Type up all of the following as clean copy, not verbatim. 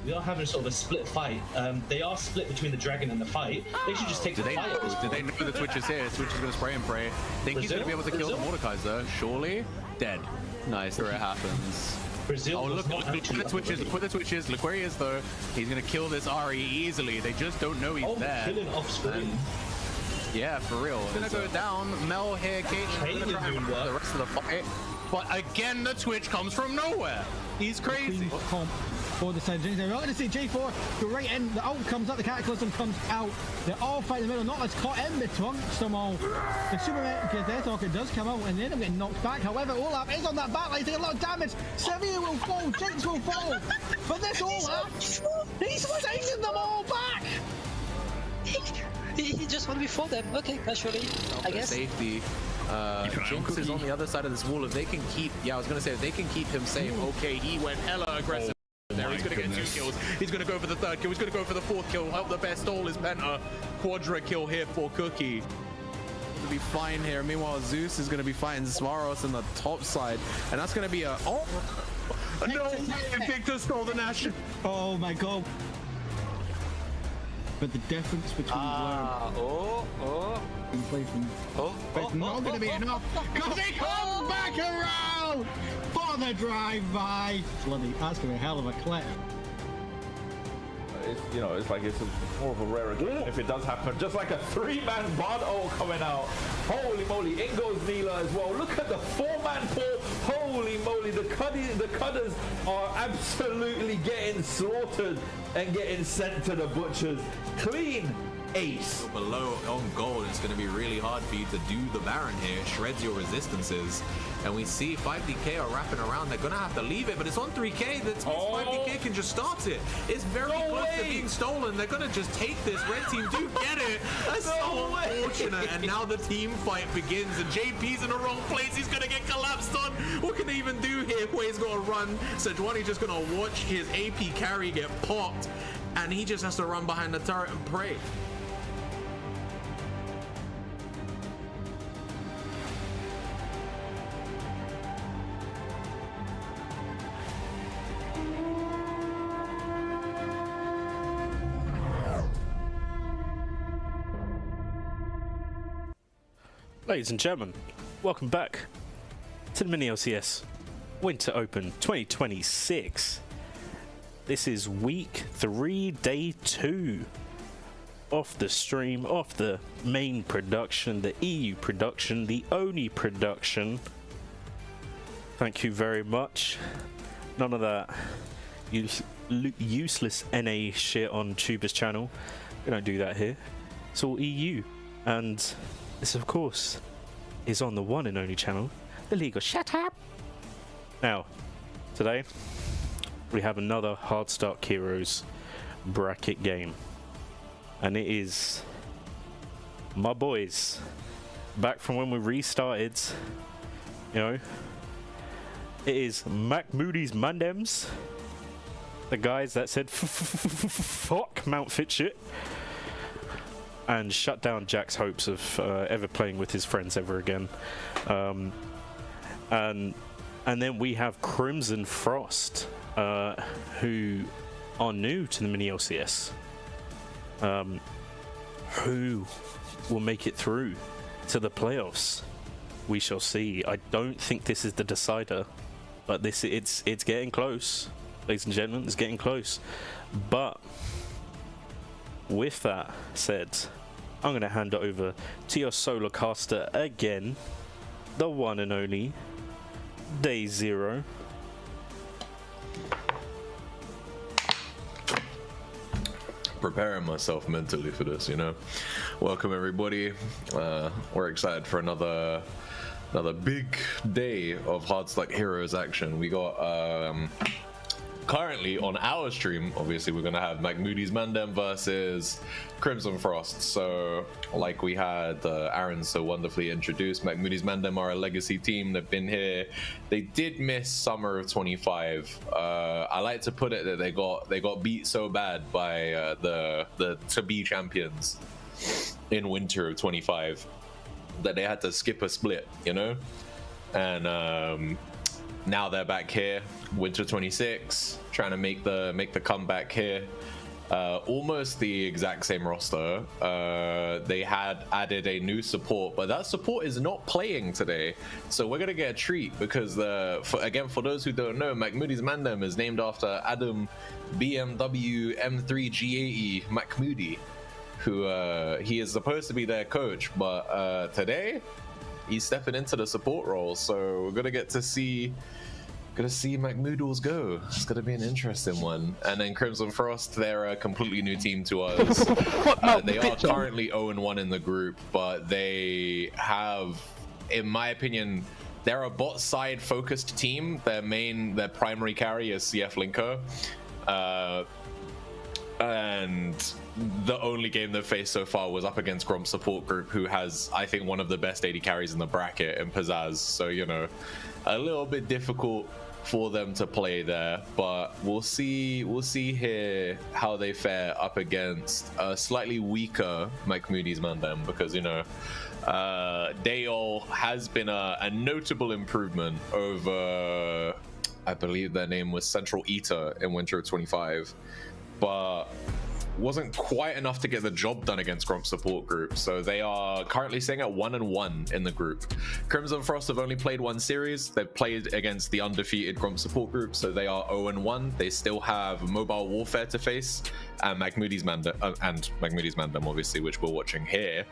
We are having sort of a split fight. They are split between the dragon and the fight. They should just take the fight. Do they know the Twitch is here? Twitch is going to spray and pray. Think he's going to be able to kill the Mordekaiser? Surely? Dead. Nice, there it happens. Brazil oh, look at the Twitches. Look where the Twitch is. Look where he is, though. He's going to kill this Ari easily. They just don't know he's there. Killing off screen. Yeah, for real. It's going to go down. Mel here. Kate's going to try and work the rest of the fight. But again, the Twitch comes from nowhere. He's crazy. For the side, we're not going to see J4 go right in. The ult comes up, the Cataclysm comes out. They're all fighting in the middle. Not as caught in betwixt them all. The Super Death Talker does come out and they end up getting knocked back. However, Olaf is on that backline, taking a lot of damage. Sevilla will fall, Jinx will fall. But this Olaf, he's taking them all back. He just want to be for them. Okay, naturally, I guess. Safety. Jinx is on the other side of this wall. If they can keep, I was gonna say, if they can keep him safe. Okay, he went hella aggressive. There, he's gonna get 2 kills. He's gonna go for the 3rd kill. He's gonna go for the 4th kill. Help the best stole is Penta. Quadra kill here for Cookie. Gonna be fine here. Meanwhile, Zeus is gonna be fighting Swaros on the top side, and that's gonna be a no! Victor stole the Nash. Oh my god! But the difference between it's not going to be enough because he comes back around for the drive-by. Bloody, that's going to be a hell of a clip. It's, you know, it's like it's more of a rare occasion if it does happen. Just like a 3-man Bard ult coming out. Holy moly, in goes Neela as well. Look at the 4-man pull. Holy moly, the cutters are absolutely getting slaughtered and getting sent to the butchers. Clean ace. Below on gold, it's going to be really hard for you to do the Baron here. Shreds your resistances. And we see 5DK are wrapping around. They're going to have to leave it, but it's on 3K. That means 5DK can just start it. It's very close to being stolen. They're going to just take this. Red team do get it. That's so unfortunate. And now the team fight begins. And JP's in the wrong place. He's going to get collapsed on. What can they even do here? Quay's going to run. Sejuani just going to watch his AP carry get popped. And he just has to run behind the turret and pray. Ladies and gentlemen, welcome back to the MiniLCS Winter Open 2026. This is week 3, day 2 of the stream, of the main production, the EU production, the Oni production. Thank you very much. None of that useless NA shit on Tuber's channel. We don't do that here. It's all EU. And this, of course, is on the one and only channel, the League of Shut Up. Now, today, we have another Hard Start Heroes bracket game. And it is my boys, back from when we restarted, you know. It is Mac Moody's Mandems, the guys that said fuck Mount Fitchit, and shut down Jack's hopes of ever playing with his friends ever again. And then we have Crimson Frost, who are new to the MiniLCS. Who will make it through to the playoffs? We shall see. I don't think this is the decider, but it's getting close, ladies and gentlemen. It's getting close. But with that said, I'm going to hand it over to your solo caster again, the one and only Day Zero. Preparing myself mentally for this, you know. Welcome everybody. We're excited for another big day of Hard Start Heroes action. We got currently on our stream, obviously we're gonna have Mac Moody's Mandem versus Crimson Frost. So like we had Aaron so wonderfully introduced, Mac Moody's Mandem are a legacy team. They've been here. They did miss summer of 25. I like to put it that they got beat so bad by the to-be champions in winter of 25 that they had to skip a split, you know. And now they're back here, Winter 26, trying to make the comeback here. Almost the exact same roster. They had added a new support, but that support is not playing today. So we're gonna get a treat because for those who don't know, McMoody's Mandem is named after Adam BMW M3G80 McMoody, who he is supposed to be their coach, but today he's stepping into the support role. So we're gonna get to see. Gonna see McMoodles go. It's gonna be an interesting one. And then Crimson Frost, they're a completely new team to us. They are currently 0-1 in the group, but they have, in my opinion, they're a bot side focused team. Their primary carry is CF Linker. And the only game they've faced so far was up against Gromp support group, who has, I think, one of the best AD carries in the bracket in Pizzazz. So, you know, a little bit difficult for them to play there, but we'll see here how they fare up against a slightly weaker McMoody's Mandem, because, you know, Dayol has been a notable improvement over, I believe their name was Central Eater in Winter 25, but wasn't quite enough to get the job done against Gromp support group. So they are currently sitting at 1-1 in the group. Crimson Frost have only played one series. They've played against the undefeated Gromp support group, so they are 0-1. They still have Mobile Warfare to face and McMoody's Mandem, obviously, which we're watching here.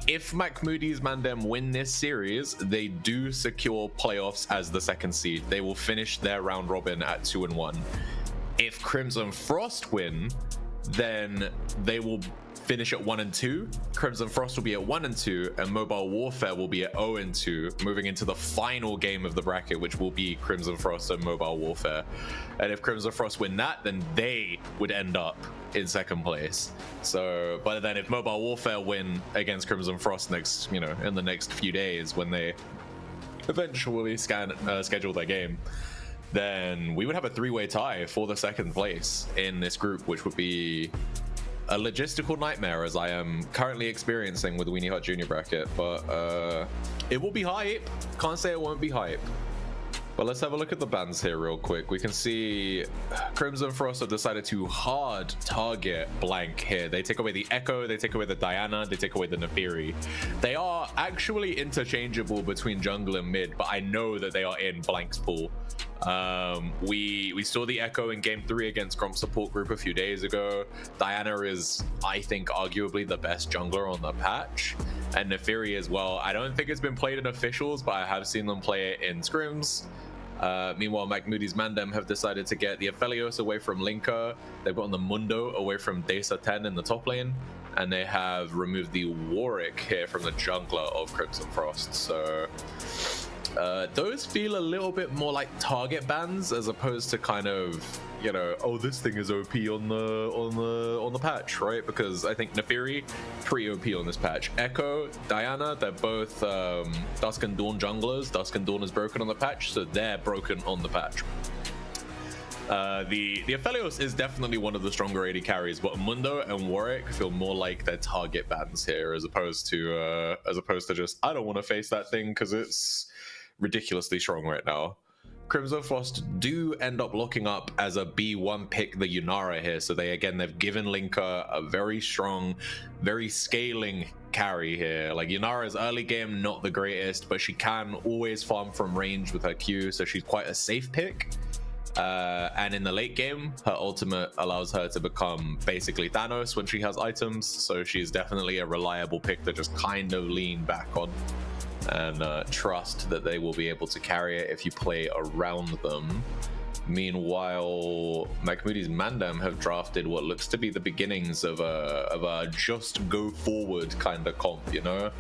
If McMoody's Mandem win this series, they do secure playoffs as the second seed. They will finish their round robin at 2-1. If Crimson Frost win, then they will finish at 1-2. Crimson Frost will be at 1-2, and Mobile Warfare will be at 0-2, moving into the final game of the bracket, which will be Crimson Frost and Mobile Warfare. And if Crimson Frost win that, then they would end up in second place. So, but then if Mobile Warfare win against Crimson Frost next, you know, in the next few days when they eventually schedule their game, then we would have a three-way tie for the second place in this group, which would be a logistical nightmare, as I am currently experiencing with the Weenie Hut Junior bracket. But it will be hype. Can't say it won't be hype. But let's have a look at the bans here real quick. We can see Crimson Frost have decided to hard target blank here. They take away the Echo, they take away the Diana, they take away the Nefiri. They are actually interchangeable between jungle and mid, but I know that they are in blank's pool. We saw the Echo in game 3 against Gromp support group a few days ago. Diana is, I think, arguably the best jungler on the patch, and Nefiri as well. I don't think it's been played in officials, but I have seen them play it in scrims. Meanwhile, McMoody's Mandem have decided to get the Aphelios away from Linker. They've gotten the Mundo away from Desa 10 in the top lane, and they have removed the Warwick here from the jungler of Crimson Frost. So those feel a little bit more like target bans as opposed to kind of, you know, oh, this thing is OP on the patch, right? Because I think Nefiri pretty OP on this patch. Echo, Diana, they're both Dusk and Dawn junglers. Dusk and Dawn is broken on the patch, so they're broken on the patch. The Aphelios is definitely one of the stronger AD carries, but Mundo and Warwick feel more like their target bans here, as opposed to just, I don't want to face that thing because it's ridiculously strong right now. Crimson Frost do end up locking up as a B1 pick the Yunara here, so they've given Linker a very strong, very scaling carry here. Like, Yunara's early game not the greatest, but she can always farm from range with her Q, so she's quite a safe pick. And in the late game, her ultimate allows her to become basically Thanos when she has items, so she's definitely a reliable pick to just kind of lean back on and trust that they will be able to carry it if you play around them. Meanwhile, McMoody's Mandem have drafted what looks to be the beginnings of a just go forward kind of comp, you know,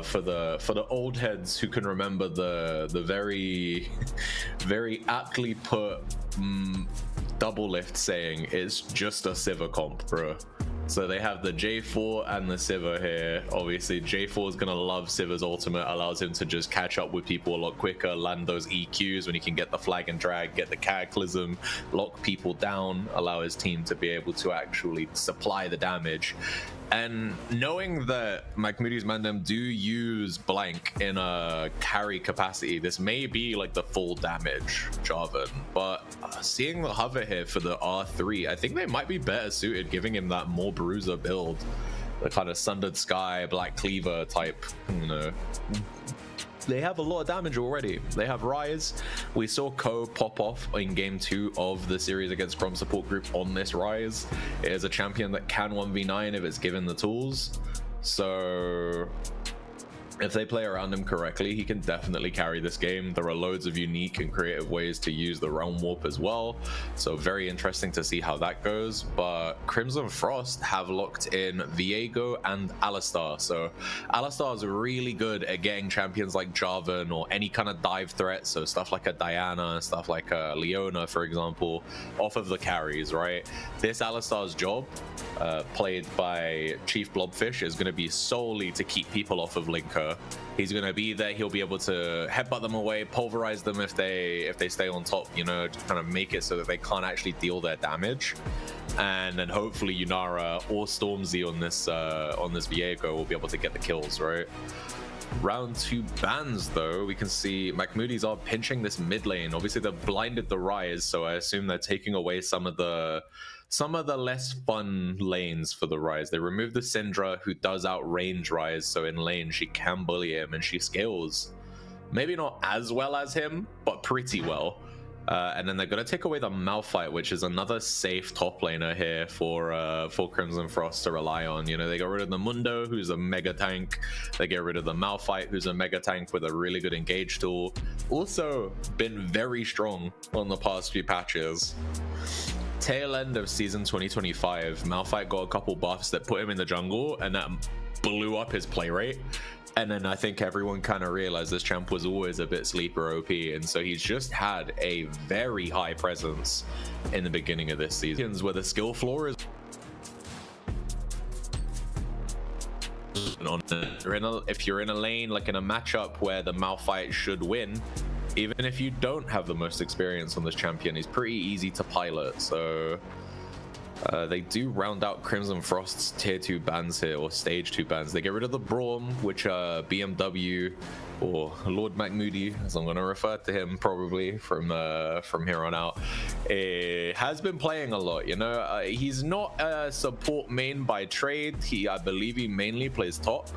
for the old heads who can remember the very very aptly put double lift saying, it's just a Sivir comp, bro. So they have the J4 and the Sivir here. Obviously, J4 is going to love Sivir's ultimate, allows him to just catch up with people a lot quicker, land those EQs when he can get the flag and drag, get the Cataclysm, lock people down, allow his team to be able to actually supply the damage. And knowing that McMoody's Mandem do use blank in a carry capacity, this may be like the full damage Jarvan. But seeing the hover here for the R3, I think they might be better suited, giving him that more bruiser build. The kind of Sundered Sky, Black Cleaver type, you know. They have a lot of damage already. They have Rise. We saw Ko pop off in game 2 of the series against Chrome support group on this Rise. It is a champion that can 1v9 if it's given the tools. So if they play around him correctly, he can definitely carry this game. There are loads of unique and creative ways to use the Realm Warp as well. So very interesting to see how that goes. But Crimson Frost have locked in Viego and Alistar. So Alistar is really good at getting champions like Jarvan or any kind of dive threat. So stuff like a Diana, stuff like a Leona, for example, off of the carries, right? This Alistar's job, played by Chief Blobfish, is going to be solely to keep people off of Linker. He's going to be there. He'll be able to headbutt them away, pulverize them if they stay on top, you know, to kind of make it so that they can't actually deal their damage. And then hopefully Yunara or Stormzy on this Viego will be able to get the kills, right? Round 2 bans though, we can see McMoody's are pinching this mid lane. Obviously they've blinded the Rise, so I assume they're taking away some of the less fun lanes for the Rise. They removed the Syndra, who does outrange Rise, so in lane she can bully him and she scales maybe not as well as him, but pretty well. And then they're going to take away the Malphite, which is another safe top laner here for Crimson Frost to rely on. You know, they got rid of the Mundo, who's a mega tank. They get rid of the Malphite, who's a mega tank with a really good engage tool. Also been very strong on the past few patches. Tail end of season 2025, Malphite got a couple buffs that put him in the jungle, and that blew up his play rate. And then I think everyone kind of realized this champ was always a bit sleeper OP, and so he's just had a very high presence in the beginning of this season, where the skill floor is if you're in a lane, like in a matchup where the Malphite should win, even if you don't have the most experience on this champion, he's pretty easy to pilot. So they do round out Crimson Frost's tier 2 bans here, or stage 2 bans. They get rid of the Braum, which BMW, or Lord McMoody, as I'm going to refer to him probably from here on out, has been playing a lot. You know, he's not a support main by trade. I believe he mainly plays top.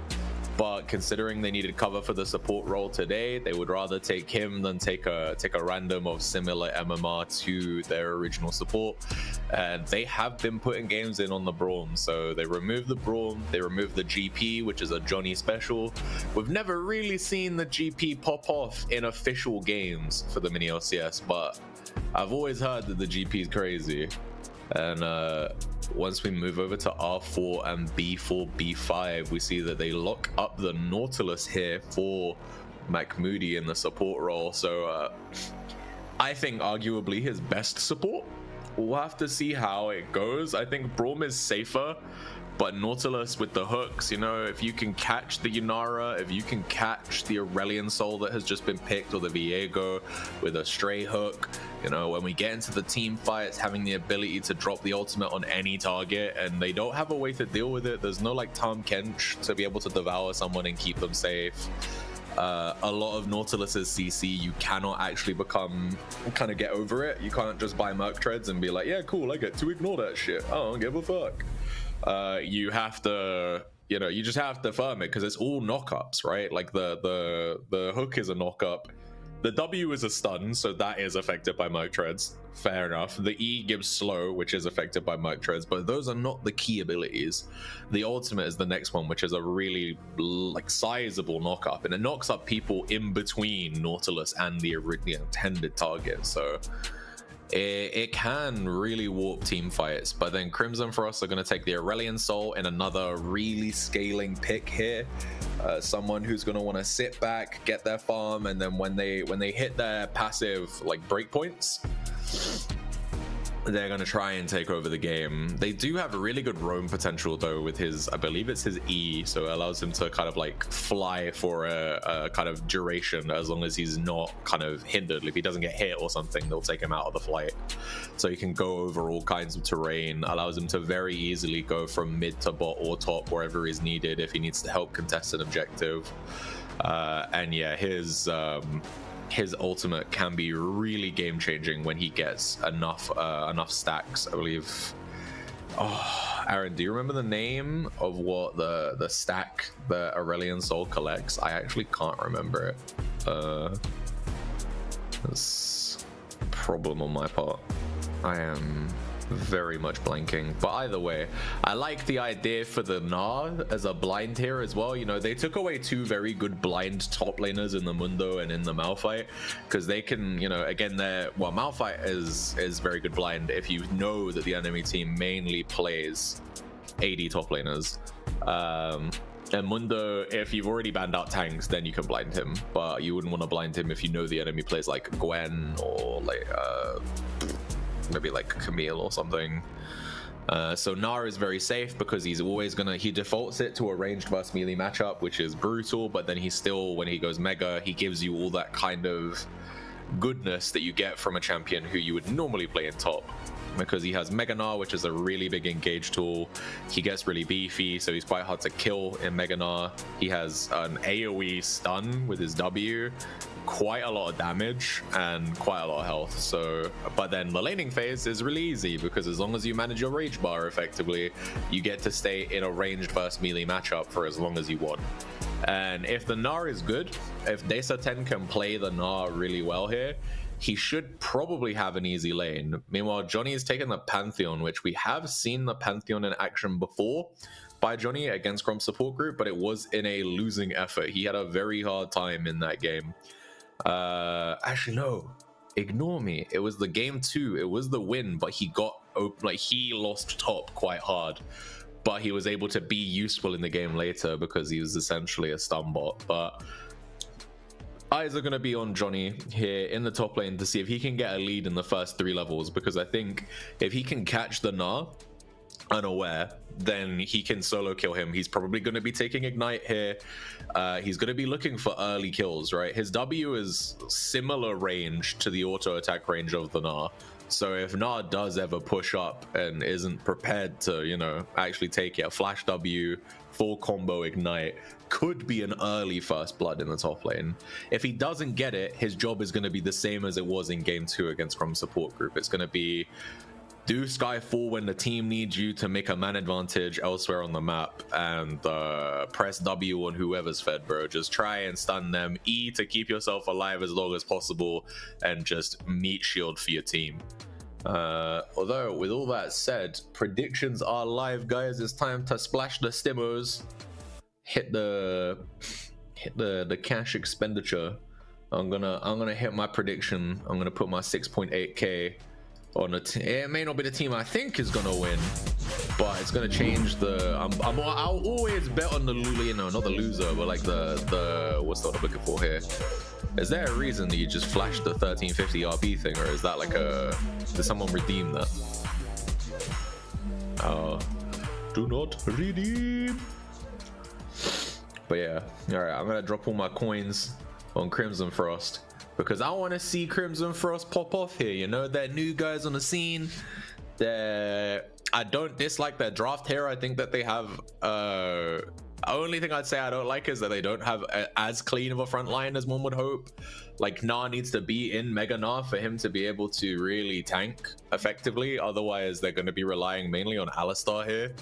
But considering they needed cover for the support role today, they would rather take him than take a random of similar MMR to their original support. And they have been putting games in on the Braum. So they removed the Braum, they removed the GP, which is a Johnny special. We've never really seen the GP pop off in official games for the MiniLCS, but I've always heard that the GP is crazy. And once we move over to R4 and B4, B5, we see that they lock up the Nautilus here for McMoody in the support role. So I think arguably his best support. We'll have to see how it goes. I think Braum is safer, but Nautilus with the hooks, you know, if you can catch the Yunara, if you can catch the Aurelion Soul that has just been picked, or the Viego with a stray hook, you know, when we get into the team fights, having the ability to drop the ultimate on any target, and they don't have a way to deal with it. There's no like Tahm Kench to be able to devour someone and keep them safe. A lot of Nautilus's CC, you cannot actually kind of get over it. You can't just buy Merc Treads and be like, yeah, cool, I get to ignore that shit. I don't give a fuck. You have to, you know, you just have to farm it because it's all knockups, right? Like the hook is a knockup. The W is a stun, so that is affected by Merc Treads. Fair enough. The E gives slow, which is affected by Merc Treads, but those are not the key abilities. The ultimate is the next one, which is a really like sizable knockup, and it knocks up people in between Nautilus and the intended target. So it can really warp team fights. But then Crimson Frost are going to take the Aurelion Soul in another really scaling pick here. Someone who's going to want to sit back, get their farm, and then when they hit their passive like breakpoints, they're going to try and take over the game. They do have a really good roam potential though with his, I believe it's his E, so it allows him to kind of like fly for a kind of duration as long as he's not kind of hindered. If he doesn't get hit or something, they'll take him out of the flight. So he can go over all kinds of terrain, allows him to very easily go from mid to bot or top wherever is needed if he needs to help contest an objective. And yeah, his ultimate can be really game-changing when he gets enough stacks, I believe. Oh, Aaron, do you remember the name of what the stack that Aurelion Soul collects? I actually can't remember it. That's a problem on my part. I am very much blanking, but either way, I like the idea for the Gnar as a blind here as well. You know, they took away two very good blind top laners in the Mundo and in the Malphite, because they can, you know, again, Malphite is very good blind if you know that the enemy team mainly plays AD top laners. And Mundo, if you've already banned out tanks, then you can blind him, but you wouldn't want to blind him if you know the enemy plays like Gwen or like maybe like Camille or something. So Gnar is very safe because he's always he defaults it to a ranged versus melee matchup, which is brutal, but then he still, when he goes mega, he gives you all that kind of goodness that you get from a champion who you would normally play in top, because he has Mega Gnar, which is a really big engage tool. He gets really beefy, so he's quite hard to kill in Mega Gnar. He has an AoE stun with his W, quite a lot of damage and quite a lot of health. So, but then the laning phase is really easy, because as long as you manage your rage bar effectively, you get to stay in a ranged versus melee matchup for as long as you want. And if the Gnar is good, if Desa 10 can play the Gnar really well here, he should probably have an easy lane. Meanwhile, Johnny is taking the Pantheon, which we have seen the Pantheon in action before by Johnny against Crom support group, but it was in a losing effort. He had a very hard time in that game. Actually, no, ignore me. It was the game 2. It was the win, but he got he lost top quite hard, but he was able to be useful in the game later because he was essentially a stun bot. But eyes are going to be on Johnny here in the top lane to see if he can get a lead in the first 3 levels, because I think if he can catch the Gnar unaware, then he can solo kill him. He's probably going to be taking Ignite here. He's going to be looking for early kills, right? His W is similar range to the auto attack range of the Gnar. So if Gnar does ever push up and isn't prepared to, you know, actually take it, a flash W, full combo Ignite could be an early first blood in the top lane. If he doesn't get it, his job is going to be the same as it was in game 2 against Crom support group. It's going to be do Skyfall when the team needs you to make a man advantage elsewhere on the map, and press W on whoever's fed, bro. Just try and stun them. E to keep yourself alive as long as possible, and just meat shield for your team. Although, with all that said, predictions are live, guys. It's time to splash the stimmos. Hit the cash expenditure. I'm gonna hit my prediction. I'm gonna put my 6.8k on it may not be the team I think is gonna win, but it's gonna change the. I'll always bet on the not the loser, but like the what's the word I'm looking for here? Is there a reason that you just flashed the 1350 RB thing, or is that like did someone redeem that? Do not redeem. But yeah, all right, I'm gonna drop all my coins on Crimson Frost, because I want to see Crimson Frost pop off here. You know, they're new guys on the scene. I don't dislike their draft here. I think that they have only thing I'd say I don't like is that they don't have as clean of a front line as one would hope. Like, Gnar needs to be in Mega Gnar for him to be able to really tank effectively. Otherwise, they're going to be relying mainly on Alistar here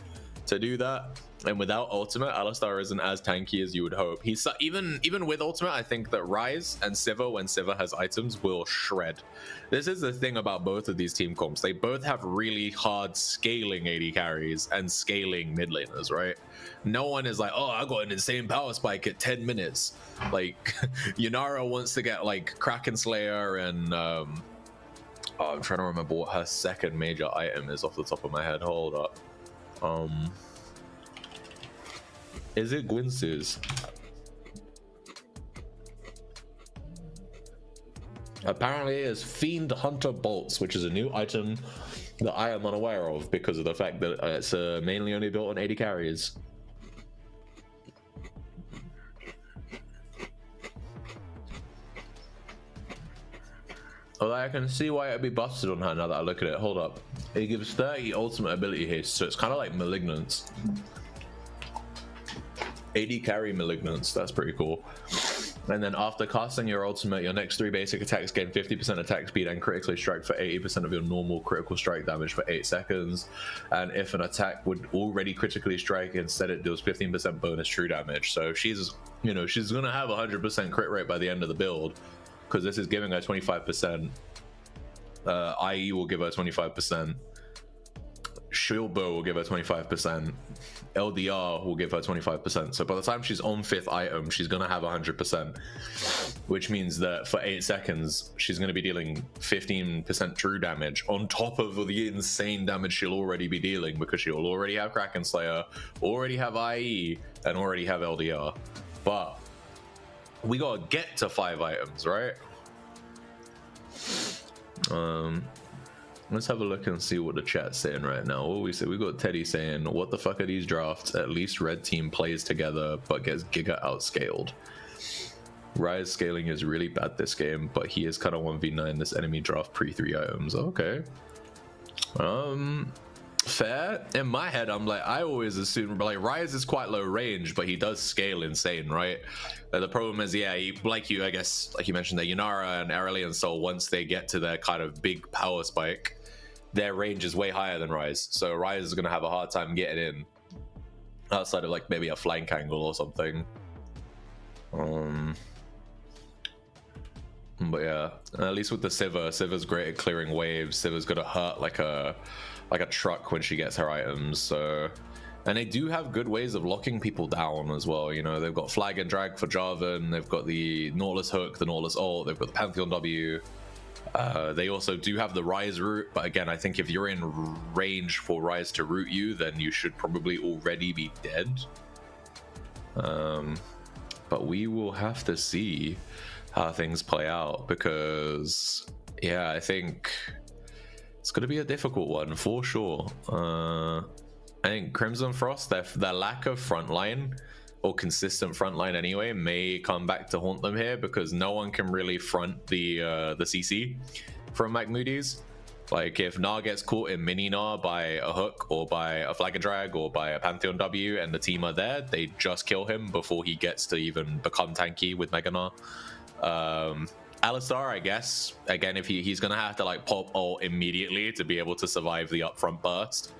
to do that. And without ultimate, Alistar isn't as tanky as you would hope. He's even with ultimate, I think that Ryze and Sivir, when Sivir has items, will shred. This is the thing about both of these team comps. They both have really hard scaling AD carries and scaling mid laners, right? No one is like, oh, I got an insane power spike at 10 minutes. Like, Yunara wants to get like Kraken Slayer and I'm trying to remember what her second major item is off the top of my head. Hold up. Is it Gwynce's? Apparently it's Fiend Hunter Bolts, which is a new item that I am unaware of because of the fact that it's mainly only built on 80 carries. Although I can see why it'd be busted on her now that I look at it. Hold up. It gives 30 ultimate ability haste, so it's kind of like Malignance. 80 carry Malignance, that's pretty cool. And then after casting your ultimate, your next 3 basic attacks gain 50% attack speed and critically strike for 80% of your normal critical strike damage for 8 seconds. And if an attack would already critically strike, instead it deals 15% bonus true damage. So she's, you know, she's gonna have 100% crit rate by the end of the build, because this is giving her 25%. IE will give her 25%. Shield bow will give her 25%. LDR will give her 25%. So by the time she's on 5th item, she's gonna have 100%, which means that for 8 seconds, she's gonna be dealing 15% true damage on top of the insane damage she'll already be dealing, because she'll already have Kraken Slayer, already have IE, and already have LDR. But we gotta get to 5 items, right? Let's have a look and see what the chat's saying right now. What we say? We got Teddy saying, "What the fuck are these drafts? At least red team plays together but gets giga outscaled. Rise scaling is really bad this game, but he is kind of 1v9 this enemy draft pre 3 items." Okay. Fair. In my head, I'm like, I always assume like Rise is quite low range, but he does scale insane, right? The problem is, yeah, I guess, like you mentioned, that Yunara and Aurelion Soul, once they get to their kind of big power spike, their range is way higher than Rise. So Rise is gonna have a hard time getting in outside of like maybe a flank angle or something. But yeah, at least with the Siva's great at clearing waves. Siva's gonna hurt like a truck when she gets her items. So, and they do have good ways of locking people down as well. You know, they've got flag and drag for Jarvan, they've got the Nautilus hook, the Nautilus ult, they've got the Pantheon W. They also do have the Rise route, but again, I think if you're in range for Rise to root you, then you should probably already be dead. But we will have to see how things play out, because yeah, I think it's going to be a difficult one for sure. I think Crimson Frost, their lack of frontline, or consistent frontline anyway, may come back to haunt them here, because no one can really front the CC from McMoody's. Like if Gnar gets caught in mini Gnar by a hook or by a flag and drag or by a Pantheon W and the team are there, they just kill him before he gets to even become tanky with Mega Gnar. Alistar, I guess, again, if he's gonna have to like pop ult immediately to be able to survive the upfront burst.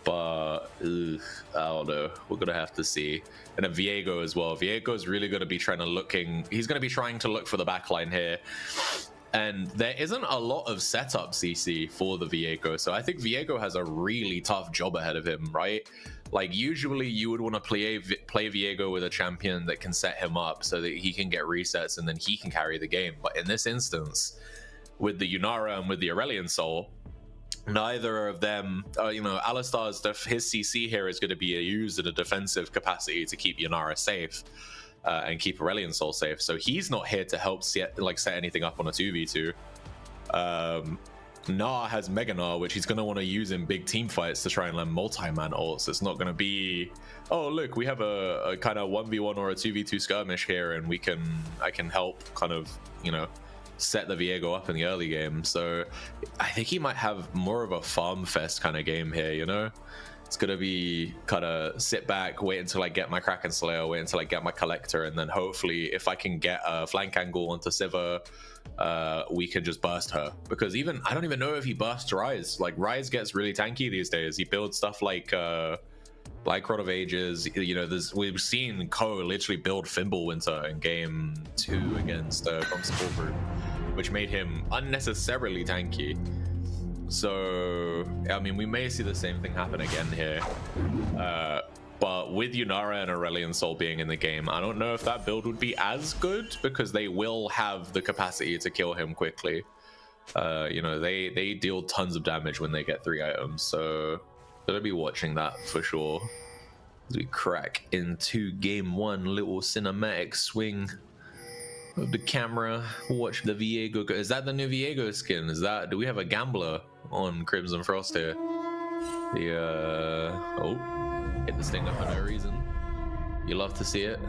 But I don't know, we're gonna have to see. And then Viego as well. Viego is really gonna be trying to look for the backline here. And there isn't a lot of setup CC for the Viego, so I think Viego has a really tough job ahead of him, right? Like usually you would want to play Viego with a champion that can set him up so that he can get resets and then he can carry the game. But in this instance, with the Yunara and with the Aurelion Soul, neither of them, you know, Alistar's his CC here is going to be used in a defensive capacity to keep Yunara safe. And keep Aurelion Soul safe, so he's not here to help set anything up on a 2v2. Gnar has Mega Gnar, which he's going to want to use in big team fights to try and land multi-man ults. It's not going to be, oh look, we have a kind of 1v1 or a 2v2 skirmish here, and I can help kind of, you know, set the Viego up in the early game. So I think he might have more of a farm fest kind of game here, you know. It's gonna be kind of sit back, wait until I get my Kraken Slayer, wait until I get my Collector, and then hopefully if I can get a flank angle onto Siva, we can just burst her. Because even, I don't even know if he bursts Rise. Like Rise gets really tanky these days. He builds stuff like Rod of Ages. You know, we've seen Ko literally build Fimbulwinter in game 2 against Constable Group, which made him unnecessarily tanky. So, I mean, we may see the same thing happen again here. But with Yunara and Aurelion Soul being in the game, I don't know if that build would be as good, because they will have the capacity to kill him quickly. You know, they deal tons of damage when they get 3 items, so gonna be watching that for sure. As we crack into game 1, little cinematic swing of the camera, watch the Viego go. Is that the new Viego skin? Do we have a gambler on Crimson Frost here. Oh, hit the stinger for no reason. You love to see it.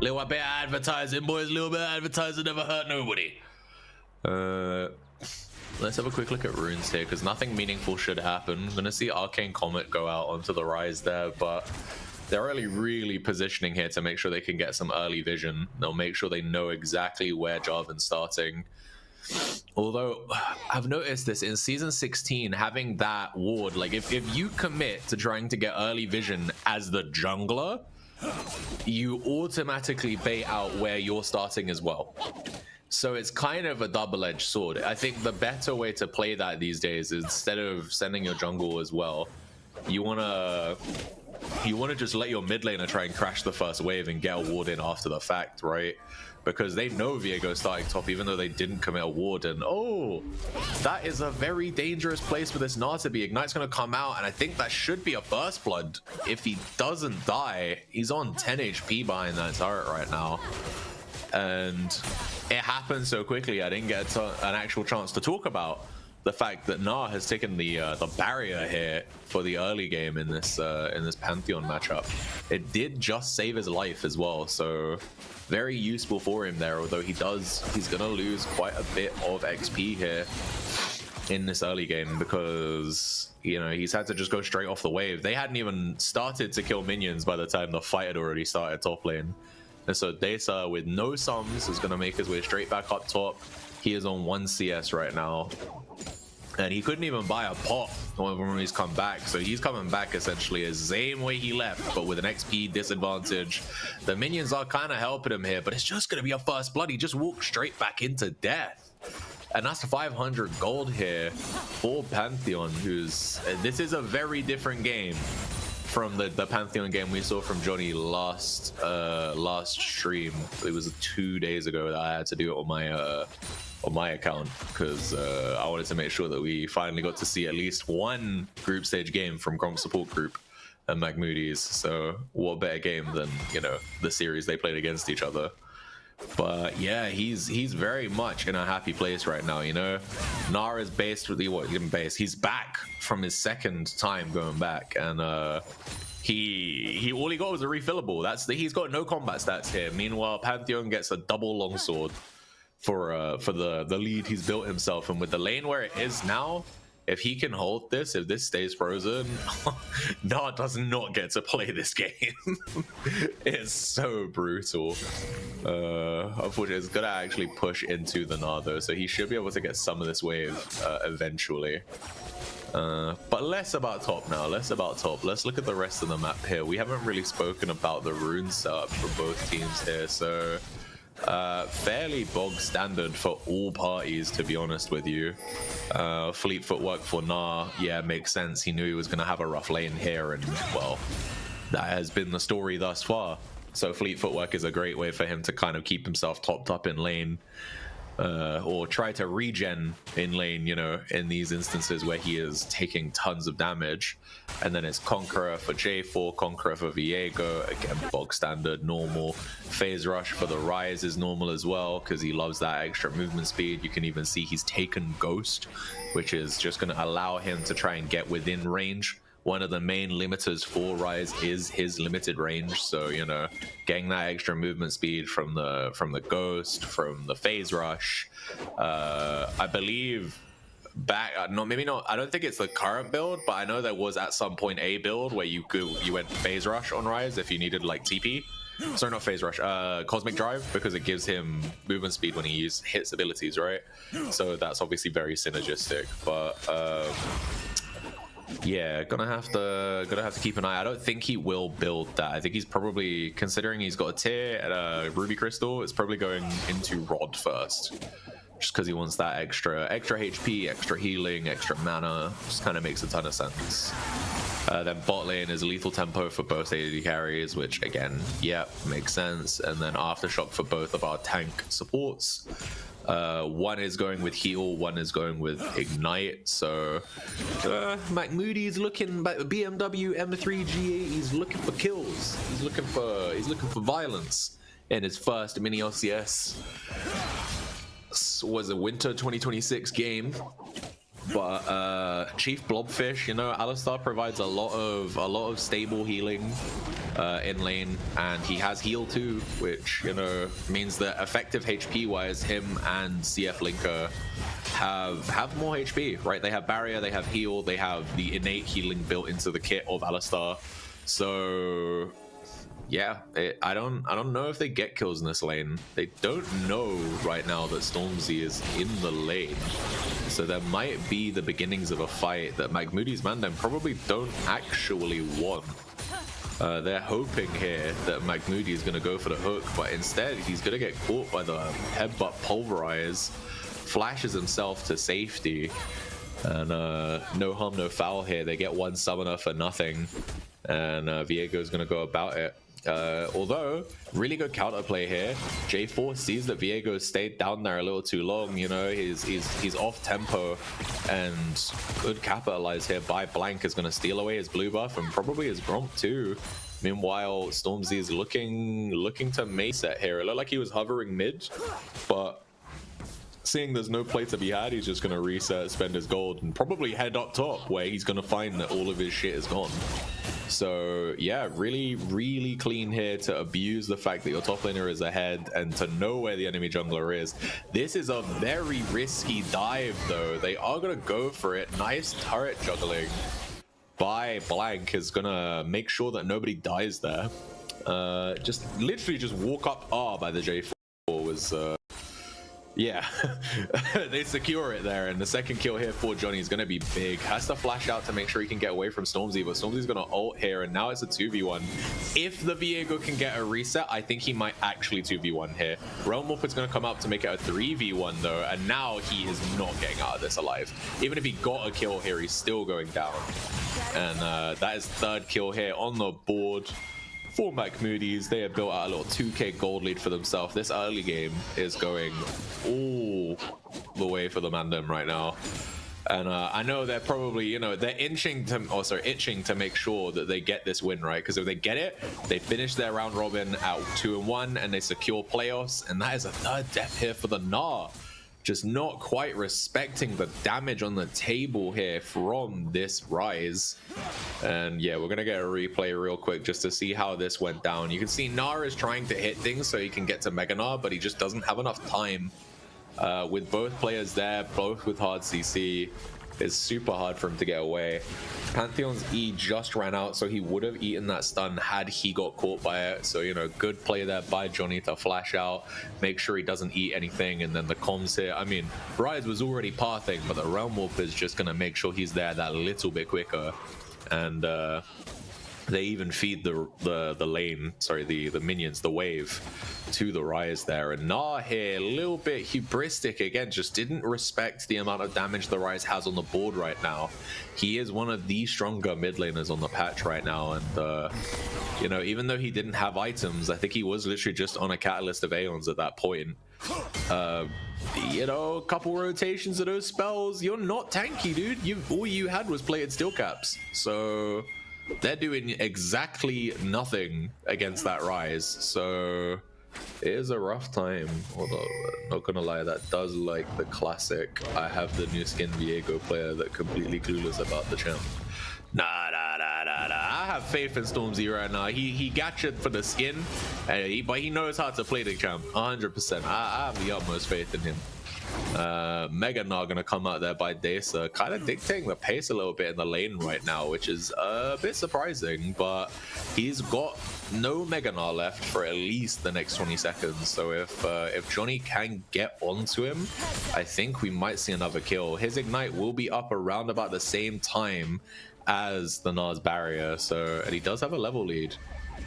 Little bit of advertising, boys. Little bit of advertising never hurt nobody. Let's have a quick look at runes here, because nothing meaningful should happen. I'm gonna see Arcane Comet go out onto the Rise there, but they're really positioning here to make sure they can get some early vision. They'll make sure they know exactly where Jarvan's starting. Although I've noticed this in season 16, having that ward, like if you commit to trying to get early vision as the jungler, you automatically bait out where you're starting as well. So it's kind of a double-edged sword. I think the better way to play that these days is, instead of sending your jungle as well, you wanna just let your mid laner try and crash the first wave and get a ward in after the fact, right? Because they know Viego's starting top, even though they didn't commit a ward. And oh, that is a very dangerous place for this Gnar to be. Ignite's gonna come out, and I think that should be a burst blood. If he doesn't die, he's on 10 HP behind that turret right now. And it happened so quickly, I didn't get an actual chance to talk about the fact that Gnar has taken the barrier here for the early game in this Pantheon matchup. It did just save his life as well, so very useful for him there. Although he's gonna lose quite a bit of XP here in this early game, because you know he's had to just go straight off the wave. They hadn't even started to kill minions by the time the fight had already started top lane. And so Desa, with no sums, is going to make his way straight back up top. He is on 1 CS right now. And he couldn't even buy a pot when he's come back. So he's coming back essentially the same way he left, but with an XP disadvantage. The minions are kind of helping him here, but it's just going to be a first blood. He just walked straight back into death. And that's 500 gold here for Pantheon, who's... This is a very different game from the Pantheon game we saw from Johnny last stream. It was 2 days ago that I had to do it on my account, because I wanted to make sure that we finally got to see at least one group stage game from Gronk support group and McMoody's. So what better game than, you know, the series they played against each other. But yeah, he's very much in a happy place right now, you know. Gnar is based with he's back from his second time going back, and he all he got was a refillable. He's got no combat stats here. Meanwhile, Pantheon gets a double longsword for the lead he's built himself, and with the lane where it is now, if he can hold this, if this stays frozen, Gnar does not get to play this game. It's so brutal. Unfortunately, it's gonna actually push into the Gnar though, so he should be able to get some of this wave eventually. But less about top now, less about top. Let's look at the rest of the map here. We haven't really spoken about the rune setup for both teams here, so fairly bog standard for all parties, to be honest with you. Fleet footwork for Gnar, yeah, makes sense. He knew he was going to have a rough lane here, and well, that has been the story thus far. So fleet footwork is a great way for him to kind of keep himself topped up in lane, or try to regen in lane, you know, in these instances where he is taking tons of damage. And then it's Conqueror for J4, Conqueror for Viego, again bog standard, normal. Phase Rush for the Rise is normal as well, because he loves that extra movement speed. You can even see he's taken Ghost, which is just going to allow him to try and get within range. One of the main limiters for Rise is his limited range, so you know, getting that extra movement speed from the Ghost, from the Phase Rush. I believe back, maybe not. I don't think it's the current build, but I know there was at some point a build where you went Phase Rush on Rise if you needed like TP. Sorry, not Phase Rush, Cosmic Drive, because it gives him movement speed when he hits abilities, right? So that's obviously very synergistic, but. Yeah, gonna have to keep an eye. I don't think he will build that. I think he's probably, considering he's got a tier at a Ruby Crystal, it's probably going into Rod first, just because he wants that extra HP, extra healing, extra mana. Just kind of makes a ton of sense. Then bot lane is lethal tempo for both AD carries, which again, yeah, makes sense. And then aftershock for both of our tank supports. One is going with heal, one is going with ignite. So McMoody is looking back. BMW M3 G8. He's looking for kills. He's looking for violence in his first MiniLCS. Was a Winter 2026 game. But Chief Blobfish, you know, Alistar provides a lot of stable healing in lane, and he has heal too, which, you know, means that effective HP wise, him and CF Linker have more HP, right? They have barrier, they have heal, they have the innate healing built into the kit of Alistar. So yeah, I don't know if they get kills in this lane. They don't know right now that Stormzy is in the lane, so there might be the beginnings of a fight that Magmoody's Mandem probably don't actually want. They're hoping here that Magmoody is going to go for the hook, but instead he's going to get caught by the headbutt pulverize, flashes himself to safety, and no harm, no foul here. They get one summoner for nothing, and Viego's going to go about it. Although, really good counterplay here. J4 sees that Viego stayed down there a little too long. You know, he's off tempo, and good capitalize here by Blank is going to steal away his blue buff and probably his Gromp too. Meanwhile, Stormzy is looking to mace it here. It looked like he was hovering mid, but seeing there's no play to be had, he's just going to reset, spend his gold, and probably head up top where he's going to find that all of his shit is gone. So yeah, really clean here to abuse the fact that your top laner is ahead and to know where the enemy jungler is. This is a very risky dive though. They are going to go for it. Nice turret juggling by Blank is going to make sure that nobody dies there. Just literally just walk up R by the J4 was... yeah, they secure it there, and the second kill here for Johnny is going to be big. Has to flash out to make sure he can get away from Stormzy, but Stormzy's going to ult here, and now it's a 2v1. If the Viego can get a reset, I think he might actually 2v1 here. Realm Warp is going to come up to make it a 3v1 though, and now he is not getting out of this alive. Even if he got a kill here, he's still going down. And that is third kill here on the board for Magmoody's. They have built out a little 2k gold lead for themselves. This early game is going all the way for the Mandem right now. And I know they're probably, you know, they're itching to make sure that they get this win, right? Because if they get it, they finish their round robin at 2-1 and they secure playoffs. And that is a third death here for the Gnar. Just not quite respecting the damage on the table here from this Rise. And yeah, we're gonna get a replay real quick just to see how this went down. You can see Gnar is trying to hit things so he can get to Mega Gnar, but he just doesn't have enough time. With both players there, both with hard CC, it's super hard for him to get away. Pantheon's E just ran out, so he would have eaten that stun had he got caught by it. So, you know, good play there by Johnny to flash out, make sure he doesn't eat anything, and then the comms here. I mean, Rise was already pathing, but the Realm Warp is just going to make sure he's there that little bit quicker. And they even feed the lane, sorry, the minions, the wave, to the Rise there. And Gnar here, a little bit hubristic again, just didn't respect the amount of damage the Rise has on the board right now. He is one of the stronger mid laners on the patch right now, and you know, even though he didn't have items, I think he was literally just on a Catalyst of Aeons at that point. You know, a couple rotations of those spells, you're not tanky, dude. All you had was plated steel caps, so they're doing exactly nothing against that Rise. So it is a rough time, although not gonna lie, that does like the classic I have the new skin Viego player that completely clueless about the champ. Nah. I have faith in Stormzy right now. He gotcha for the skin, but he knows how to play the champ 100%. I have the utmost faith in him. Mega Gnar gonna come out there by Desa, kind of dictating the pace a little bit in the lane right now, which is a bit surprising, but he's got no Mega Gnar left for at least the next 20 seconds. So if Johnny can get onto him, I think we might see another kill. His Ignite will be up around about the same time as the Gnar's barrier, so, and he does have a level lead.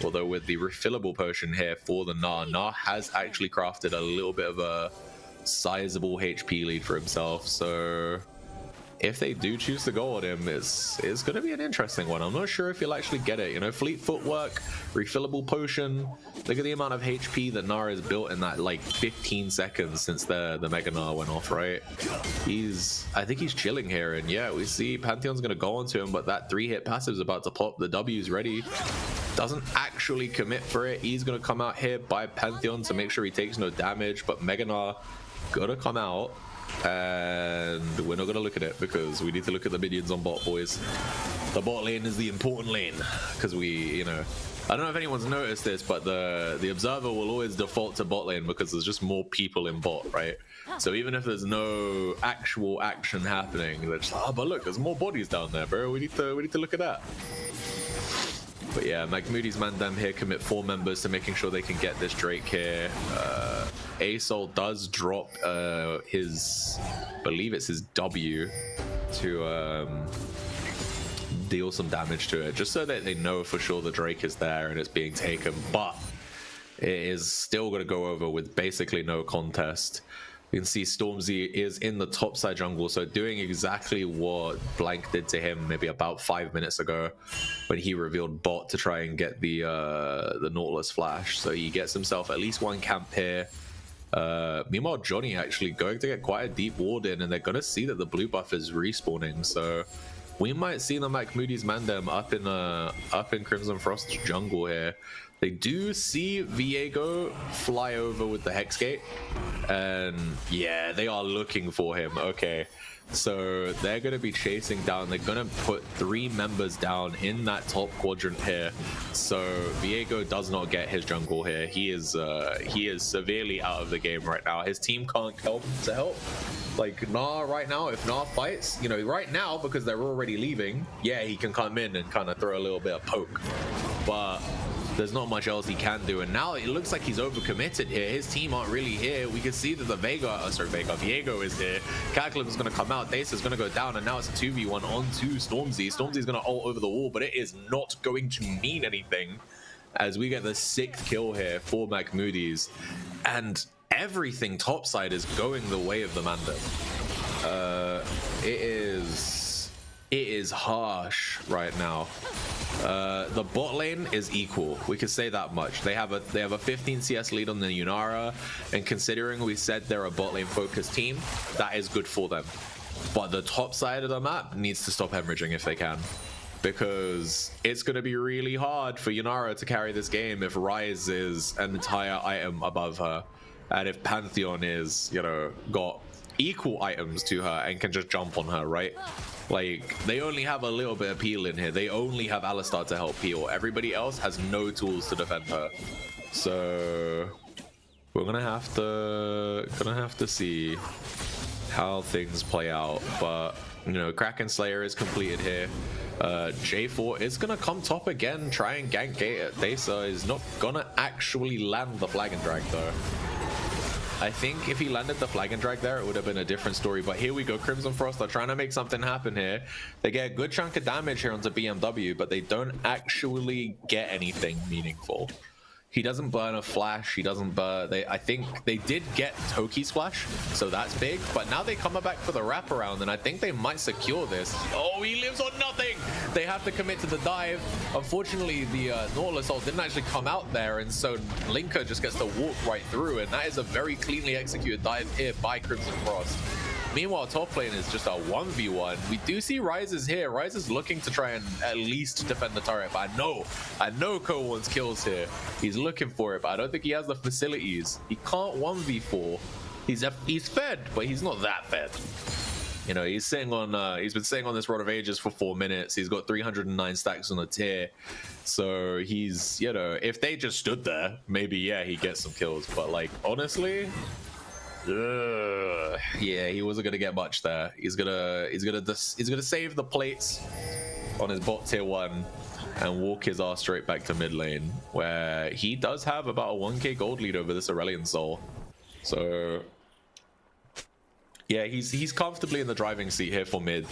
Although with the refillable potion here for the Gnar has actually crafted a little bit of a sizable HP lead for himself. So if they do choose to go on him, it's going to be an interesting one. I'm not sure if he'll actually get it. You know, fleet footwork, refillable potion. Look at the amount of HP that Gnar has built in that like 15 seconds since the Mega Gnar went off, right? I think he's chilling here, and yeah, we see Pantheon's going to go onto him, but that 3-hit passive is about to pop. The W's ready. Doesn't actually commit for it. He's going to come out here by Pantheon to make sure he takes no damage, but Mega Gnar gonna come out and we're not going to look at it because we need to look at the minions on bot, boys. The bot lane is the important lane because we, you know, I don't know if anyone's noticed this, but the observer will always default to bot lane because there's just more people in bot, right? So even if there's no actual action happening, they're just like, oh, but look, there's more bodies down there, bro. We need to look at that. But yeah, McMoody's Mandem here commit 4 members to making sure they can get this Drake here. Asol does drop his, I believe it's his W to deal some damage to it, just so that they know for sure the Drake is there and it's being taken. But it is still going to go over with basically no contest. You can see Stormzy is in the top side jungle, so doing exactly what Blank did to him maybe about 5 minutes ago when he revealed bot to try and get the Nautilus flash. So he gets himself at least 1 camp here. Meanwhile, Johnny actually going to get quite a deep ward in, and they're going to see that the blue buff is respawning. So we might see the McMoody's Mandem up in Crimson Frost's jungle here. They do see Viego fly over with the Hex Gate, and yeah, they are looking for him. Okay, so they're going to be chasing down. They're going to put 3 members down in that top quadrant here. So Viego does not get his jungle here. He is severely out of the game right now. His team can't help to help. Like Nah right now, if Nah fights, you know, right now because they're already leaving, yeah, he can come in and kind of throw a little bit of poke, but there's not much else he can do. And now it looks like he's overcommitted here. His team aren't really here. We can see that the Viego is here. Cataclysm is going to come out. Dace is going to go down, and now it's a 2v1 onto Stormzy. Stormzy's going to ult over the wall, but it is not going to mean anything as we get the 6th kill here for McMoody's. And everything topside is going the way of the Mandem. It is harsh right now. The bot lane is equal. We could say that much. They have a 15 CS lead on the Yunara, and considering we said they're a bot lane focused team, that is good for them. But the top side of the map needs to stop hemorrhaging if they can, because it's going to be really hard for Yunara to carry this game if Ryze is an entire item above her, and if Pantheon is, you know, got equal items to her and can just jump on her, right? Like, they only have a little bit of peel in here. They only have Alistar to help peel. Everybody else has no tools to defend her. So we're gonna have to see how things play out. But you know, Kraken Slayer is completed here. J4 is gonna come top again, try and gank gate it. Desa is not gonna actually land the flag and drag though. I think if he landed the flag and drag there, it would have been a different story. But here we go, Crimson Frost. They're trying to make something happen here. They get a good chunk of damage here onto BMW, but they don't actually get anything meaningful. He doesn't burn a flash. He doesn't burn. I think they did get Toki's flash, so that's big. But now they come back for the wraparound, and I think they might secure this. Oh, he lives on nothing. They have to commit to the dive. Unfortunately, the Nautilus ult didn't actually come out there, and so Linker just gets to walk right through, and that is a very cleanly executed dive here by Crimson Frost. Meanwhile, top lane is just a 1v1. We do see Ryze is here. Ryze is looking to try and at least defend the turret, but I know Ko wants kills here. He's looking for it, but I don't think he has the facilities. He can't 1v4. He's fed, but he's not that fed. You know, he's sitting on he's been sitting on this Rod of Ages for 4 minutes. He's got 309 stacks on the tier. So he's, you know, if they just stood there, maybe yeah, he'd get some kills. But like, honestly, yeah, he wasn't gonna get much there. He's gonna save the plates on his bot tier 1 and walk his ass straight back to mid lane, where he does have about a 1k gold lead over this Aurelion Soul. So yeah, he's comfortably in the driving seat here for mid.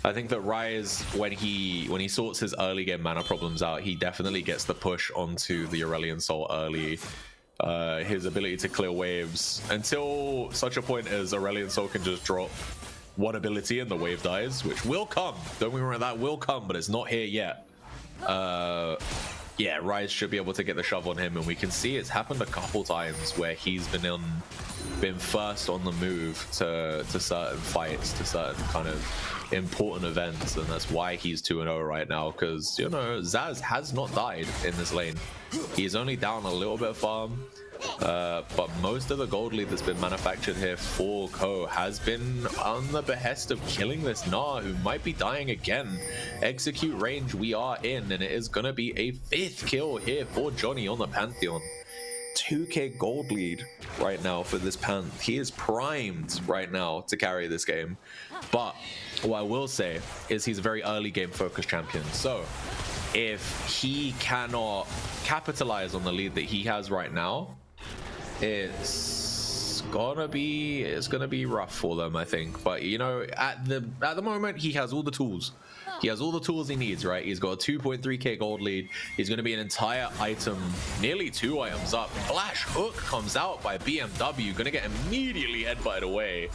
I think that Ryze, when he sorts his early game mana problems out, he definitely gets the push onto the Aurelion Soul early. His ability to clear waves until such a point as Aurelion Soul can just drop one ability and the wave dies, which will come. Don't get me wrong, that will come, but it's not here yet. Yeah, Ryze should be able to get the shove on him, and we can see it's happened a couple times where he's been first on the move to certain fights, to certain kind of important events, and that's why he's 2-0 right now, because, you know, Zaz has not died in this lane. He's only down a little bit of farm. But most of the gold lead that's been manufactured here for Ko has been on the behest of killing this Gnar, who might be dying again. Execute range we are in, and it is going to be a 5th kill here for Johnny on the Pantheon. 2k gold lead right now for this Panth. He is primed right now to carry this game. But what I will say is he's a very early game focused champion. So if he cannot capitalize on the lead that he has right now, it's gonna be rough for them, I think. But you know, at the moment, he has all the tools. He has all the tools he needs, right? He's got a 2.3k gold lead. He's going to be an entire item, nearly 2 items up. Flash hook comes out by BMW, going to get immediately headbutted away.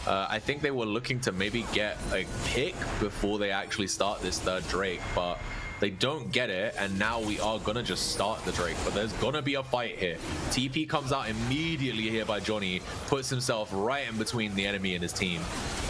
I think they were looking to maybe get a pick before they actually start this 3rd Drake, but they don't get it, and now we are gonna just start the Drake. But there's gonna be a fight here. TP comes out immediately here by Johnny, puts himself right in between the enemy and his team,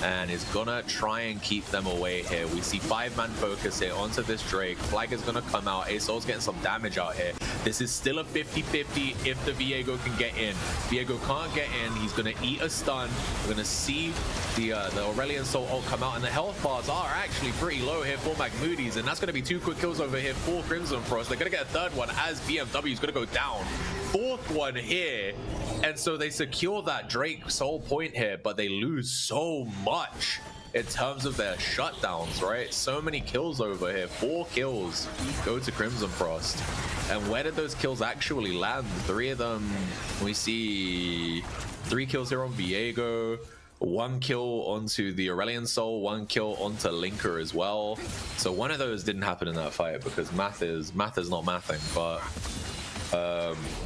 and is gonna try and keep them away here. We see 5-man focus here onto this Drake. Flag is gonna come out. ASOL's getting some damage out here. This is still a 50-50 if the Viego can get in. Viego can't get in. He's gonna eat a stun. We're gonna see the Aurelion Soul ult come out, and the health bars are actually pretty low here for Magmoody's, and that's gonna be 2 quick kills over here for Crimson Frost. They're gonna get a 3rd one as BMW is gonna go down. 4th one here, and so they secure that Drake soul point here, but they lose so much in terms of their shutdowns, right? So many kills over here. 4 kills go to Crimson Frost. And where did those kills actually land? 3 of them, we see 3 kills here on Viego, 1 kill onto the Aurelion Soul, 1 kill onto Linker as well. So one of those didn't happen in that fight because math is not mathing. But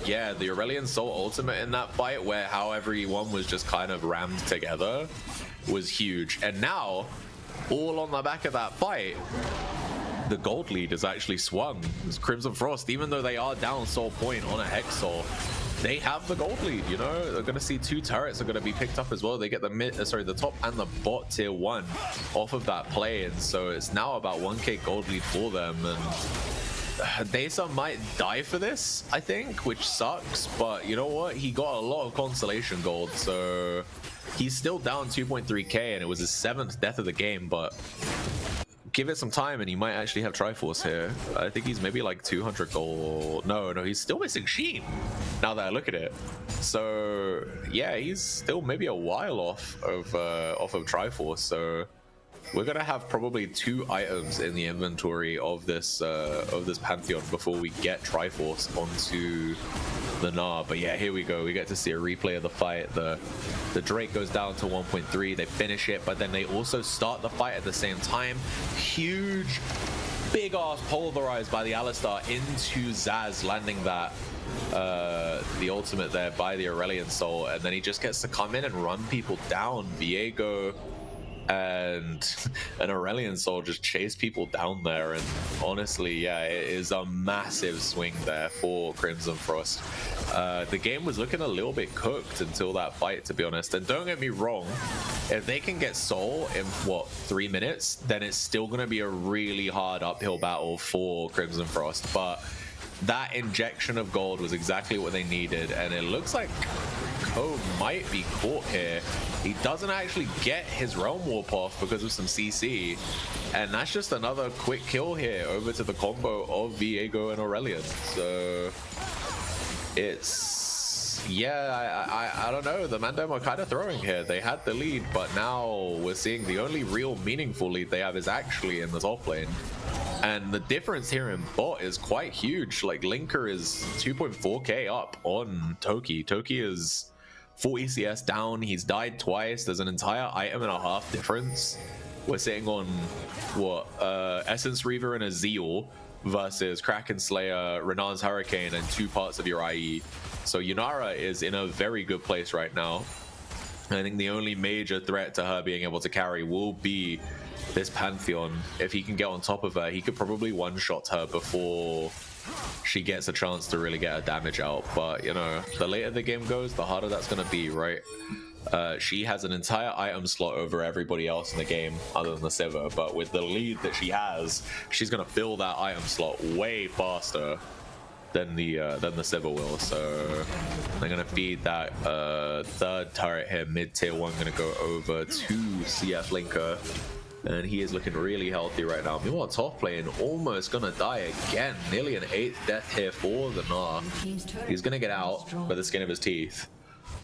yeah, the Aurelion Soul ultimate in that fight, where how everyone was just kind of rammed together, was huge. And now, all on the back of that fight, the gold lead is actually swung. It's Crimson Frost, even though they are down soul point on a Hex Soul, they have the gold lead, you know. They're gonna see 2 turrets are gonna be picked up as well. They get the top and the bot tier 1 off of that play, and so it's now about 1k gold lead for them. And Desa might die for this, I think, which sucks, but you know what? He got a lot of consolation gold, so he's still down 2.3k, and it was his 7th death of the game, but give it some time and he might actually have Triforce here. I think he's maybe like 200 gold. No, he's still missing Sheen now that I look at it. So yeah, he's still maybe a while off of Triforce. So we're gonna have probably 2 items in the inventory of this Pantheon before we get Triforce onto the Gnar. But yeah, here we go. We get to see a replay of the fight. The Drake goes down to 1.3. They finish it, but then they also start the fight at the same time. Huge, big ass pulverized by the Alistar into Zaz, landing that the ultimate there by the Aurelion Soul, and then he just gets to come in and run people down. Viego and an Aurelion Soul just chase people down there, and honestly, yeah, it is a massive swing there for Crimson Frost. The game was looking a little bit cooked until that fight, to be honest. And don't get me wrong, if they can get Soul in, what, 3 minutes, then it's still going to be a really hard uphill battle for Crimson Frost. But that injection of gold was exactly what they needed, and it looks like Ko might be caught here. He doesn't actually get his Realm Warp off because of some CC, and that's just another quick kill here over to the combo of Viego and Aurelion. So it's, yeah, I don't know. The Mandem are kind of throwing here. They had the lead, but now we're seeing the only real meaningful lead they have is actually in the top lane. And the difference here in bot is quite huge. Like, Linker is 2.4k up on Toki. Toki is 40 CS down. He's died twice. There's an entire item and a half difference. We're sitting on, what, Essence Reaver and a Zeal versus Kraken Slayer, Renan's Hurricane, and 2 parts of your IE. So Yunara is in a very good place right now. I think the only major threat to her being able to carry will be this Pantheon. If he can get on top of her, he could probably one-shot her before she gets a chance to really get her damage out. But, you know, the later the game goes, the harder that's going to be, right? She has an entire item slot over everybody else in the game other than the Sivir, but with the lead that she has, she's going to fill that item slot way faster than the Sivir will. So they're gonna feed that third turret here, mid tier 1, gonna go over to CF Linker, and he is looking really healthy right now. Meanwhile, top lane almost gonna die again, nearly an 8th death here for the Gnar. He's gonna get out by the skin of his teeth,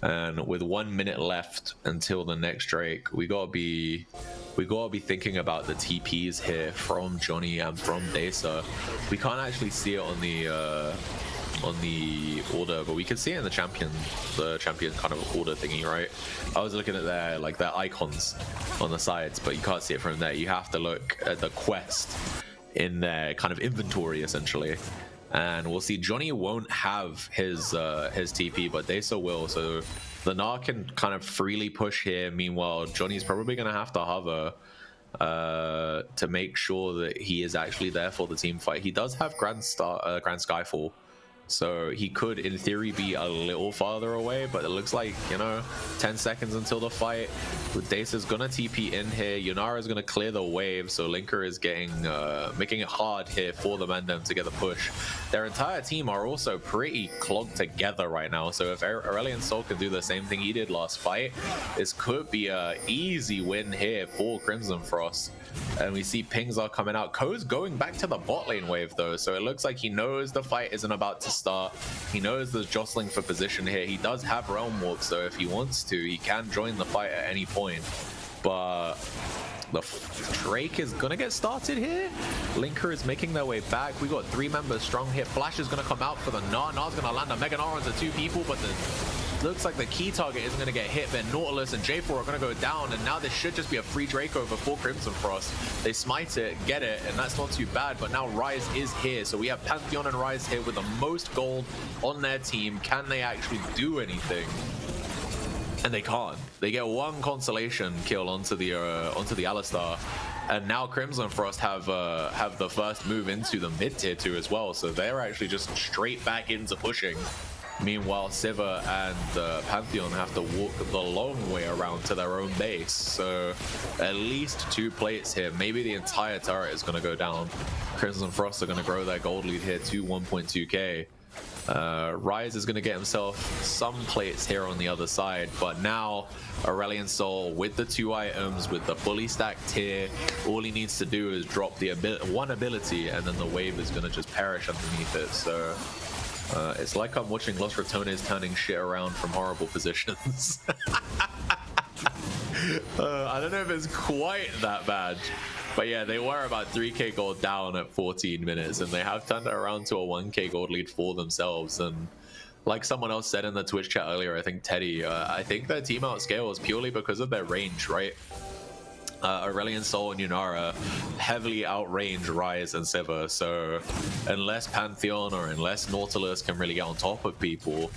and with 1 minute left until the next Drake, we gotta be thinking about the TPs here from Johnny and from Desa. We can't actually see it on the order, but we can see it in the champion kind of order thingy, right? I was looking at their icons on the sides, but you can't see it from there. You have to look at the quest in their kind of inventory essentially. And we'll see Johnny won't have his TP, but Desa will. So the Gnar can kind of freely push here. Meanwhile, Johnny's probably going to have to hover to make sure that he is actually there for the team fight. He does have Grand Skyfall, so he could in theory be a little farther away, but it looks like, you know, 10 seconds until the fight. Desa's gonna TP in here. Yunara is gonna clear the wave, so Linker is getting making it hard here for the Mandem to get the push. Their entire team are also pretty clogged together right now, so if Aurelion Sol can do the same thing he did last fight, this could be a easy win here for Crimson Frost. And we see pings are coming out. Ko's going back to the bot lane wave though, so it looks like he knows the fight isn't about to start. He knows there's jostling for position here. He does have Realm Warp, so if he wants to, he can join the fight at any point. But the Drake is gonna get started here. Linker is making their way back. We got 3 members strong here. Flash is gonna come out for the Gnar. Gnar's gonna land a Mega Gnar onto 2 people, but looks like the key target isn't going to get hit. Then Nautilus and J4 are going to go down, and now this should just be a free Drake over for Crimson Frost. They smite it, get it, and that's not too bad. But now Ryze is here, so we have Pantheon and Ryze here with the most gold on their team. Can they actually do anything? And they can't. They get 1 consolation kill onto the Alistar, and now Crimson Frost have the first move into the mid tier 2 as well. So they're actually just straight back into pushing. Meanwhile, Sivir and Pantheon have to walk the long way around to their own base. So at least 2 plates here. Maybe the entire turret is going to go down. Crimson Frost are going to grow their gold lead here to 1.2k. Ryze is going to get himself some plates here on the other side, but now Aurelion Sol with the 2 items, with the fully stacked tier, all he needs to do is drop the one ability, and then the wave is going to just perish underneath it. So it's like I'm watching Los Ratones turning shit around from horrible positions. I don't know if it's quite that bad, but yeah, they were about 3k gold down at 14 minutes, and they have turned it around to a 1k gold lead for themselves. And like someone else said in the Twitch chat earlier, I think Teddy, I think their team outscales purely because of their range, right? Aurelion Sol and Yunara heavily outrange Ryze and Sivir, so unless Pantheon or unless Nautilus can really get on top of people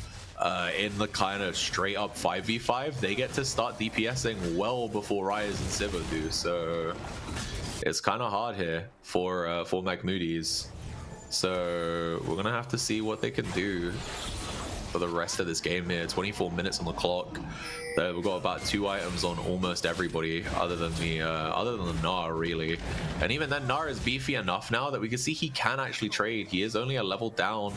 in the kind of straight up 5v5, they get to start DPSing well before Ryze and Sivir do. So it's kind of hard here for McMoody's. So we're gonna have to see what they can do for the rest of this game here. 24 minutes on the clock. We've got about 2 items on almost everybody other than the Gnar, really. And even then, Gnar is beefy enough now that we can see he can actually trade. He is only a level down.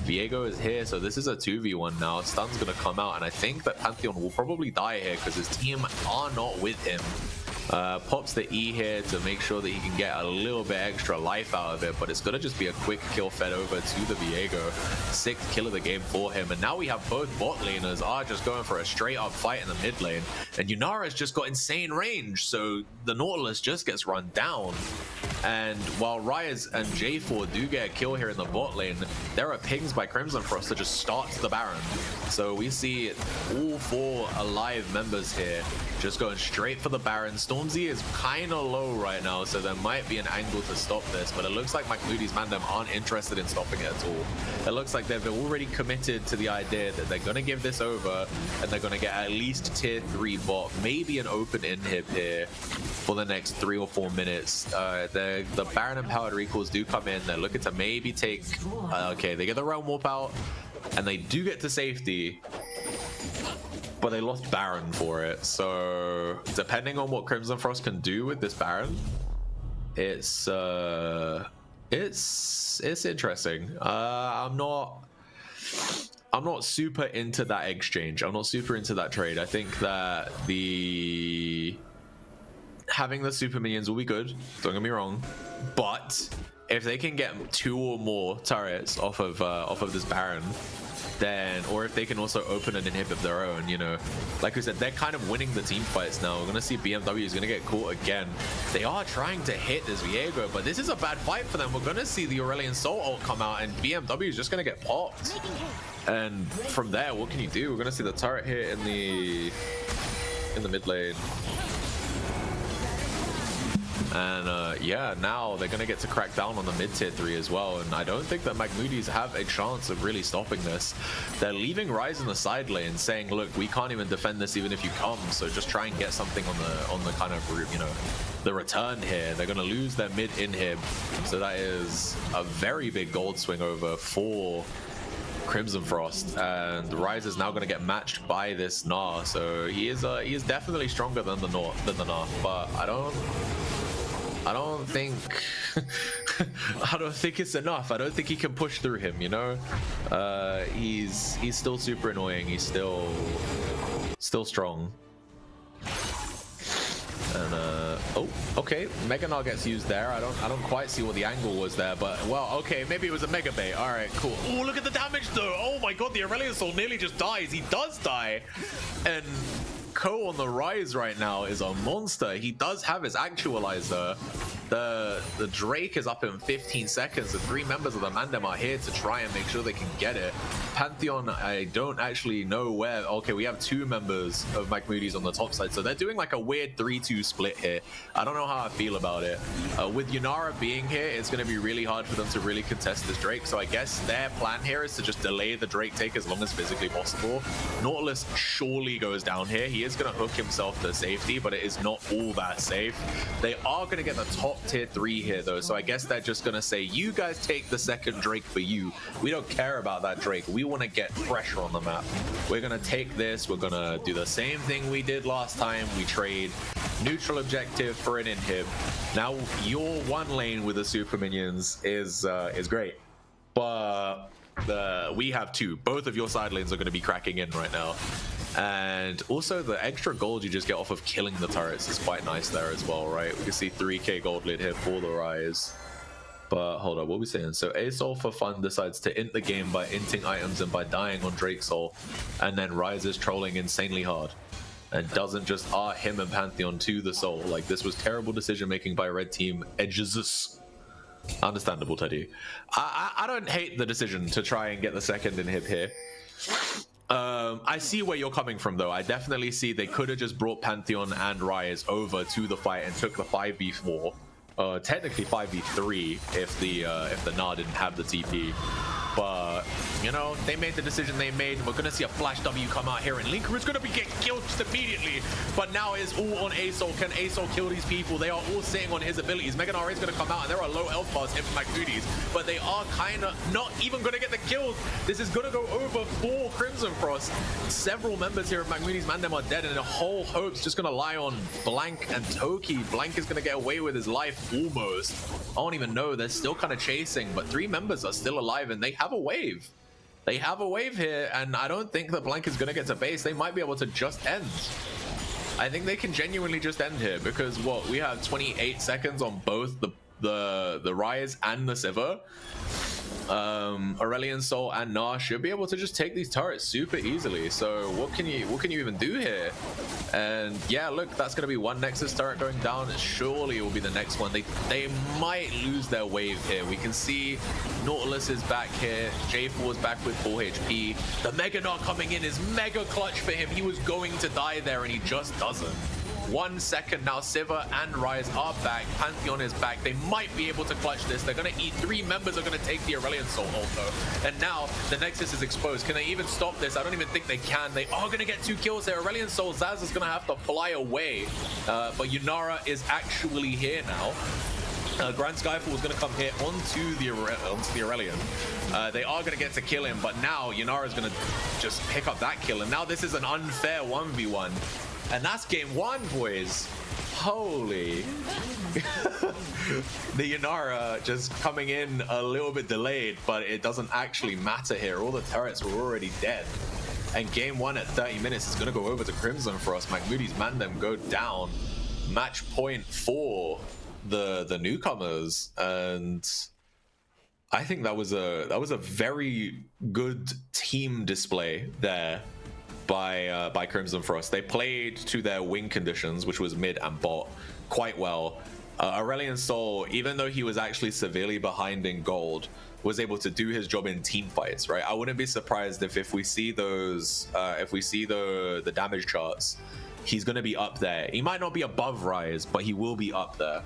Viego is here, so this is a 2v1 now. Stun's gonna come out, and I think that Pantheon will probably die here because his team are not with him. Pops the E here to make sure that he can get a little bit extra life out of it, but it's gonna just be a quick kill fed over to the Viego. 6th kill of the game for him, and now we have both bot laners are just going for a straight up fight in the mid lane, and Yunara's just got insane range, so the Nautilus just gets run down. And while Ryze and J4 do get a kill here in the bot lane, there are pings by Crimson Frost to just start the Baron. So we see all 4 alive members here just going straight for the Baron. Stormzy is kind of low right now, so there might be an angle to stop this, but it looks like McMoody's Mandem aren't interested in stopping it at all. It looks like they've already committed to the idea that they're going to give this over, and they're going to get at least tier 3 bot, maybe an open inhib here for the next 3 or 4 minutes. The Baron empowered recalls do come in. They're looking to maybe take... okay, they get the Realm Warp out, and they do get to safety, but they lost Baron for it. So depending on what Crimson Frost can do with this Baron, it's It's interesting. I'm not super into that exchange. I'm not super into that trade. I think that having the super minions will be good. Don't get me wrong, but if they can get 2 or more turrets off of this Baron, then, or if they can also open an inhib of their own, you know, like we said, they're kind of winning the team fights now. We're gonna see BMW is gonna get caught again. They are trying to hit this Viego, but this is a bad fight for them. We're gonna see the Aurelion Sol ult come out, and BMW is just gonna get popped. And from there, what can you do? We're gonna see the turret hit in the mid lane. And yeah, now they're gonna get to crack down on the mid tier 3 as well, and I don't think that Magmoody's have a chance of really stopping this. They're leaving Ryze in the side lane, saying, look, we can't even defend this even if you come, so just try and get something on the kind of, you know, the return here. They're gonna lose their mid inhib, so that is a very big gold swing over for Crimson Frost, and Ryze is now going to get matched by this Gnar, so he is definitely stronger than the Gnar, but I don't think I don't think it's enough. I don't think he can push through him, you know. He's still super annoying. He's still strong. And oh, okay, Mega Gnar gets used there. I don't quite see what the angle was there, but well, okay, maybe it was a Mega Bait. All right, cool. Oh, look at the damage though. Oh my god, the Aurelion Sol nearly just dies. He does die, and Ko on the rise right now is a monster. He does have his actualizer. The Drake is up in 15 seconds. The 3 members of the Mandem are here to try and make sure they can get it. Pantheon, I don't actually know where. Okay, we have 2 members of Magmoody's on the top side, so they're doing like a weird 3-2 split here. I don't know how I feel about it. With Yunara being here, it's going to be really hard for them to really contest this Drake, so I guess their plan here is to just delay the Drake take as long as physically possible. Nautilus surely goes down here. He is going to hook himself to safety, but it is not all that safe. They are going to get the top tier 3 here though, so I guess they're just going to say, you guys take the second Drake for you. We don't care about that Drake. We want to get pressure on the map. We're going to take this. We're going to do the same thing we did last time. We trade neutral objective for an inhib. Now your one lane with the super minions is great, but we have 2. Both of your side lanes are going to be cracking in right now. And also the extra gold you just get off of killing the turrets is quite nice there as well, right? We can see 3k gold lead here for the Ryze. But hold on, what are we saying? So ASOL for fun decides to int the game by inting items and by dying on Drake's Soul, and then Ryze is trolling insanely hard and doesn't just him and Pantheon to the soul. Like, this was terrible decision making by red team. Edges. Understandable, Teddy. I don't hate the decision to try and get the second inhib here. I see where you're coming from though. I definitely see they could have just brought Pantheon and Ryze over to the fight and took the 5v4. Technically 5v3 if the Gnar didn't have the TP. But, you know, they made the decision they made. We're going to see a flash W come out here, and Linker is going to be getting killed just immediately. But now it's all on ASOL. Can ASOL kill these people? They are all sitting on his abilities. Mega Gnar is going to come out, and there are low health bars in Magmoody's, but they are kind of not even going to get the kills. This is going to go over for Crimson Frost. Several members here of Magmoody's Mandem are dead, and the whole hope's just going to lie on Blank and Toki. Blank is going to get away with his life almost. I don't even know. They're still kind of chasing, but 3 members are still alive, and they have a wave. They have a wave here, and I don't think that Blank is going to get to base. They might be able to just end. I think they can genuinely just end here, because what, we have 28 seconds on both the Ryze and the Sivir. Aurelion Sol and Gnar should be able to just take these turrets super easily. So what can you even do here? And yeah, look, that's going to be one Nexus turret going down. Surely it will be the next one. They might lose their wave here. We can see Nautilus is back here. J4 is back with 4 HP. The Mega Gnar coming in is mega clutch for him. He was going to die there and he just doesn't. 1 second now, Sivir and Ryze are back. Pantheon is back. They might be able to clutch this. They're going to eat. 3 members are going to take the Aurelion Sol also. And now the Nexus is exposed. Can they even stop this? I don't even think they can. They are going to get 2 kills there. Aurelion Sol, Zaz is going to have to fly away. But Yunara is actually here now. Grand Skyfall is going to come here onto the Aurelion. They are going to get to kill him, but now Yunara is going to just pick up that kill. And now this is an unfair 1v1. And that's game 1, boys. Holy. The Yunara just coming in a little bit delayed, but it doesn't actually matter here. All the turrets were already dead. And game 1 at 30 minutes is going to go over to Crimson for us. Magmoody's Mandem go down. Match point for the newcomers. And I think that was a very good team display there by Crimson Frost. They played to their win conditions, which was mid and bot, quite well. Aurelion Sol, even though he was actually severely behind in gold, was able to do his job in team fights, right? I wouldn't be surprised if we see those, if we see the damage charts, he's going to be up there. He might not be above Rise, but he will be up there.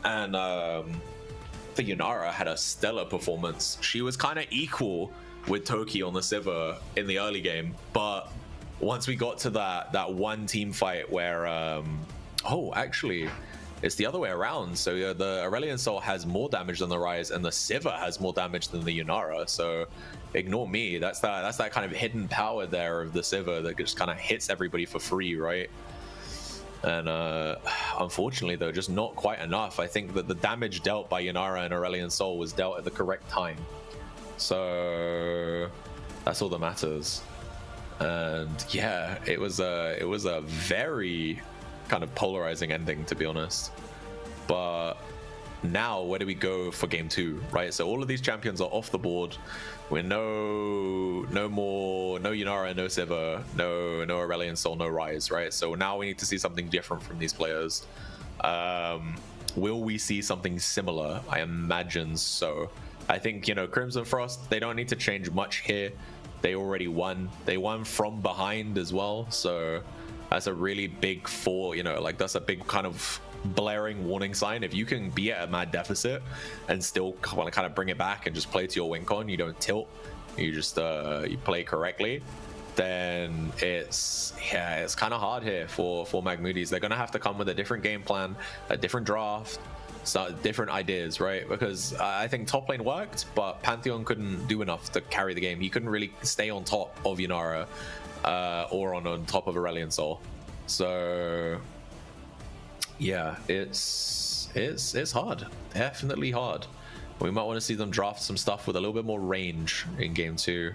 And the Yunara had a stellar performance. She was kind of equal with Toki on the Sivir in the early game, but once we got to that one team fight where, oh, actually, it's the other way around. So the Aurelion Sol has more damage than the Rise, and the Sivir has more damage than the Yunara. So ignore me. That's that kind of hidden power there of the Sivir that just kind of hits everybody for free, right? And unfortunately, though, just not quite enough. I think that the damage dealt by Yunara and Aurelion Sol was dealt at the correct time. So that's all that matters. And yeah, it was a very kind of polarizing ending, to be honest. But now where do we go for game 2, right? So all of these champions are off the board. We're no Yunara, no Sivir, no Aurelion Sol, no Rise, right? So now we need to see something different from these players. Will we see something similar? I imagine so. I think, you know, Crimson Frost, they don't need to change much here. They already won. They won from behind as well, so that's a really big that's a big kind of blaring warning sign. If you can be at a mad deficit and still want to kind of bring it back and just play to your win con, you don't tilt, you just you play correctly, then it's kind of hard here for Magmoody's. They're gonna have to come with a different game plan, a different draft, different ideas, right? Because I think top lane worked, but Pantheon couldn't do enough to carry the game. He couldn't really stay on top of Yunara or on top of Aurelion Sol. So yeah, it's hard, definitely hard. We might want to see them draft some stuff with a little bit more range in game 2,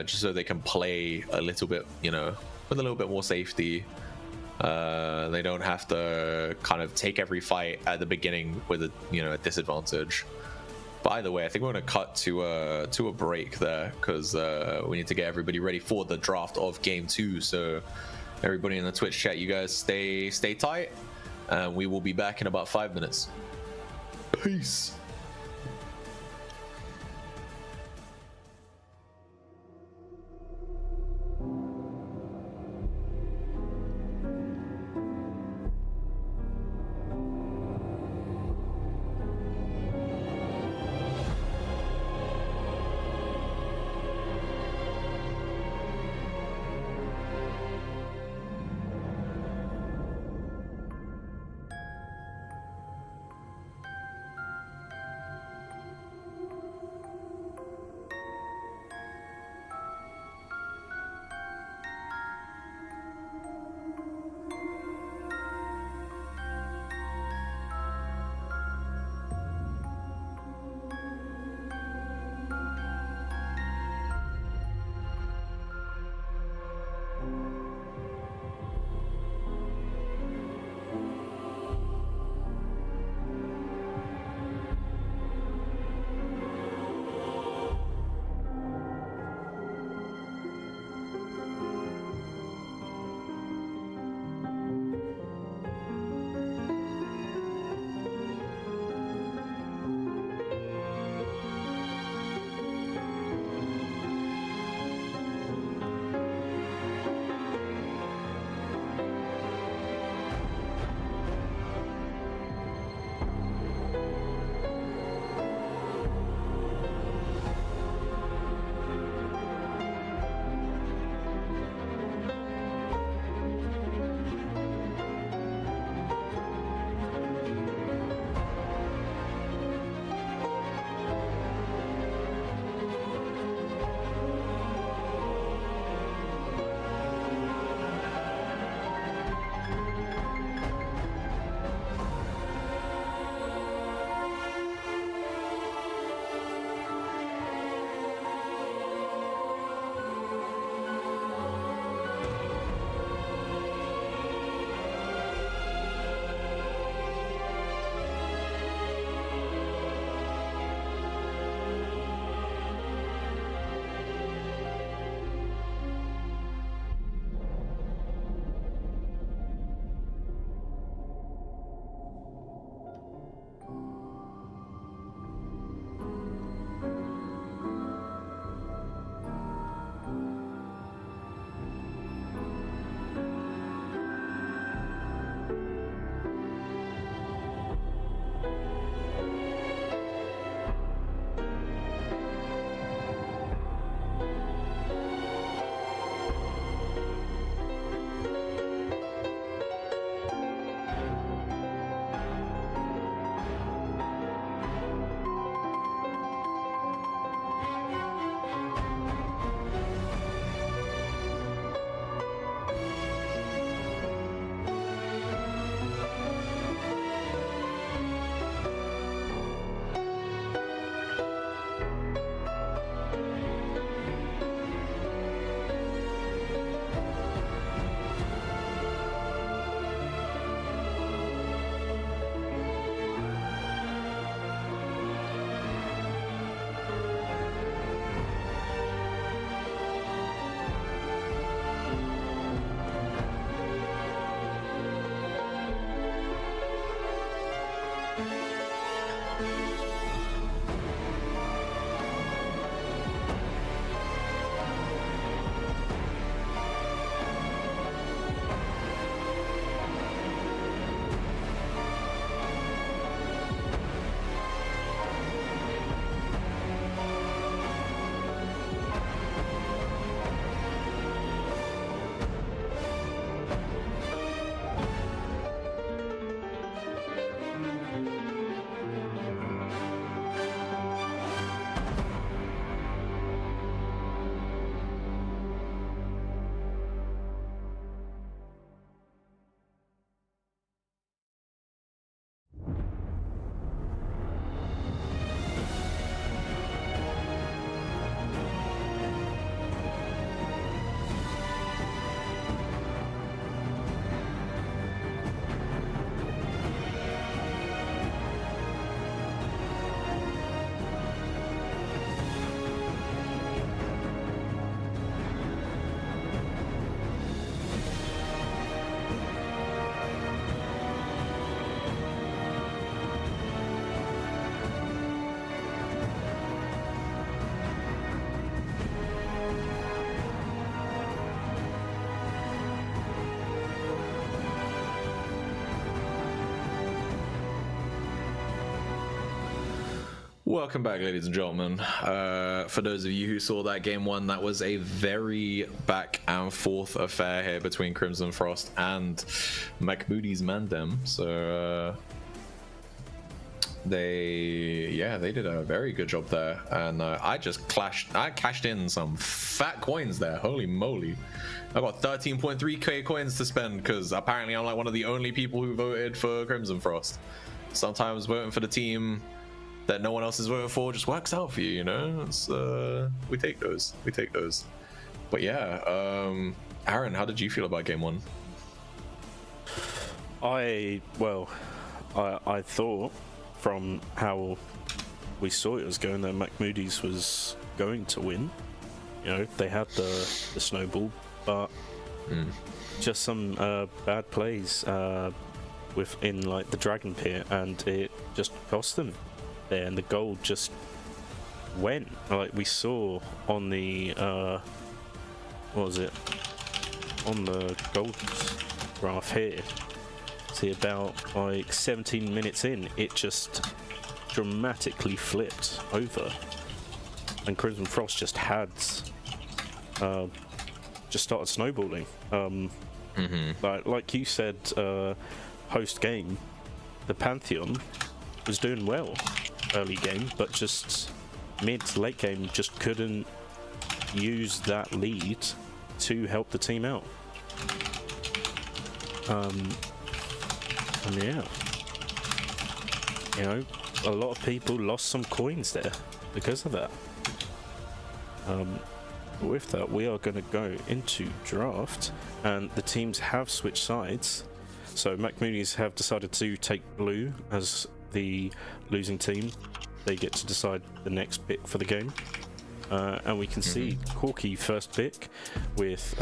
just so they can play a little bit, you know, with a little bit more safety. They don't have to kind of take every fight at the beginning with a disadvantage. But either way, I think we're going to cut to a break there, because we need to get everybody ready for the draft of game 2. So everybody in the Twitch chat, you guys stay tight, and we will be back in about 5 minutes. Peace. Welcome back, ladies and gentlemen. For those of you who saw that game one, that was a very back and forth affair here between Crimson Frost and McMoody's Mandem. So they did a very good job there, and I cashed in some fat coins there. Holy moly, I got 13.3k coins to spend because apparently I'm like one of the only people who voted for Crimson Frost. Sometimes voting for the team that no one else is voting for just works out for you, you know. It's we take those. But yeah, Aaron, how did you feel about game one? I thought from how we saw it was going that McMoody's was going to win. You know, they had the snowball, but just some bad plays within like the Dragon Pit, and it just cost them there, and the gold just went. Like we saw on the what was it? On the gold graph here. See, about like 17 minutes in, it just dramatically flipped over, and Crimson Frost just had just started snowballing. Like you said, post game, the Pantheon was doing well early game, but just mid to late game just couldn't use that lead to help the team out. And yeah, you know, a lot of people lost some coins there because of that. With that, we are going to go into draft, and the teams have switched sides. So McMoody's have decided to take blue as the losing team. They get to decide the next pick for the game. And we can see Corky first pick with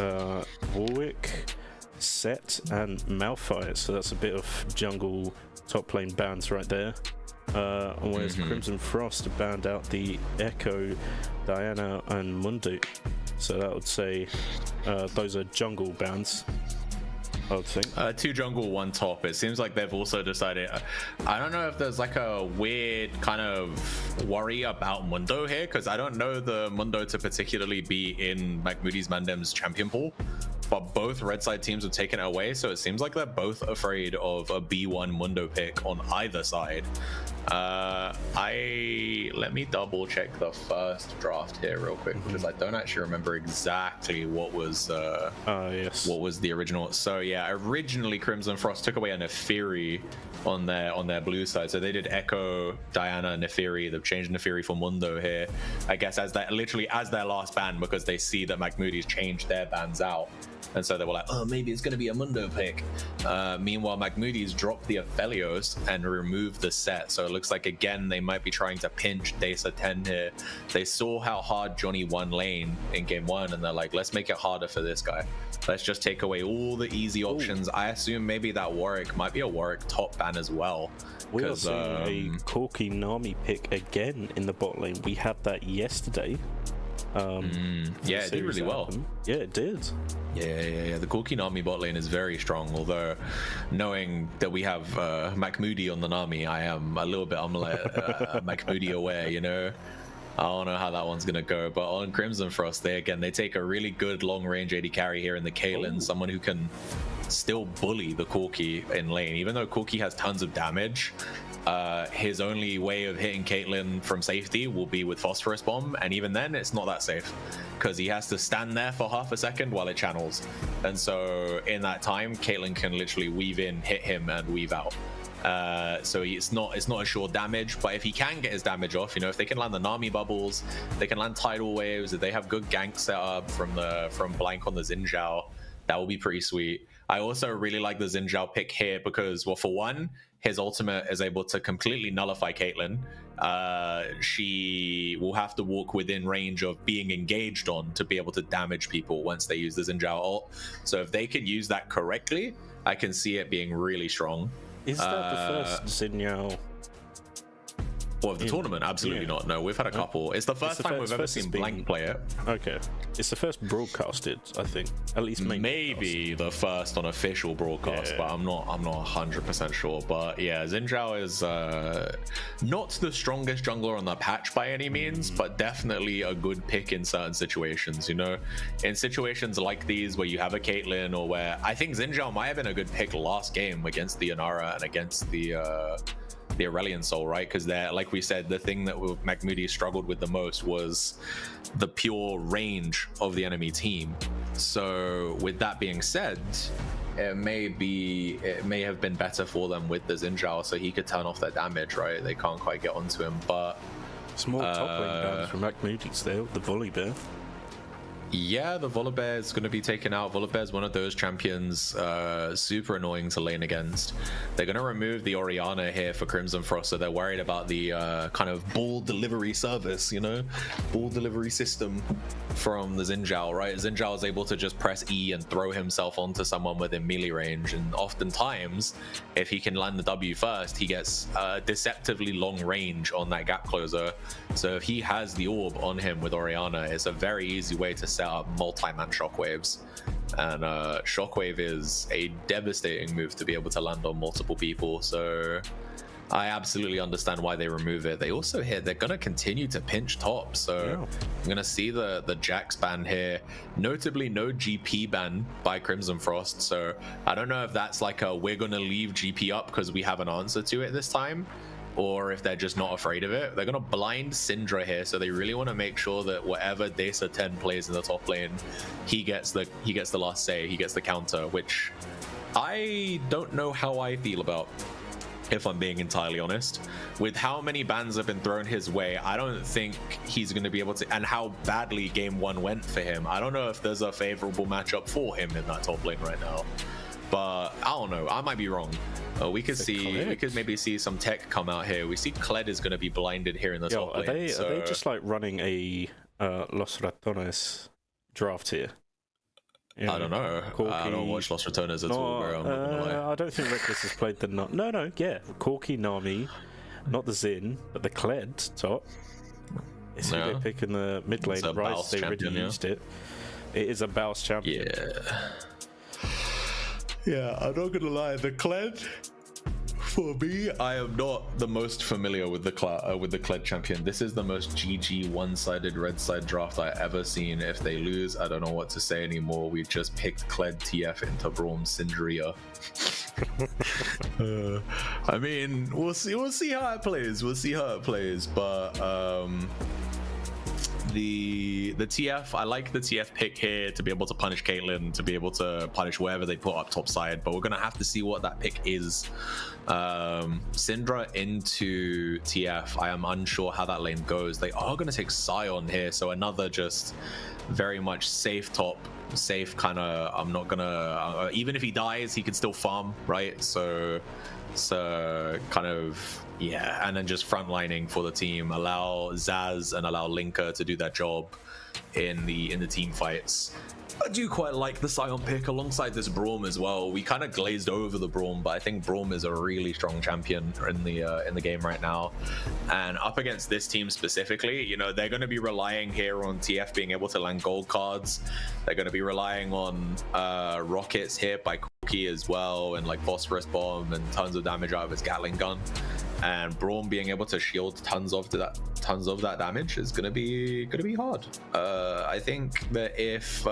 Warwick, Set, and Malphite. So that's a bit of jungle top lane bans right there. Whereas Crimson Frost banned out the Echo, Diana, and Mundu. So that would say those are jungle bans, I would think. 2 jungle, 1 top. It seems like they've also decided. I don't know if there's like a weird kind of worry about Mundo here, because I don't know the Mundo to particularly be in McMoody's Mandem's champion pool, but both red side teams have taken it away, so it seems like they're both afraid of a B1 Mundo pick on either side. Let me double check the first draft here real quick, because I don't actually remember exactly what was what was the original. So yeah, originally Crimson Frost took away a Nefiri on their blue side, so they did Echo, Diana, Nefiri. They've changed Nefiri for Mundo here, I guess, as their last ban, because they see that McMoody's changed their bans out. And so they were like, oh, maybe it's going to be a Mundo pick. Meanwhile, McMoody's dropped the Aphelios and removed the Set. So it looks like, again, they might be trying to pinch Desa 10 here. They saw how hard Johnny won lane in game 1, and they're like, let's make it harder for this guy. Let's just take away all the easy options. I assume maybe that Warwick might be a Warwick top ban as well. We are seeing a Corky Nami pick again in the bot lane. We had that yesterday. Yeah, it did really well. Yeah, it did. Yeah. The Corky Nami bot lane is very strong, although knowing that we have McMoody on the Nami, I am a little bit McMoody aware, you know. I don't know how that one's gonna go, but on Crimson Frost, they take a really good long range AD carry here in the Caitlyn, someone who can still bully the Corky in lane, even though Corky has tons of damage. His only way of hitting Caitlyn from safety will be with Phosphorus Bomb, and even then it's not that safe, because he has to stand there for half a second while it channels, and so in that time Caitlyn can literally weave in, hit him, and weave out. So it's not a sure damage, but if he can get his damage off, you know, if they can land the Nami bubbles, they can land tidal waves, if they have good gank set up from Blank on the Xin Zhao, that will be pretty sweet. I also really like the Xin Zhao pick here because, well, for one, his ultimate is able to completely nullify Caitlyn. She will have to walk within range of being engaged on to be able to damage people once they use the Xin Zhao ult. So if they can use that correctly, I can see it being really strong. Is that the first Xin Zhao Or of the tournament? Absolutely not. No, we've had a couple. It's the first time we've ever seen Blank play it. Okay. It's the first broadcasted, I think. At least maybe the first on official broadcast, but I'm not 100% sure. But yeah, Xin Zhao is not the strongest jungler on the patch by any means, but definitely a good pick in certain situations, you know? In situations like these where you have a Caitlyn, or where I think Xin Zhao might have been a good pick last game against the Inara and against the Aurelion Soul, right? Because they're, like we said, the thing that McMoody struggled with the most was the pure range of the enemy team. So with that being said, it may have been better for them with the Xin Zhao, so he could turn off their damage, right? They can't quite get onto him, but small top lane damage from McMoody still, the volley bear. Yeah, the Volibear is going to be taken out. Volibear is one of those champions super annoying to lane against. They're going to remove the Orianna here for Crimson Frost, so they're worried about the kind of ball delivery service, you know, ball delivery system from the Xin Zhao, right? Xin Zhao is able to just press E and throw himself onto someone within melee range, and oftentimes, if he can land the W first, he gets deceptively long range on that gap closer. So if he has the orb on him with Orianna, it's a very easy way to set up multi-man shockwaves. And shockwave is a devastating move to be able to land on multiple people. So I absolutely understand why they remove it. They also hit, they're going to continue to pinch top. So I'm going to see the Jax ban here. Notably, no GP ban by Crimson Frost. So I don't know if that's like a, we're going to leave GP up because we have an answer to it this time, or if they're just not afraid of it. They're going to blind Syndra here, so they really want to make sure that whatever Desa 10 plays in the top lane, he gets the last say, he gets the counter, which I don't know how I feel about, if I'm being entirely honest. With how many bans have been thrown his way, I don't think he's going to be able to, and how badly game 1 went for him, I don't know if there's a favorable matchup for him in that top lane right now. But I don't know, I might be wrong. We could maybe see some tech come out here. We see Kled is going to be blinded here in the top lane. Are they just like running a Los Ratones draft here? You know, I don't know. Corki, I don't watch Los Ratones at all, bro. I'm not gonna lie. I don't think Reckless has played the Corki, Nami, not the Xin, but the Kled top. Is who they pick in the mid lane, right? They already used it. It is a Baus champion. Yeah, I'm not gonna lie. The Kled, for me, I am not the most familiar with the Kled champion. This is the most GG one-sided red side draft I ever seen. If they lose, I don't know what to say anymore. We just picked Kled TF into Braum Syndria. I mean, we'll see how it plays. But the TF, I like the TF pick here to be able to punish Caitlyn, to be able to punish wherever they put up top side, but we're gonna have to see what that pick is. Syndra into TF, I am unsure how that lane goes. They are gonna take Sion here, so another just very much safe top, safe kind of, I'm not gonna, even if he dies, he can still farm, right? So kind of, yeah, and then just frontlining for the team, allow Zaz and allow Linker to do their job in the team fights. I do quite like the Sion pick alongside this Braum as well. We kind of glazed over the Braum, but I think Braum is a really strong champion in the game right now. And up against this team specifically, you know, they're going to be relying here on TF being able to land gold cards. They're going to be relying on rockets hit by Corki as well, and like phosphorus bomb and tons of damage out of his Gatling gun. And Braum being able to shield tons of that damage is gonna be hard. I think that if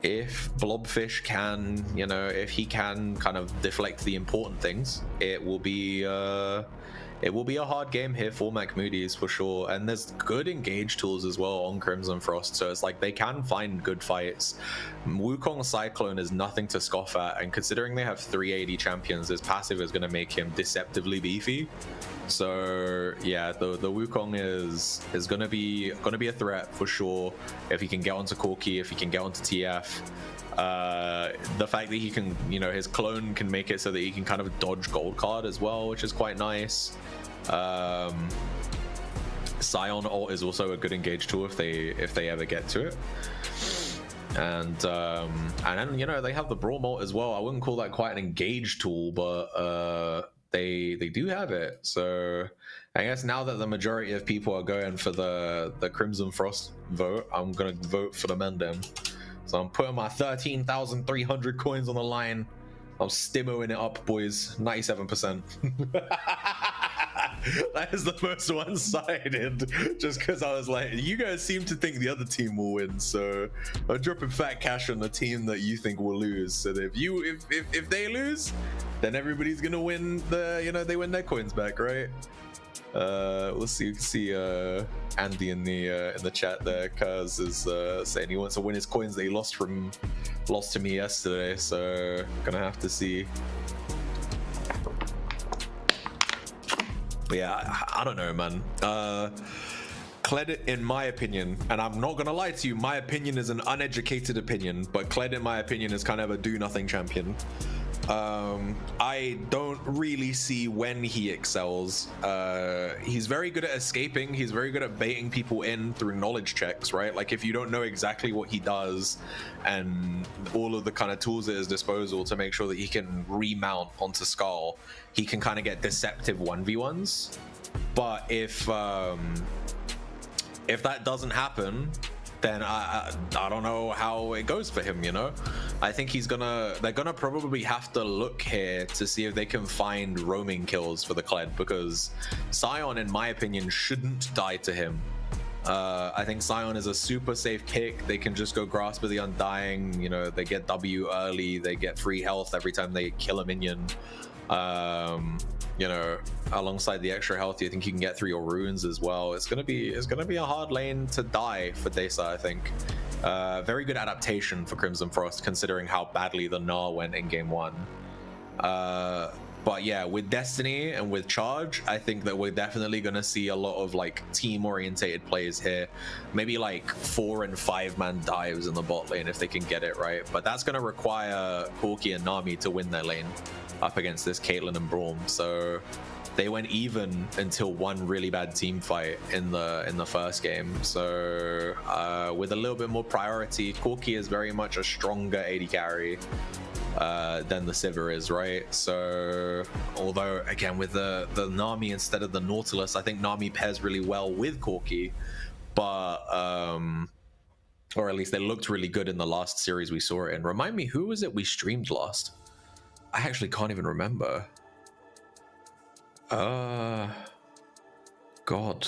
Blobfish can, you know, if he can kind of deflect the important things, it will be a hard game here for McMoody's for sure. And there's good engage tools as well on Crimson Frost, so it's like they can find good fights. Wukong Cyclone is nothing to scoff at, and considering they have 380 champions, his passive is going to make him deceptively beefy. So yeah, the Wukong is going to be a threat for sure if he can get onto Corki, if he can get onto TF. The fact that he can, you know, his clone can make it so that he can kind of dodge gold card as well, which is quite nice. Sion ult is also a good engage tool if they ever get to it. And then, you know, they have the Braum ult as well. I wouldn't call that quite an engage tool, but they do have it. So, I guess now that the majority of people are going for the Crimson Frost vote, I'm gonna vote for the Mendem. So I'm putting my 13,300 coins on the line. I'm stimmoing it up, boys. 97%. That is the most one-sided. Just because I was like, you guys seem to think the other team will win, so I'm dropping fat cash on the team that you think will lose. So that if they lose, then everybody's gonna win they win their coins back, right? We'll see. You can see Andy in the chat there. Kaz is saying he wants to win his coins that he lost to me yesterday. So gonna have to see. But yeah, I don't know, man. Kled, in my opinion, and I'm not gonna lie to you, my opinion is an uneducated opinion, but Kled, in my opinion, is kind of a do-nothing champion. I don't really see when he excels. He's very good at escaping. He's very good at baiting people in through knowledge checks, right? Like if you don't know exactly what he does and all of the kind of tools at his disposal to make sure that he can remount onto Skull, he can kind of get deceptive 1v1s. But if that doesn't happen, then I don't know how it goes for him, you know? I think they're gonna probably have to look here to see if they can find roaming kills for the Kled, because Sion, in my opinion, shouldn't die to him. I think Sion is a super safe pick. They can just go Grasp of the Undying, you know, they get W early, they get free health every time they kill a minion. You know, alongside the extra health, I think you can get through your runes as well. It's gonna be a hard lane to die for Desa, I think. Very good adaptation for Crimson Frost, considering how badly the Gnar went in game 1. But yeah, with Destiny and with Charge, I think that we're definitely gonna see a lot of like team-orientated plays here. Maybe like 4 and 5 man dives in the bot lane if they can get it right. But that's gonna require Corki and Nami to win their lane up against this Caitlyn and Braum. So they went even until one really bad team fight in the first game. So with a little bit more priority, Corki is very much a stronger AD carry than the Sivir is, right? So although again with the Nami instead of the Nautilus, I think Nami pairs really well with Corki, but or at least they looked really good in the last series we saw it in. Remind me, who was it we streamed last? I actually can't even remember. God,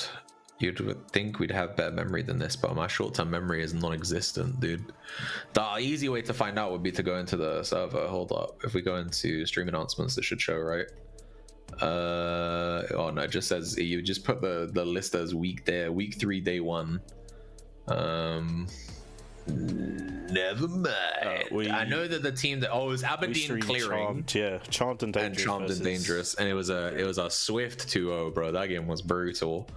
you'd think we'd have better memory than this, but my short-term memory is non-existent, dude. The easy way to find out would be to go into the server. Hold up, if we go into stream announcements, it should show, right? Oh no, it just says you just put the list as week 3 day 1. Never mind. I know that the team that it was Aberdeen clearing, Charmed and Dangerous, and it was a swift 2-0, bro. That game was brutal.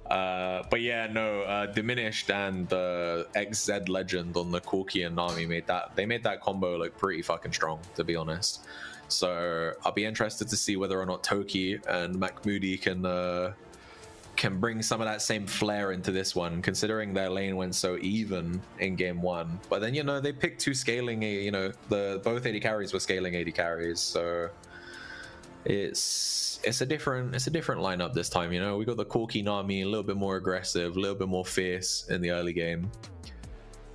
But yeah, no, Diminished and XZ Legend on the Corki and Nami made that combo look pretty fucking strong, to be honest. So I'll be interested to see whether or not Toki and Macmoody can bring some of that same flair into this one, considering their lane went so even in game 1. But then, you know, they picked 2 scaling, you know, both AD carries were scaling AD carries, so it's a different lineup this time, you know. We got the Corki Nami a little bit more aggressive, a little bit more fierce in the early game.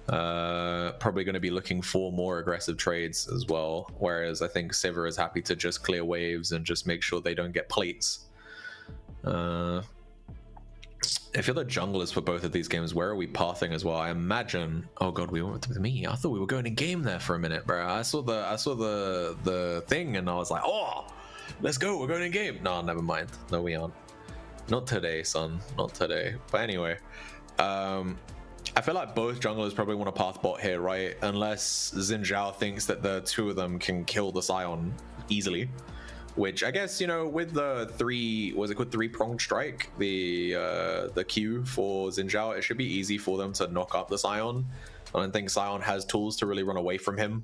Probably going to be looking for more aggressive trades as well, whereas I think Sivir is happy to just clear waves and just make sure they don't get plates. I feel the junglers for both of these games, where are we pathing as well? I imagine, oh god, we went with me. I thought we were going in game there for a minute, bro. I saw the thing and I was like, oh, let's go, we're going in game. No, never mind. No, we aren't. Not today, son. Not today. But anyway, I feel like both junglers probably want to path bot here, right? Unless Xin Zhao thinks that the 2 of them can kill the Sion easily. Which I guess, you know, with the 3-pronged strike, the Q for Xin Zhao, it should be easy for them to knock up the Sion. I don't think Sion has tools to really run away from him.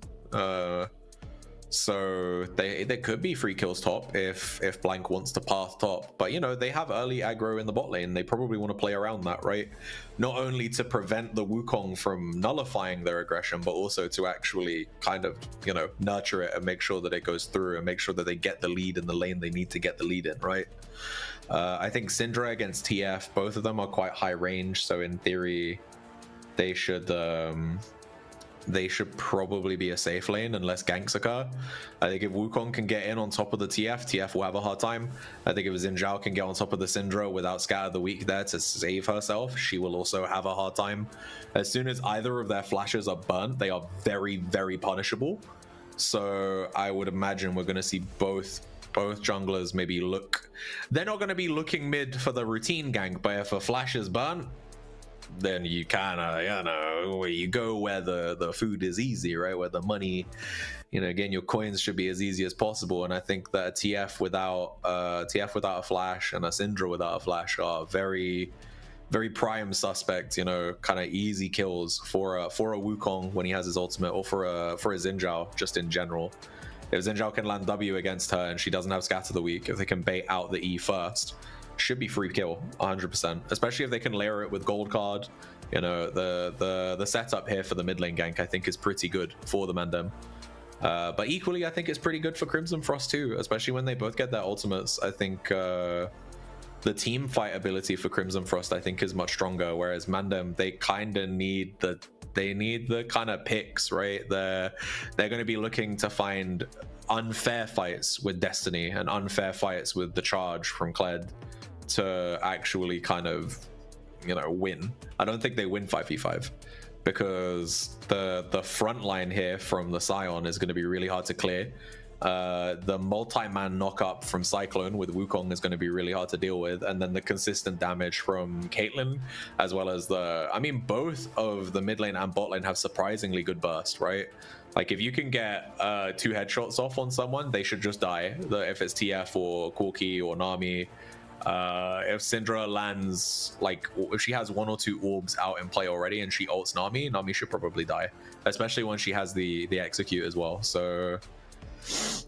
So they could be free kills top if Blank wants to path top, but you know, they have early aggro in the bot lane. They probably want to play around that, right? Not only to prevent the Wukong from nullifying their aggression, but also to actually kind of, you know, nurture it and make sure that it goes through and make sure that they get the lead in the lane they need to get the lead in, right? I think Syndra against TF, both of them are quite high range, so in theory they should probably be a safe lane unless ganks occur. I think if Wukong can get in on top of the TF will have a hard time. I think if Xin Zhao can get on top of the Syndra without Scatter the Weak there to save herself, she will also have a hard time. As soon as either of their flashes are burnt, they are very, very punishable. So I would imagine we're going to see both junglers maybe look... They're not going to be looking mid for the routine gank, but if a flash is burnt, then you kind of, you know, you go where the food is easy, right? Where the money, you know, again, your coins should be as easy as possible. And I think that a TF without a flash and a Syndra without a flash are very, very prime suspects, you know, kind of easy kills for a Wukong when he has his ultimate, or for a Xin Zhao just in general. If Xin Zhao can land W against her and she doesn't have Scatter the Weak, if they can bait out the E first, should be free kill 100%, especially if they can layer it with gold card. You know, the setup here for the mid lane gank I think is pretty good for the Mandem, but equally I think it's pretty good for Crimson Frost too, especially when they both get their ultimates. I think the team fight ability for Crimson Frost I think is much stronger, whereas Mandem, they kind of need the kind of picks, right? They're going to be looking to find unfair fights with Destiny and unfair fights with the charge from Kled to actually kind of, you know, win. I don't think they win 5v5 because the front line here from the Scion is going to be really hard to clear. The multi-man knock-up from Cyclone with Wukong is going to be really hard to deal with, and then the consistent damage from Caitlyn, as well as I mean, both of the mid lane and bot lane have surprisingly good burst, right? Like, if you can get 2 headshots off on someone, they should just die. If it's TF or Corki or Nami, if Syndra lands, like, if she has 1 or 2 orbs out in play already and she ults Nami should probably die, especially when she has the execute as well. So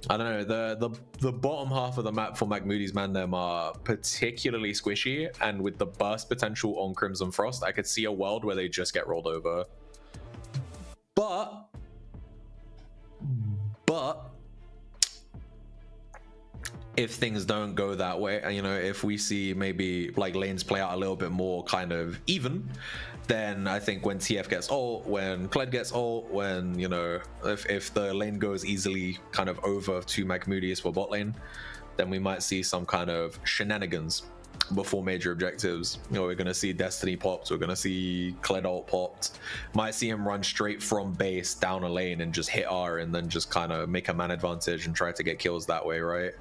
I don't know, the bottom half of the map for McMoody's Mandem are particularly squishy, and with the burst potential on Crimson Frost, I could see a world where they just get rolled over. But if things don't go that way, and you know, if we see maybe like lanes play out a little bit more kind of even, then I think when TF gets ult, when Kled gets ult, when, you know, if the lane goes easily kind of over to McMoody's for bot lane, then we might see some kind of shenanigans before major objectives. You know, we're going to see Destiny popped, we're going to see Kled ult popped, might see him run straight from base down a lane and just hit R and then just kind of make a man advantage and try to get kills that way, right?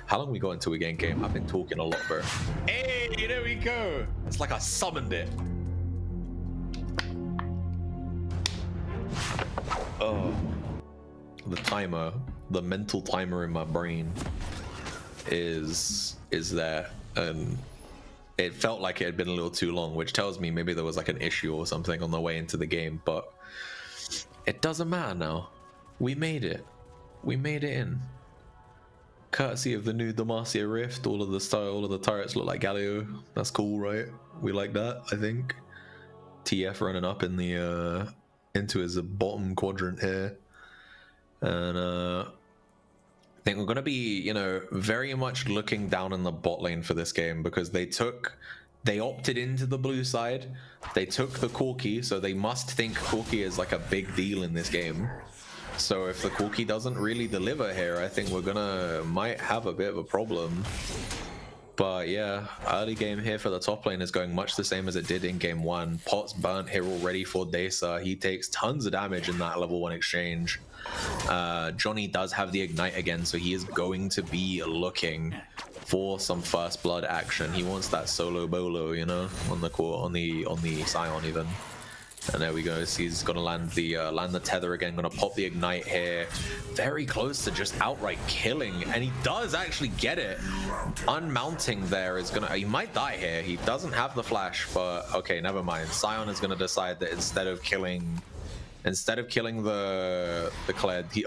How long we got into a game? I've been talking a lot, bro. Hey, there we go. It's like I summoned it. Oh, the timer, the mental timer in my brain is there, and it felt like it had been a little too long, which tells me maybe there was like an issue or something on the way into the game, but it doesn't matter now. We made it in, courtesy of the new Demacia Rift. All of the turrets look like Galio. That's cool, right? We like that, I think. TF running up in the into his bottom quadrant here, and I think we're going to be, you know, very much looking down in the bot lane for this game, because they opted into the blue side, they took the Corki, so they must think Corki is like a big deal in this game. So if the Corki doesn't really deliver here, I think might have a bit of a problem. But yeah, early game here for the top lane is going much the same as it did in game 1. Pot's burnt here already for Desa. He takes tons of damage in that level 1 exchange. Johnny does have the ignite again, so he is going to be looking for some first blood action. He wants that solo bolo, you know, on the Scion even. And there we go. So he's gonna land the tether again. Gonna pop the ignite here. Very close to just outright killing, and he does actually get it. Unmounting there is gonna. He might die here. He doesn't have the flash, but okay, never mind. Scion is gonna decide that instead of killing the Kled, he.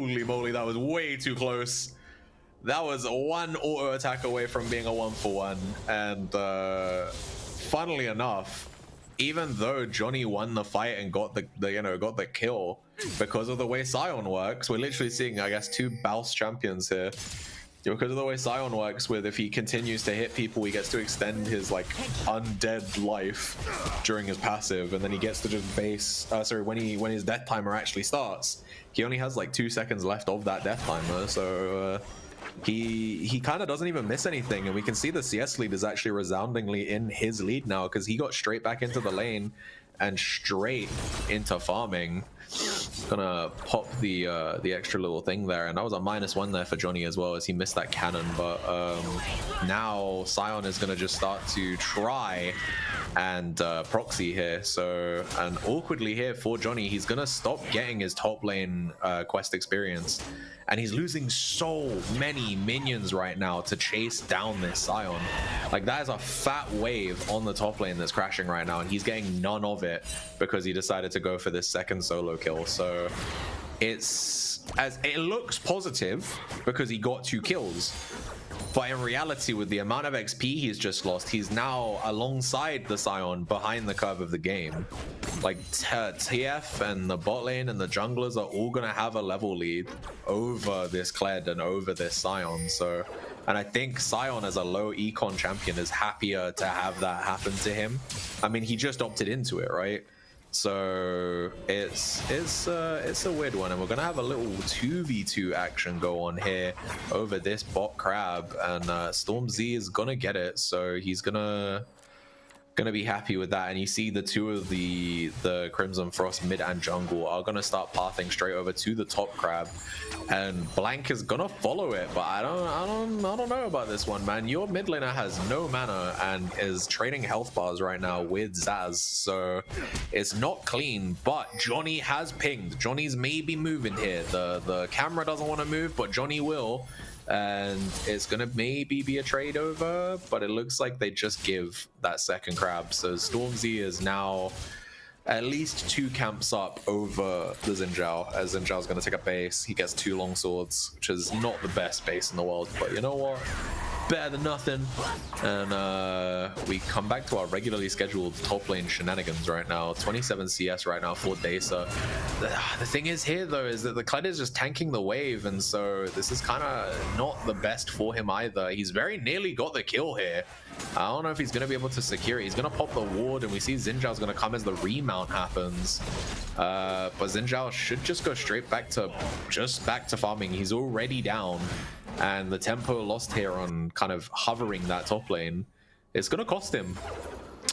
Holy moly, that was way too close. That was one auto attack away from being a 1-for-1. And funnily enough, even though Johnny won the fight and got the kill, because of the way Sion works, we're literally seeing, I guess, 2 Baus champions here. Because of the way Sion works, with if he continues to hit people, he gets to extend his like undead life during his passive, and then he gets to just base. When his death timer actually starts, he only has like 2 seconds left of that death timer, so he kind of doesn't even miss anything, and we can see the CS lead is actually resoundingly in his lead now because he got straight back into the lane and straight into farming. Gonna pop the extra little thing there, and that was a -1 there for Johnny as well as he missed that cannon. But now Sion is gonna just start to try and proxy here. So, and awkwardly here for Johnny, he's gonna stop getting his top lane quest experience, and he's losing so many minions right now to chase down this Sion. Like, that is a fat wave on the top lane that's crashing right now, and he's getting none of it because he decided to go for this second solo kill. So it looks positive because he got 2 kills, but in reality, with the amount of XP he's just lost, he's now alongside the Sion behind the curve of the game. Like, TF and the bot lane and the junglers are all gonna have a level lead over this Kled and over this Sion. So, and I think Sion as a low econ champion is happier to have that happen to him. I mean, he just opted into it, right? So it's a weird one, and we're gonna have a little 2v2 action go on here over this bot crab, and Stormz is gonna get it, so he's gonna be happy with that. And you see the 2 of the Crimson Frost mid and jungle are gonna start pathing straight over to the top crab, and Blank is gonna follow it. But I don't know about this one, man. Your mid laner has no mana and is trading health bars right now with Zaz, so it's not clean. But Johnny has pinged. Johnny's maybe moving here. The camera doesn't want to move, but Johnny will. And it's gonna maybe be a trade over, but it looks like they just give that second crab. So Stormz is now at least 2 camps up over the Xin Zhao, as Xin Zhao's gonna take a base. He gets 2 long swords, which is not the best base in the world, but you know what? Better than nothing. And we come back to our regularly scheduled top lane shenanigans right now. 27 CS right now for Desa. The thing is here, though, is that the Kled is just tanking the wave, and so this is kind of not the best for him either. He's very nearly got the kill here. I don't know if he's going to be able to secure it. He's going to pop the ward, and we see Xin Zhao's going to come as the remount happens. But Xin Zhao should just go straight back to farming. He's already down, and the tempo lost here on kind of hovering that top lane, it's going to cost him.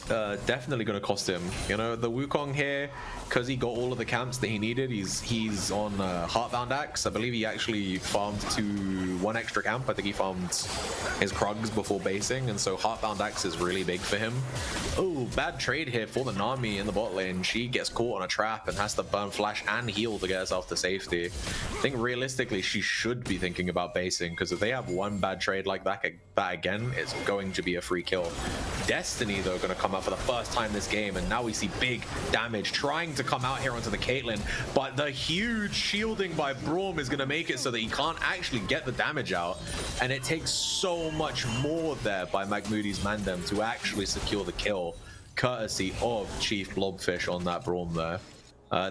Definitely going to cost him. You know, the Wukong here, because he got all of the camps that he needed, he's on Heartbound Axe. I believe he actually farmed to 1 extra camp. I think he farmed his Krugs before basing, and so Heartbound Axe is really big for him. Oh, bad trade here for the Nami in the bot lane. She gets caught on a trap and has to burn flash and heal to get herself to safety. I think realistically she should be thinking about basing, because if they have one bad trade like that again, it's going to be a free kill. Destiny, though, going to come out for the first time this game, and now we see big damage trying to come out here onto the Caitlyn, but the huge shielding by Braum is going to make it so that he can't actually get the damage out, and it takes so much more there by Mahmoodi's Mandem to actually secure the kill, courtesy of Chief Blobfish on that Braum there.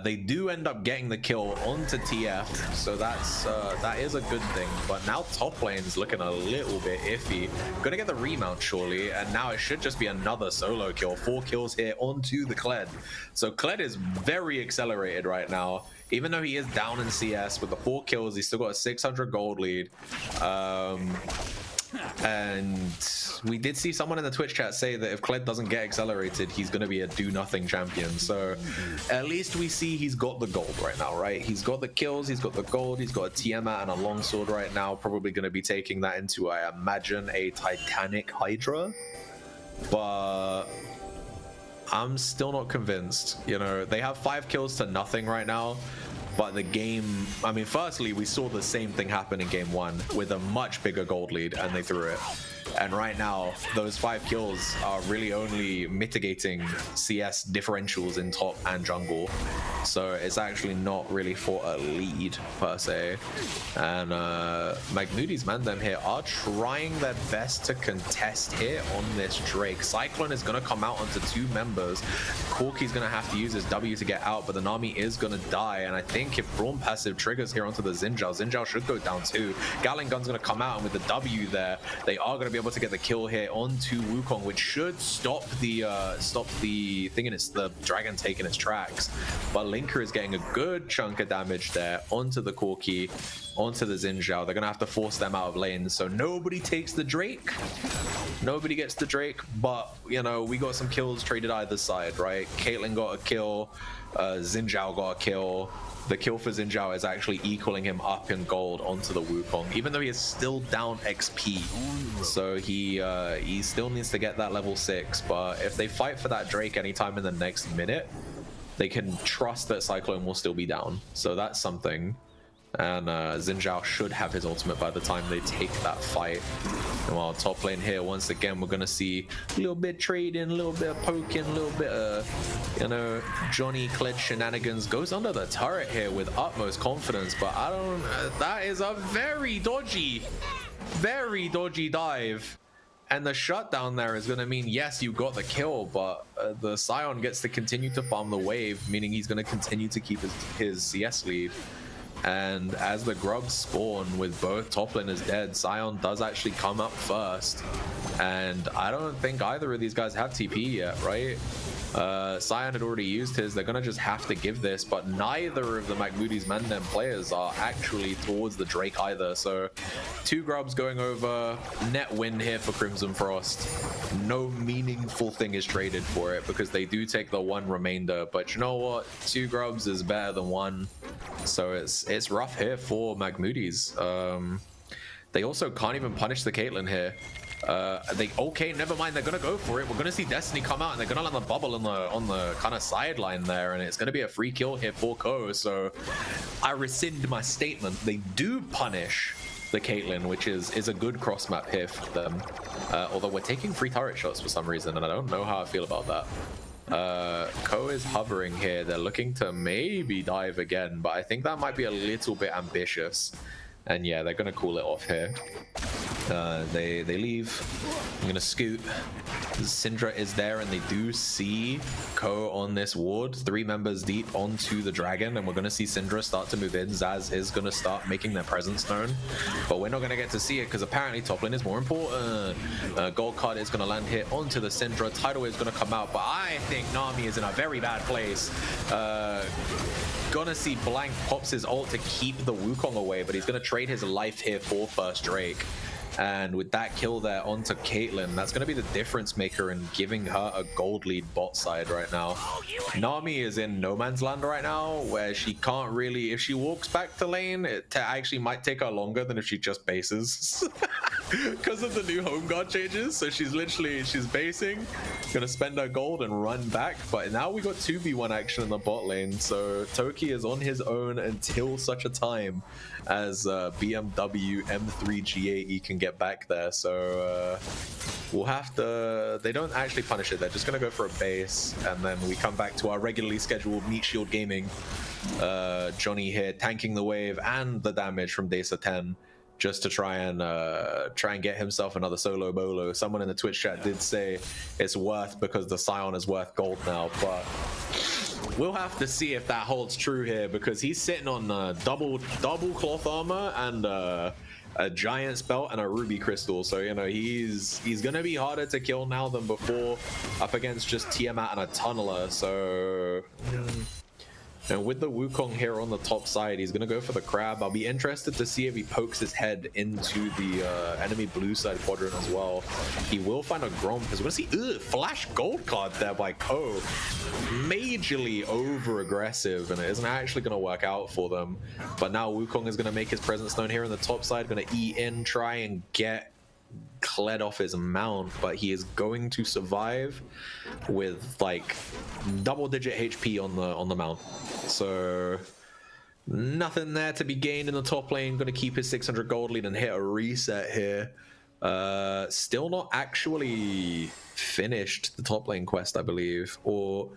They do end up getting the kill onto TF, so that is a good thing. But now top lane's looking a little bit iffy. Gonna get the remount surely, and now it should just be another solo kill. 4 kills here onto the Kled. So Kled is very accelerated right now. Even though he is down in CS with the 4 kills, he's still got a 600 gold lead. And we did see someone in the Twitch chat say that if Kled doesn't get accelerated, he's going to be a do-nothing champion. So at least we see he's got the gold right now, right? He's got the kills, he's got the gold, he's got a Tiamat and a longsword right now. Probably going to be taking that into, I imagine, a Titanic Hydra. But I'm still not convinced. You know, they have 5 kills to nothing right now. but the game, I mean, firstly, we saw the same thing happen in game 1 with a much bigger gold lead, and they threw it. And right now, those 5 kills are really only mitigating CS differentials in top and jungle. So it's actually not really for a lead per se. And Magnudi's Mandem here are trying their best to contest here on this Drake. Cyclone is going to come out onto 2 members. Corky's going to have to use his W to get out, but the Nami is going to die. And I think if Braum passive triggers here onto the Xin Zhao, Xin Zhao should go down too. Gatling Gun's going to come out, and with the W there, they are going to be able to get the kill here onto Wukong, which should stop the thing, and it's the dragon taking its tracks. But Linker is getting a good chunk of damage there onto the Corki, onto the Xin Zhao. They're gonna have to force them out of lane, so nobody takes the Drake. Nobody gets the Drake, but you know, we got some kills traded either side, right? Caitlyn got a kill, Xin Zhao got a kill. The kill for Xin Zhao is actually equaling him up in gold onto the Wukong, even though he is still down XP. So he still needs to get that level 6. But if they fight for that Drake anytime in the next minute, they can trust that Cyclone will still be down. So that's something. And Xin Zhao should have his ultimate by the time they take that fight. And while top lane here, once again, we're going to see a little bit trading, a little bit of poking, a little bit of, you know, Johnny Kled shenanigans. Goes under the turret here with utmost confidence, but I don't... that is a very dodgy dive. And the shutdown there is going to mean, yes, you got the kill, but the Sion gets to continue to farm the wave, meaning he's going to continue to keep his CS lead. And as the grubs spawn with both top laners dead, Sion does actually come up first. And I don't think either of these guys have TP yet, right? Sion had already used his. They're going to just have to give this, but neither of the Magmudi's Mandem players are actually towards the Drake either. So 2 grubs going over, net win here for Crimson Frost. No meaningful thing is traded for it because they do take the 1 remainder, but you know what? 2 grubs is better than 1. So it's rough here for Magmudi's. They also can't even punish the Caitlyn here. Okay, never mind, they're gonna go for it. We're gonna see Destiny come out, and they're gonna land the bubble on the kind of sideline there, and it's gonna be a free kill here for Ko. So I rescind my statement. They do punish the Caitlyn, which is a good cross map here for them. Although we're taking free turret shots for some reason, and I don't know how I feel about that. Ko is hovering here. They're looking to maybe dive again, but I think that might be a little bit ambitious. And yeah, they're gonna cool it off here. They leave. I'm gonna scoot. Syndra is there, and they do see Ko on this ward, 3 members deep onto the dragon, and we're gonna see Syndra start to move in. Zaz is gonna start making their presence known, but we're not gonna get to see it because apparently top lane is more important. Gold card is gonna land here onto the Syndra. Tidal Wave is gonna come out, but I think Nami is in a very bad place. Gonna see Blank pops his ult to keep the Wukong away, but he's gonna trade his life here for first Drake. And with that kill there onto Caitlyn, that's going to be the difference maker in giving her a gold lead bot side right now. Nami is in no man's land right now, where she can't really, if she walks back to lane, it actually might take her longer than if she just bases. Because of the new home guard changes. So she's basing, gonna spend her gold and run back. But now we got 2v1 action in the bot lane, so Toki is on his own until such a time as BMW M3G8E can get back there. So we'll have to, they don't actually punish it, they're just gonna go for a base, and then we come back to our regularly scheduled Meat Shield Gaming. Johnny here tanking the wave and the damage from Desa 10 just to try and get himself another solo bolo. Someone in the Twitch chat did say it's worth because the Scion is worth gold now, but we'll have to see if that holds true here, because he's sitting on double cloth armor and a giant's belt and a ruby crystal. So you know he's gonna be harder to kill now than before, up against just Tiamat and a tunneler. So and with the Wukong here on the top side, he's gonna go for the crab. I'll be interested to see if he pokes his head into the enemy blue side quadrant as well. He will find a Grom, because we're gonna see flash gold card there by Ko. Majorly over aggressive, and it isn't actually gonna work out for them. But now Wukong is gonna make his presence known here on the top side, gonna E in, try and get Kled off his mount, but he is going to survive with like double-digit HP on the mount. So Nothing there to be gained in the top lane. Going to keep his 600 gold lead and hit a reset here. Still not actually finished the top lane quest, I believe, or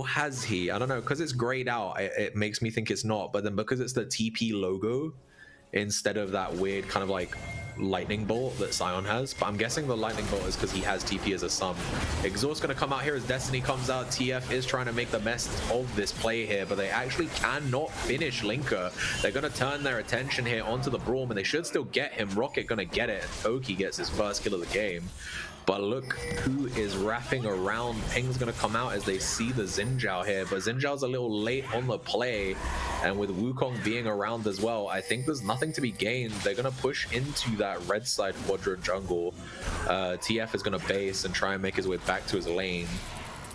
has he? I don't know, because it's grayed out. It makes me think it's not, but then because it's the TP logo instead of that weird kind of like lightning bolt that Sion has, but I'm guessing the lightning bolt is because he has TP as a sum. Exhaust gonna come out here as Destiny comes out. TF is trying to make the best of this play here, but they actually cannot finish Linker. They're gonna turn their attention here onto the Braum, and they should still get him. Rocket gonna get it, and Toki gets his first kill of the game. But look who is wrapping around. Ping's gonna come out as they see the Xin Zhao here, but Xin Zhao's a little late on the play, and with Wukong being around as well, I think there's nothing to be gained. They're gonna push into that red side quadrant jungle. TF is gonna base and try and make his way back to his lane,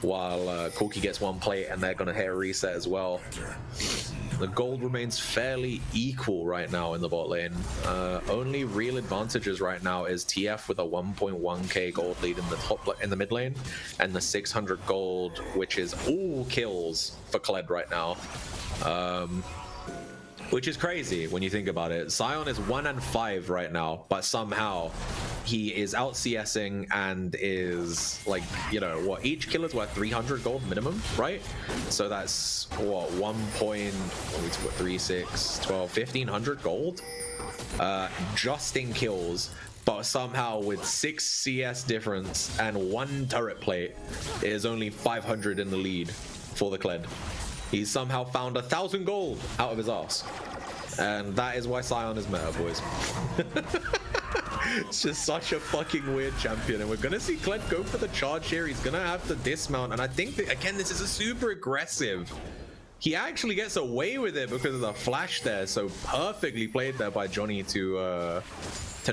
while Corki gets one plate, and they're gonna hit a reset as well. The gold remains fairly equal right now in the bot lane. Only real advantages right now is TF with a 1.1k gold lead in the mid lane, and the 600 gold, which is all kills for Kled right now. Which is crazy when you think about it. Sion is 1-5 right now, but somehow he is out CSing and is like, you know, what, each kill is worth 300 gold minimum, right? So that's what, 1.36, 12, 1500 gold just in kills, but somehow with 6 CS difference and 1 turret plate, it is only 500 in the lead for the Kled. He's somehow found 1,000 gold out of his ass. And that is why Sion is meta, boys. It's just such a fucking weird champion. And we're going to see Kled go for the charge here. He's going to have to dismount. And I think that, again, this is a super aggressive. He actually gets away with it because of the flash there. So perfectly played there by Johnny to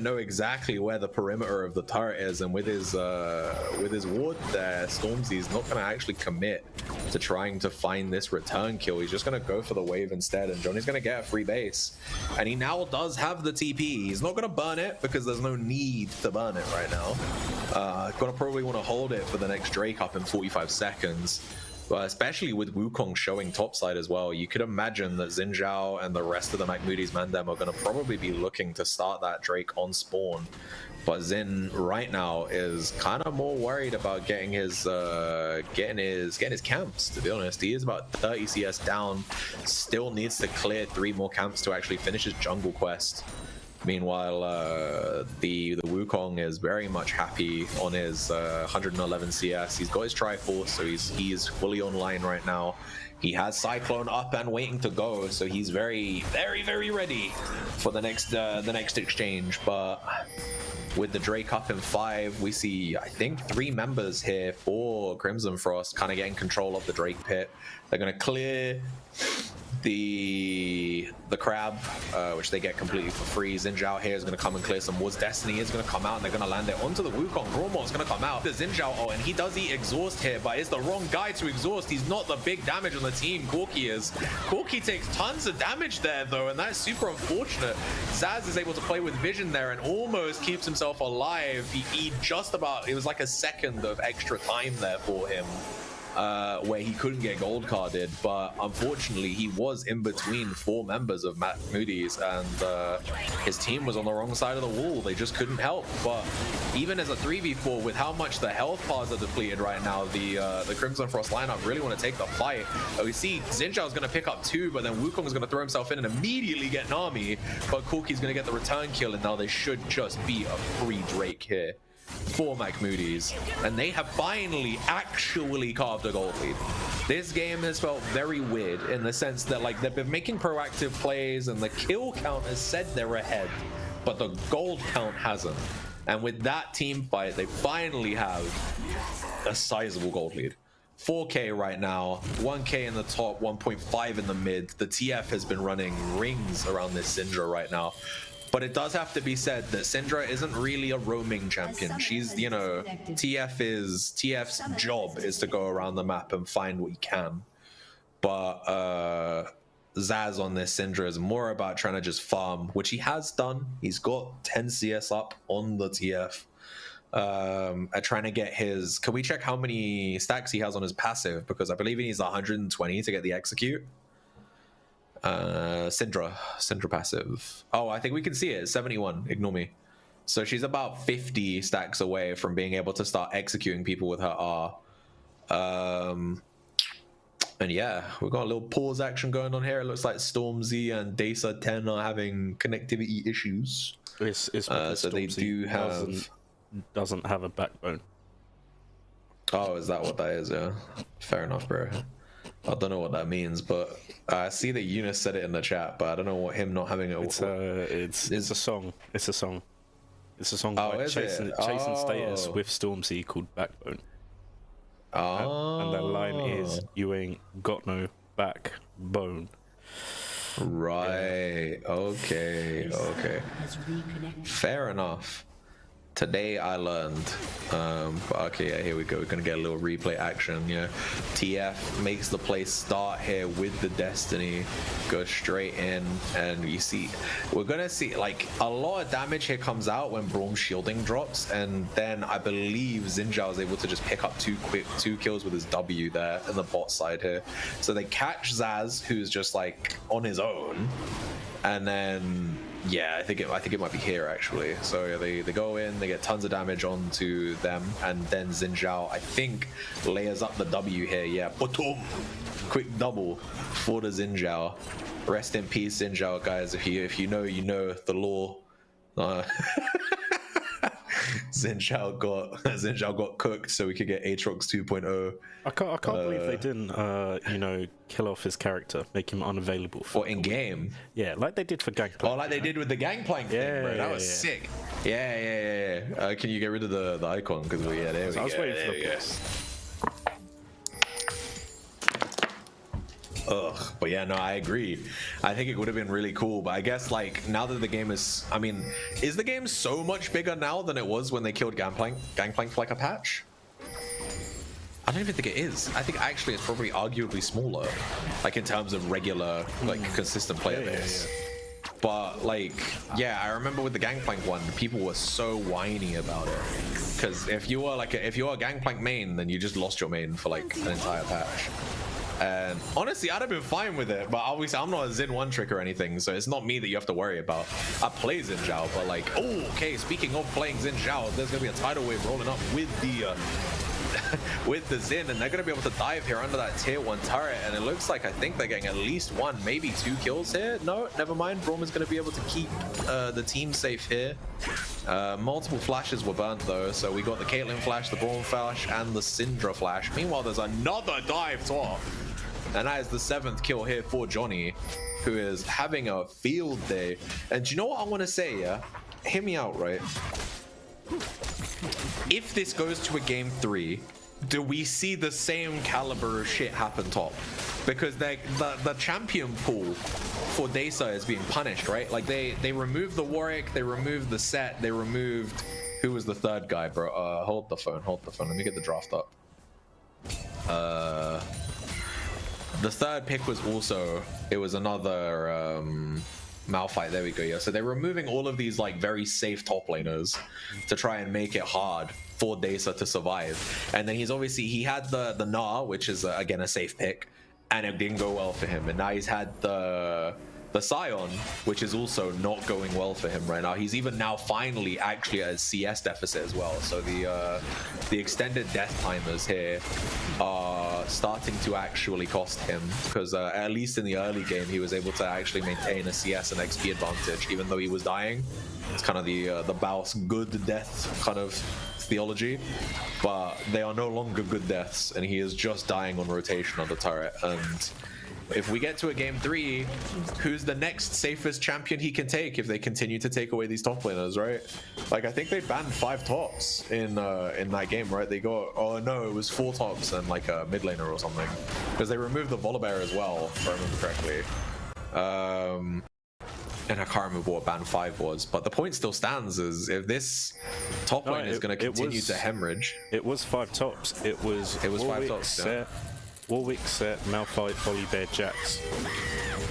know exactly where the perimeter of the turret is, and with his ward there, Stormzy's not going to actually commit to trying to find this return kill. He's just going to go for the wave instead, and Johnny's going to get a free base. And he now does have the TP. He's not going to burn it because there's no need to burn it right now. Going to probably want to hold it for the next Drake up in 45 seconds. But especially with Wukong showing topside as well, you could imagine that Xin Zhao and the rest of the McMoody's Mandem are going to probably be looking to start that Drake on spawn. But Xin right now is kind of more worried about getting his camps, to be honest. He is about 30 CS down, still needs to clear 3 more camps to actually finish his jungle quest. Meanwhile, the Wukong is very much happy on his 111 CS. He's got his Triforce, so he's fully online right now. He has Cyclone up and waiting to go, so he's very, very, very ready for the next exchange. But with the Drake up in 5, we see, I think, 3 members here for Crimson Frost kind of getting control of the Drake pit. They're going to clear the crab, which they get completely for free. Xin Zhao here is going to come and clear some wards. Destiny is going to come out, and they're going to land it onto the Wukong. Gromor is going to come out. The Xin Zhao, oh, and he does eat exhaust here, but it's the wrong guy to exhaust. He's not the big damage on the team. Corki is. Corki takes tons of damage there, though, and that's super unfortunate. Zaz is able to play with vision there and almost keeps himself alive. He just about, it was like a second of extra time there for him. Where he couldn't get gold carded, but unfortunately he was in between 4 members of Matt Moody's, and his team was on the wrong side of the wall. They just couldn't help. But even as a 3v4, with how much the health bars are depleted right now, the Crimson Frost lineup really want to take the fight. We see Xin Zhao is going to pick up 2, but then Wukong is going to throw himself in and immediately get Nami, but Corki's going to get the return kill, and now they should just be a free Drake here for McMoody's, and they have finally actually carved a gold lead. This game has felt very weird in the sense that, like, they've been making proactive plays and the kill count has said they're ahead, but the gold count hasn't. And with that team fight, they finally have a sizable gold lead. 4k right now, 1k in the top, 1.5 in the mid. The TF has been running rings around this Syndra right now. But it does have to be said that Syndra isn't really a roaming champion. She's, you know, TF's job is to go around the map and find what he can. But Zaz on this Syndra is more about trying to just farm, which he has done. He's got 10 CS up on the TF. At trying to get his, can we check how many stacks he has on his passive? Because I believe he needs 120 to get the execute. Syndra passive. Oh, I think we can see it. 71. Ignore me. So she's about 50 stacks away from being able to start executing people with her R. And yeah, we've got a little pause action going on here. It looks like Stormzy and Dasa 10 are having connectivity issues. It's so they do have doesn't have a backbone. Oh, is that what that is? Yeah, fair enough, bro. I don't know what that means, but I see that Eunice said it in the chat, but I don't know what him not having it. It's a song. It's a song. It's a song by Chasing Status with Stormzy called Backbone. And the line is, "You ain't got no backbone." Right. Yeah. Okay. Fair enough. Today I learned. Okay, yeah, here we go. We're gonna get a little replay action. Yeah, TF makes the play start here with the Destiny, go straight in, and you see, we're gonna see like a lot of damage here comes out when Braum's shielding drops, and then I believe Xinjiao is able to just pick up two kills with his W there in the bot side here. So they catch Zaz, who's just like on his own, and then. Yeah, I think it might be here actually. So yeah, they go in, they get tons of damage onto them, and then Xinjiao I think layers up the W here. Yeah, boom, quick double for the Xinjiao. Rest in peace, Xinjiao, guys. If you know, you know the law. Xinjiao got cooked, so we could get Aatrox 2.0. I can't believe they didn't, kill off his character, make him unavailable for in game. Yeah, like they did for Gangplank. Oh, like they did with the Gangplank thing, bro. That was sick. Yeah. Can you get rid of the icon? Because there we go. I was waiting for the boss. Ugh, but yeah, no, I agree. I think it would have been really cool, but I guess like now that the game is, I mean, is the game so much bigger now than it was when they killed Gangplank for like a patch? I don't even think it is. I think actually it's probably arguably smaller, like in terms of regular, like consistent player base. But like, yeah, I remember with the Gangplank one, people were so whiny about it. Because if you were a Gangplank main, then you just lost your main for like an entire patch. And honestly, I'd have been fine with it, but obviously I'm not a Xin one trick or anything, so it's not me that you have to worry about. I play Xin Zhao, but like, oh, okay, speaking of playing Xin Zhao, there's gonna be a tidal wave rolling up with the with the Xin, and they're gonna be able to dive here under that tier 1 turret, and it looks like I think they're getting at least 1, maybe 2 kills here. No, never mind. Braum is gonna be able to keep the team safe here. Multiple flashes were burnt though, so we got the Caitlyn flash, the Braum flash, and the Syndra flash. Meanwhile, there's another dive top. And that is the 7th kill here for Johnny, who is having a field day. And do you know what I want to say, yeah? Hear me out, right? If this goes to a game 3, do we see the same caliber of shit happen top? Because the champion pool for Dasa is being punished, right? Like they removed the Warwick, they removed the Set, they removed... Who was the 3rd guy, bro? Hold the phone. Let me get the draft up. The 3rd pick was also, it was another Malphite. There we go. Yeah, so they're removing all of these like very safe top laners to try and make it hard for Dasa to survive. And then he had the Gnar, which is again a safe pick, and it didn't go well for him. And now he's had the Scion, which is also not going well for him right now. He's even now finally actually at a CS deficit as well. So the extended death timers here are starting to actually cost him, because at least in the early game he was able to actually maintain a CS and XP advantage even though he was dying. It's kind of the Baus good death kind of theology, but they are no longer good deaths, and he is just dying on rotation on the turret. And if we get to a game 3, who's the next safest champion he can take if they continue to take away these top laners, right? Like, I think they banned 5 tops in that game, right? They got, oh no, it was 4 tops and like a mid laner or something, because they removed the Volibear as well, if I remember correctly. And I can't remember what ban 5 was, but the point still stands: is if this top lane is going to continue to hemorrhage. It was 5 tops. It was 5 tops. Set, Warwick, Set, Malphite, Volibear, Jax.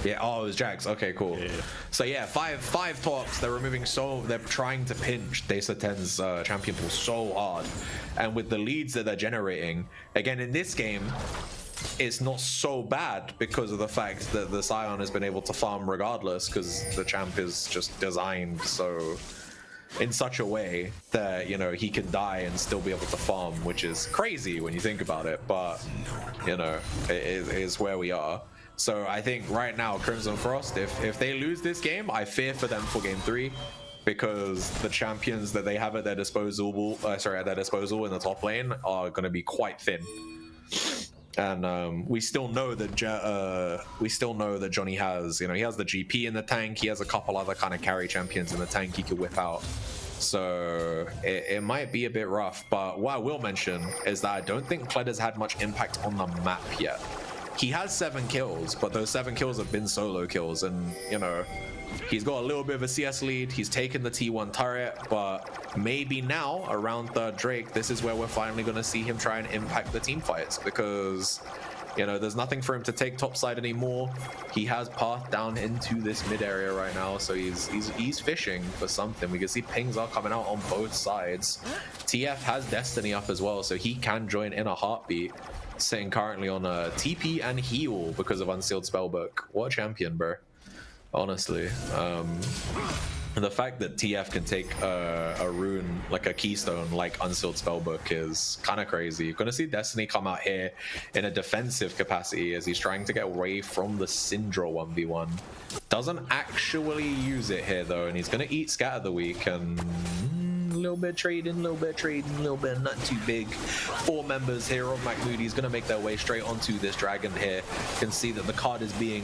Yeah, oh, it was Jax. Okay, cool. Yeah. So yeah, five tops. They're removing they're trying to pinch Dasa 10's champion pool so hard, and with the leads that they're generating, again in this game, it's not so bad because of the fact that the Scion has been able to farm regardless, because the champ is just designed so in such a way that, you know, he can die and still be able to farm, which is crazy when you think about it, but you know, it is where we are. So I think right now Crimson Frost, if they lose this game, I fear for them for game 3, because the champions that they have at their disposal in the top lane are going to be quite thin. And we still know that Johnny has, you know, he has the GP in the tank. He has a couple other kind of carry champions in the tank he could whip out. So it might be a bit rough. But what I will mention is that I don't think Kled has had much impact on the map yet. He has 7 kills, but those 7 kills have been solo kills, and you know, he's got a little bit of a CS lead. He's taken the T1 turret, but maybe now around 3rd Drake, this is where we're finally going to see him try and impact the team fights, because you know, there's nothing for him to take topside anymore. He has path down into this mid area right now, so he's fishing for something. We can see pings are coming out on both sides. TF has Destiny up as well, so he can join in a heartbeat, sitting currently on a TP and heal because of Unsealed Spellbook. What a champion, bro. Honestly, the fact that TF can take a rune, like a keystone, like Unsealed Spellbook, is kind of crazy. You're gonna see Destiny come out here in a defensive capacity as he's trying to get away from the Syndra 1v1. Doesn't actually use it here though, and he's gonna eat Scat of the Week, and a little bit trading, a little bit not too big. 4 members here of McMoody's gonna make their way straight onto this dragon here. You can see that the card is being,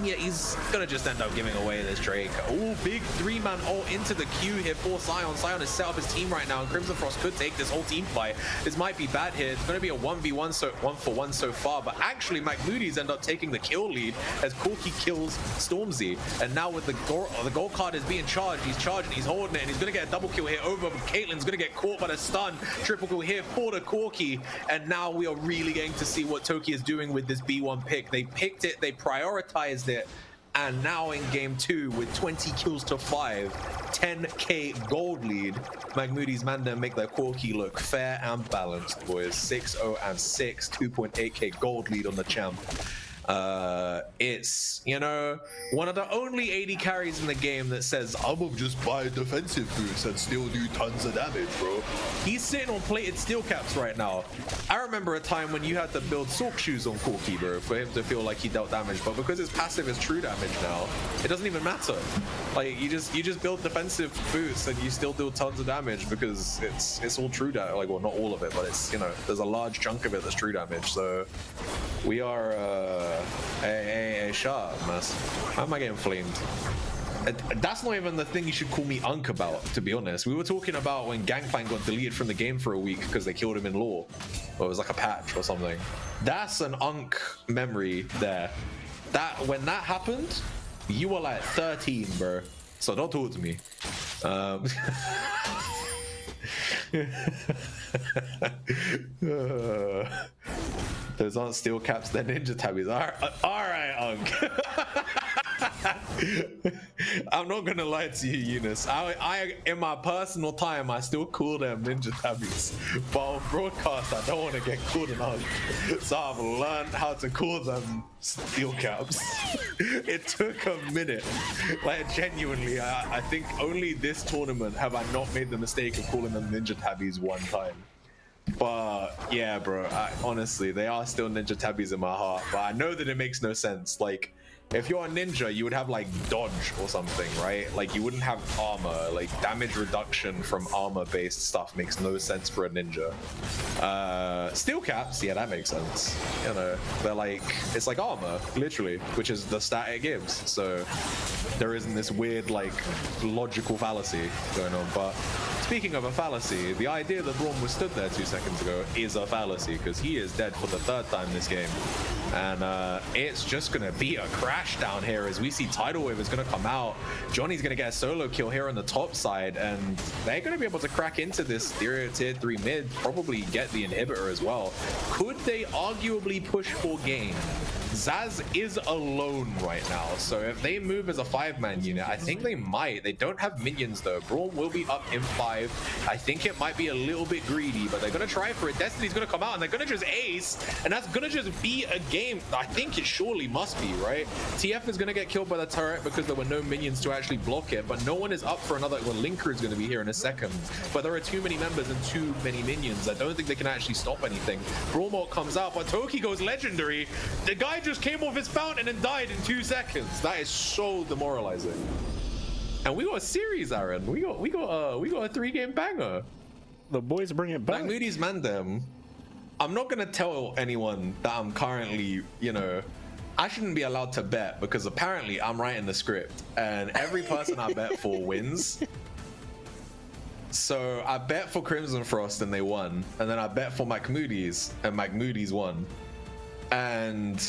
yeah, he's gonna just end up giving away this Drake. Oh, big 3-man ult into the queue here for Sion. Sion has set up his team right now, and Crimson Frost could take this whole team fight. This might be bad here. It's gonna be a 1v1, so 1-for-1 so far, but actually McMoody's end up taking the kill lead as Corki kills Stormzy. And now with the gold card is being charged, he's charging, he's holding it, and he's gonna get a double kill here over, but Caitlyn's gonna get caught by the stun. Triple kill here for the Corki, and now we are really getting to see what Toki is doing with this B1 pick. They picked it, they prioritized it, and now in game 2 with 20 kills to 5, 10k gold lead, McMoody's Manda make their Corki look fair and balanced, boys. 6-0 and 6, 2.8k gold lead on the champ. It's, you know, one of the only 80 carries in the game that says, I will just buy defensive boots and still do tons of damage, bro. He's sitting on plated steel caps right now. I remember a time when you had to build sock shoes on Corki, bro, for him to feel like he dealt damage, but because his passive is true damage now, it doesn't even matter. Like, you just build defensive boots and you still do tons of damage because it's all true damage. Like, well, not all of it, but it's, you know, there's a large chunk of it that's true damage. So we are a shot, man. How am I getting flamed? That's not even the thing you should call me Unk about, to be honest. We were talking about when Gangplank got deleted from the game for a week because they killed him in lore, or it was like a patch or something. That's an Unk memory there. That when that happened, you were like 13, bro. So don't talk to me. Those aren't steel caps, they're ninja tabbies. All right, Unk. I'm not gonna lie to you, Eunice. I in my personal time, I still call them ninja tabbies, but on broadcast, I don't want to get called an Unk. So I've learned how to call them steel caps. It took a minute. Like, genuinely, I think only this tournament have I not made the mistake of calling them ninja tabbies one time. But yeah, bro, honestly, they are still ninja tabbies in my heart, but I know that it makes no sense. Like, if you're a ninja, you would have like dodge or something, right? Like, you wouldn't have armor. Like, damage reduction from armor based stuff makes no sense for a ninja. Steel caps, yeah, that makes sense. You know, they're like, it's like armor, literally, which is the stat it gives. So there isn't this weird like logical fallacy going on. But speaking of a fallacy, the idea that Braum was stood there 2 seconds ago is a fallacy, because he is dead for the 3rd time this game. And it's just gonna be a crash down here as we see Tidal Wave is gonna come out. Johnny's gonna get a solo kill here on the top side, and they're gonna be able to crack into this tier 3 mid, probably get the inhibitor as well. Could they arguably push for game? Zaz is alone right now, so if they move as a 5-man unit, I think they might. They don't have minions though. Brawl will be up in 5. I think it might be a little bit greedy, but they're gonna try for it. Destiny's gonna come out and they're gonna just ace, and that's gonna just be a game. I think it surely must be, right? TF is gonna get killed by the turret because there were no minions to actually block it, but no one is up for another. Well, Linker is gonna be here in a second, but there are too many members and too many minions. I don't think they can actually stop anything. Brawl mode comes out, but Toki goes legendary. The guy just came off his fountain and died in 2 seconds. That is so demoralizing. And we got a series, Aaron. We got a 3-game banger. The boys bring it back. Like Moody's Mandem. I'm not gonna tell anyone that I'm currently, you know, I shouldn't be allowed to bet because apparently I'm writing the script and every person I bet for wins. So I bet for Crimson Frost and they won, and then I bet for McMoody's and McMoody's won. And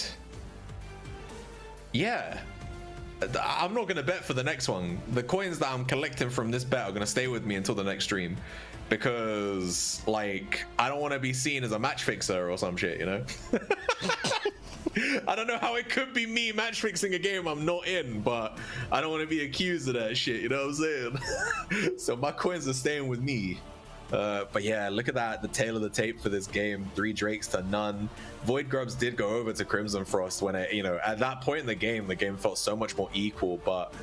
yeah, I'm not gonna bet for the next one. The coins that I'm collecting from this bet are gonna stay with me until the next stream, because like I don't want to be seen as a match fixer or some shit, you know. I don't know how it could be me match fixing a game I'm not in, but I don't want to be accused of that shit, you know what I'm saying? So my coins are staying with me. But yeah, look at that, the tail of the tape for this game. 3 Drakes to none. Void Grubs did go over to Crimson Frost when it, you know, at that point in the game felt so much more equal. But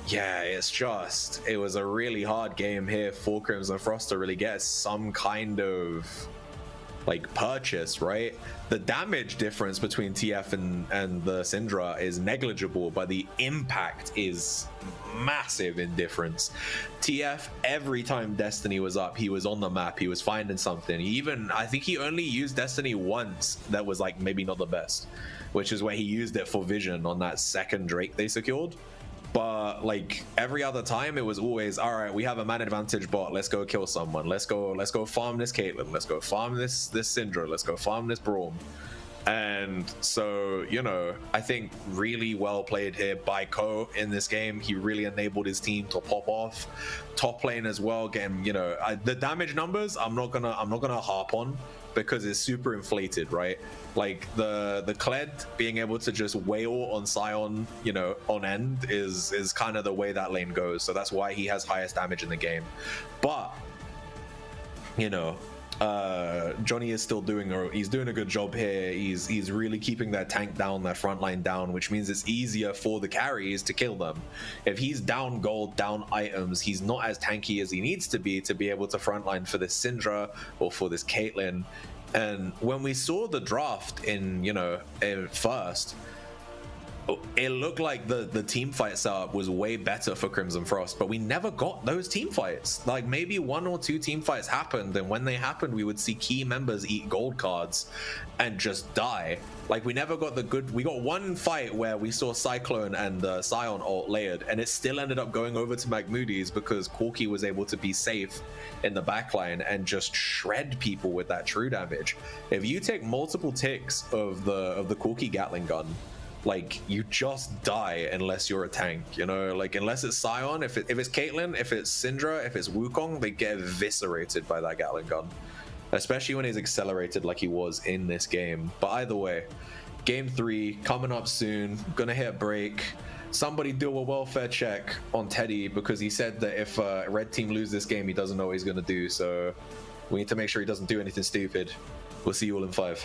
yeah, it was a really hard game here for Crimson Frost to really get some kind of like purchase, right? The damage difference between TF and the Syndra is negligible, but the impact is massive in difference. TF, every time Destiny was up, he was on the map, he was finding something. I think he only used Destiny once that was like maybe not the best, which is where he used it for vision on that second Drake they secured. But like every other time it was always, all right, we have a man advantage bot, let's go kill someone, let's go farm this Caitlyn, let's go farm this Syndra, let's go farm this Braum. And so, you know, I think really well played here by Ko in this game. He really enabled his team to pop off. Top lane as well, getting, you know, the damage numbers I'm not gonna harp on because it's super inflated, right? Like the Kled being able to just wail on Sion, you know, on end is kind of the way that lane goes. So that's why he has highest damage in the game. But you know, Johnny is still doing a good job here. He's really keeping that tank down, that front line down, which means it's easier for the carries to kill them. If he's down gold, down items, he's not as tanky as he needs to be able to frontline for this Syndra or for this Caitlyn. And when we saw the draft in first, it looked like the team fight setup was way better for Crimson Frost, but we never got those team fights. Like maybe 1 or 2 team fights happened, and when they happened, we would see key members eat gold cards and just die. Like we never got we got 1 fight where we saw Cyclone and Sion ult layered, and it still ended up going over to McMoody's because Corki was able to be safe in the backline and just shred people with that true damage. If you take multiple ticks of the Corki Gatling gun, like you just die unless you're a tank, you know, like unless it's Sion, if it's Caitlyn, if it's Syndra, if it's Wukong, they get eviscerated by that Gatling gun, especially when he's accelerated like he was in this game. But either way, game 3 coming up soon, gonna hit break. Somebody do a welfare check on Teddy because he said that if red team lose this game, he doesn't know what he's gonna do, so we need to make sure he doesn't do anything stupid. We'll see you all in 5.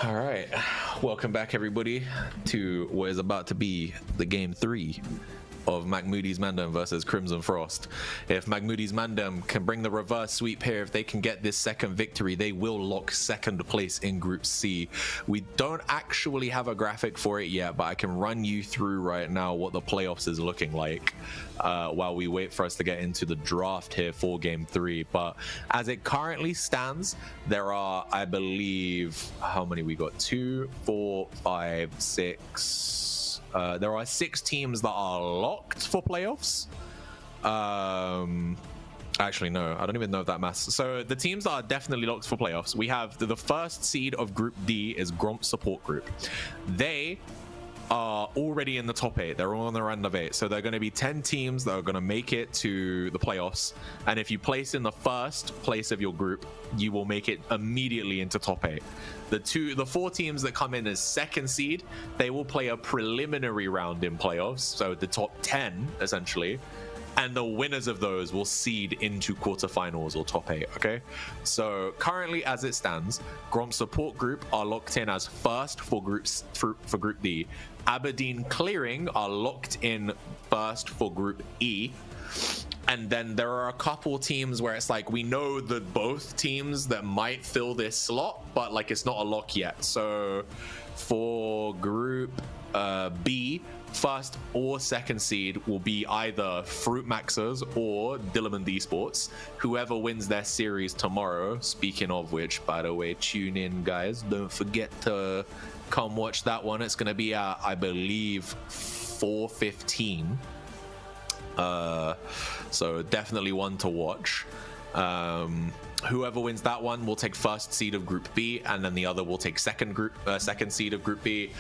All right, welcome back everybody to what is about to be the game 3 of Mahmoudi's Mandem versus Crimson Frost. If Mahmoudi's Mandem can bring the reverse sweep here, if they can get this second victory, they will lock second place in Group C. We don't actually have a graphic for it yet, but I can run you through right now what the playoffs is looking like while we wait for us to get into the draft here for game 3. But as it currently stands, there are, I believe, how many we got? 2, 4, 5, 6. There are 6 teams that are locked for playoffs. Actually, no, I don't even know if that matters. So the teams that are definitely locked for playoffs, we have the first seed of Group D is Gromp Support Group. They are already in the top 8. They're all on the round of 8. So they're going to be 10 teams that are going to make it to the playoffs. And if you place in the first place of your group, you will make it immediately into top 8. The 4 teams that come in as second seed, they will play a preliminary round in playoffs. So the top 10, essentially. And the winners of those will seed into quarterfinals or top 8, okay? So currently, as it stands, Gromp Support Group are locked in as first for Group D. Aberdeen Clearing are locked in first for Group E. And then there are a couple teams where it's like, we know that both teams that might fill this slot, but like it's not a lock yet. So for Group B, first or second seed will be either Fruit Maxers or Dillamond Esports. Whoever wins their series tomorrow, speaking of which, by the way, tune in, guys. Don't forget to come watch that one. It's going to be at, I believe, 4:15. So definitely one to watch. Whoever wins that one will take first seed of Group B, and then the other will take second seed of Group B.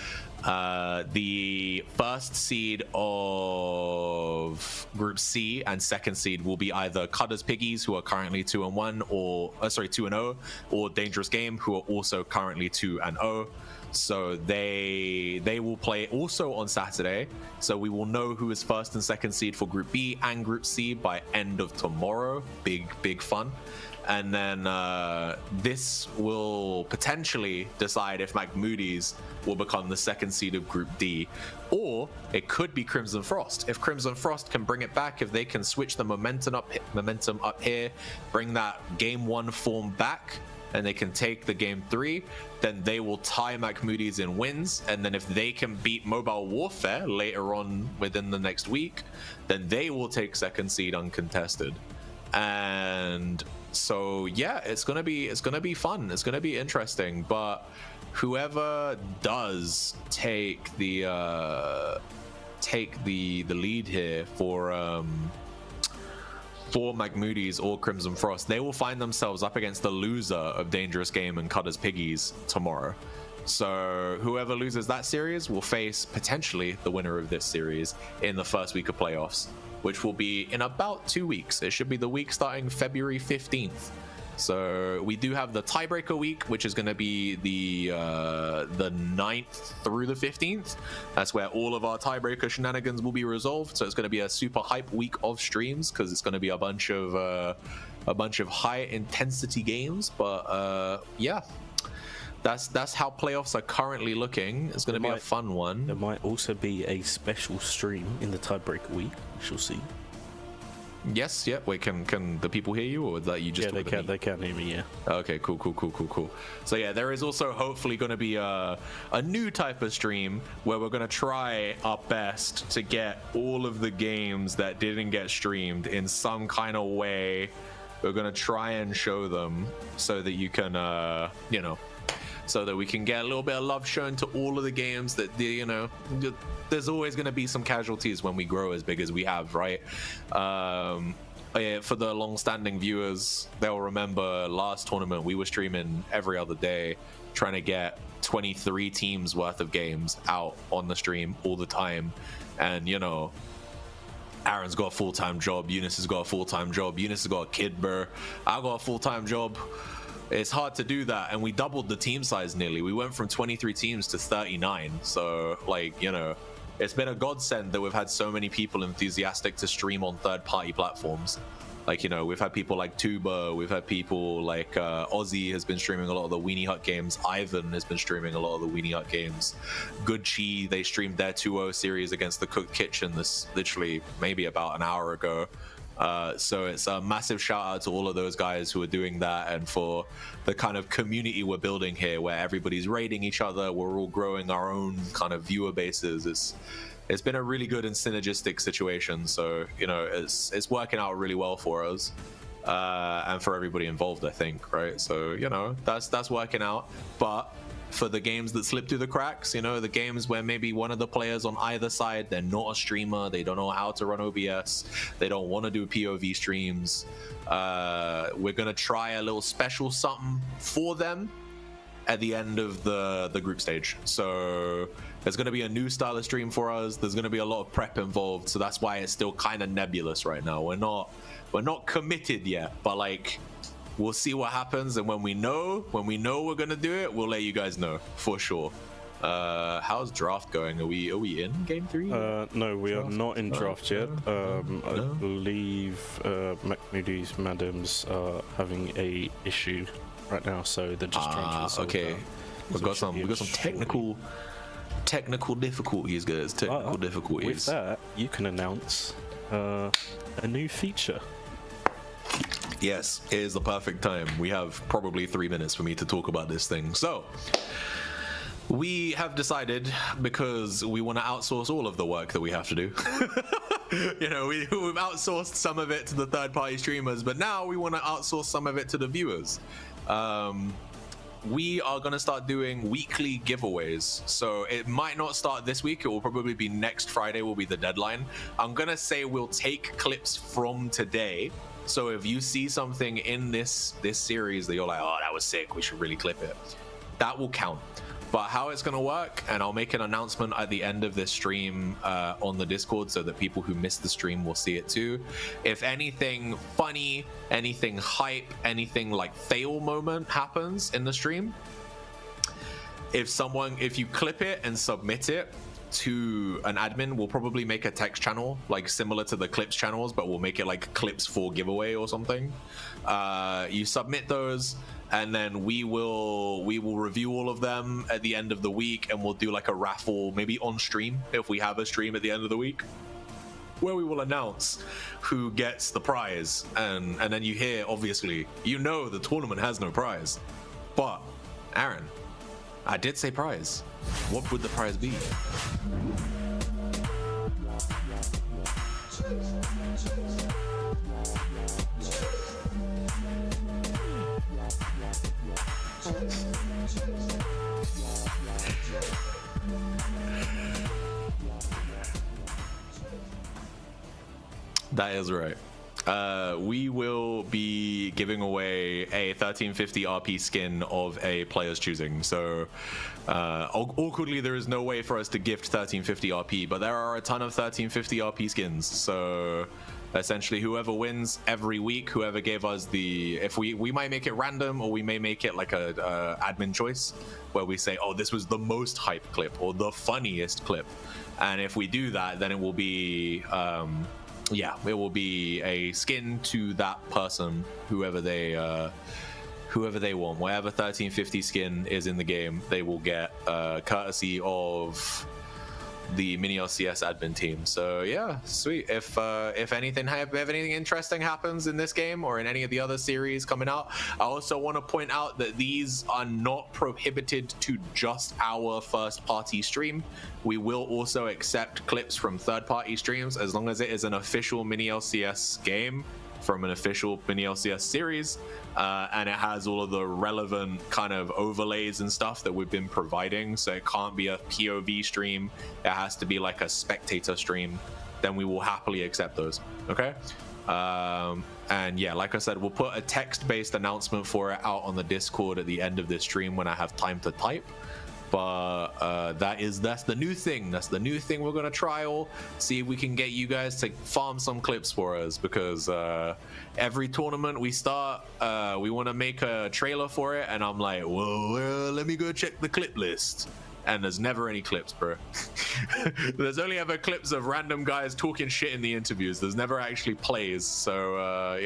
The first seed of Group C and second seed will be either Cutter's Piggies, who are currently 2-1, or 2-0, or Dangerous Game, who are also currently 2-0. So they will play also on Saturday. So we will know who is first and second seed for Group B and Group C by end of tomorrow. Big fun. And then this will potentially decide if McMoody's will become the second seed of Group D, or it could be Crimson Frost. If Crimson Frost can bring it back, if they can switch the momentum up here, bring that Game 1 form back, and they can take the Game 3, then they will tie McMoody's in wins. And then if they can beat Mobile Warfare later on within the next week, then they will take second seed uncontested. And so yeah, it's gonna be fun. It's gonna be interesting. But whoever does take the lead here for McMoody's or Crimson Frost, they will find themselves up against the loser of Dangerous Game and Cutter's Piggies tomorrow. So whoever loses that series will face potentially the winner of this series in the first week of playoffs, which will be in about 2 weeks. It should be the week starting February 15th. So we do have the tiebreaker week, which is going to be the 9th through the 15th. That's where all of our tiebreaker shenanigans will be resolved. So it's going to be a super hype week of streams, because it's going to be a bunch of high intensity games. But yeah, that's how playoffs are currently looking. It's going to be a fun one. There might also be a special stream in the tiebreaker week. We shall see. Yes, yeah. Wait, can the people hear you, or is that you just? Yeah, they can hear me. Yeah. Okay, cool. So yeah, there is also hopefully going to be a new type of stream where we're going to try our best to get all of the games that didn't get streamed in some kind of way. We're going to try and show them so that you can, so that we can get a little bit of love shown to all of the games that, there's always going to be some casualties when we grow as big as we have, right? For the long-standing viewers, they'll remember last tournament we were streaming every other day, trying to get 23 teams worth of games out on the stream all the time. And Aaron's got a full-time job, Eunice has got a full-time job, Eunice has got a kid, bro. I got a full-time job. It's hard to do that, and we doubled the team size nearly. We went from 23 teams to 39. So, it's been a godsend that we've had so many people enthusiastic to stream on third-party platforms. We've had people like Tuba, we've had people like Ozzy has been streaming a lot of the Weenie Hut games, Ivan has been streaming a lot of the Weenie Hut games, Good Chi, they streamed their 2-0 series against the Cook Kitchen this literally maybe about an hour ago. So it's a massive shout out to all of those guys who are doing that, and for the kind of community we're building here where everybody's raiding each other, we're all growing our own kind of viewer bases. It's been a really good and synergistic situation, so it's working out really well for us, and for everybody involved, I think, right? So that's working out. But for the games that slip through the cracks, the games where maybe one of the players on either side, they're not a streamer, they don't know how to run OBS, they don't want to do POV streams, we're gonna try a little special something for them at the end of the group stage. So there's going to be a new style of stream for us. There's going to be a lot of prep involved, so that's why it's still kind of nebulous right now. We're not committed yet, but we'll see what happens, and when we know we're gonna do it, we'll let you guys know for sure. How's draft going? Are we in game 3? No, we are not in draft yet. I believe McMoody's Madams are having a issue right now, so they're just trying to resolve that. We've got some technical difficulties, guys. Difficulties. With that, you can announce a new feature. Yes, it is the perfect time. We have probably 3 minutes for me to talk about this thing. So, we have decided, because we want to outsource all of the work that we have to do. We've outsourced some of it to the third-party streamers, but now we want to outsource some of it to the viewers. We are going to start doing weekly giveaways. So it might not start this week. It will probably be next Friday will be the deadline. I'm going to say we'll take clips from today. So if you see something in this series that you're like, oh, that was sick, we should really clip it, that will count. But how it's going to work, and I'll make an announcement at the end of this stream on the Discord so that people who missed the stream will see it too. If anything funny, anything hype, anything like fail moment happens in the stream, if you clip it and submit it to an admin, we'll probably make a text channel like similar to the clips channels, but we'll make it like clips for giveaway or something. You submit those, and then we will review all of them at the end of the week, and we'll do like a raffle, maybe on stream if we have a stream at the end of the week, where we will announce who gets the prize. And then you hear, obviously, the tournament has no prize, but Aaron, I did say prize. What would the prize be? That is right. We will be giving away a 1350 RP skin of a player's choosing. So awkwardly, there is no way for us to gift 1350 RP, but there are a ton of 1350 RP skins. So essentially, whoever wins every week, whoever gave us we might make it random, or we may make it like a admin choice where we say, oh, this was the most hype clip or the funniest clip. And if we do that, then it will be it will be a skin to that person, whoever they want. Whatever 1350 skin is in the game, they will get courtesy of the MiniLCS admin team. So yeah, sweet. If anything interesting happens in this game or in any of the other series coming out, I also want to point out that these are not prohibited to just our first party stream. We will also accept clips from third party streams as long as it is an official MiniLCS game from an official MiniLCS series, and it has all of the relevant kind of overlays and stuff that we've been providing. So it can't be a POV stream, it has to be like a spectator stream. Then we will happily accept those. Okay. And yeah, like I said, we'll put a text-based announcement for it out on the Discord at the end of this stream when I have time to type. But that's the new thing. That's the new thing we're gonna trial. See if we can get you guys to farm some clips for us, because every tournament we start, we want to make a trailer for it, and I'm like, well, let me go check the clip list. And there's never any clips, bro. There's only ever clips of random guys talking shit in the interviews. There's never actually plays. So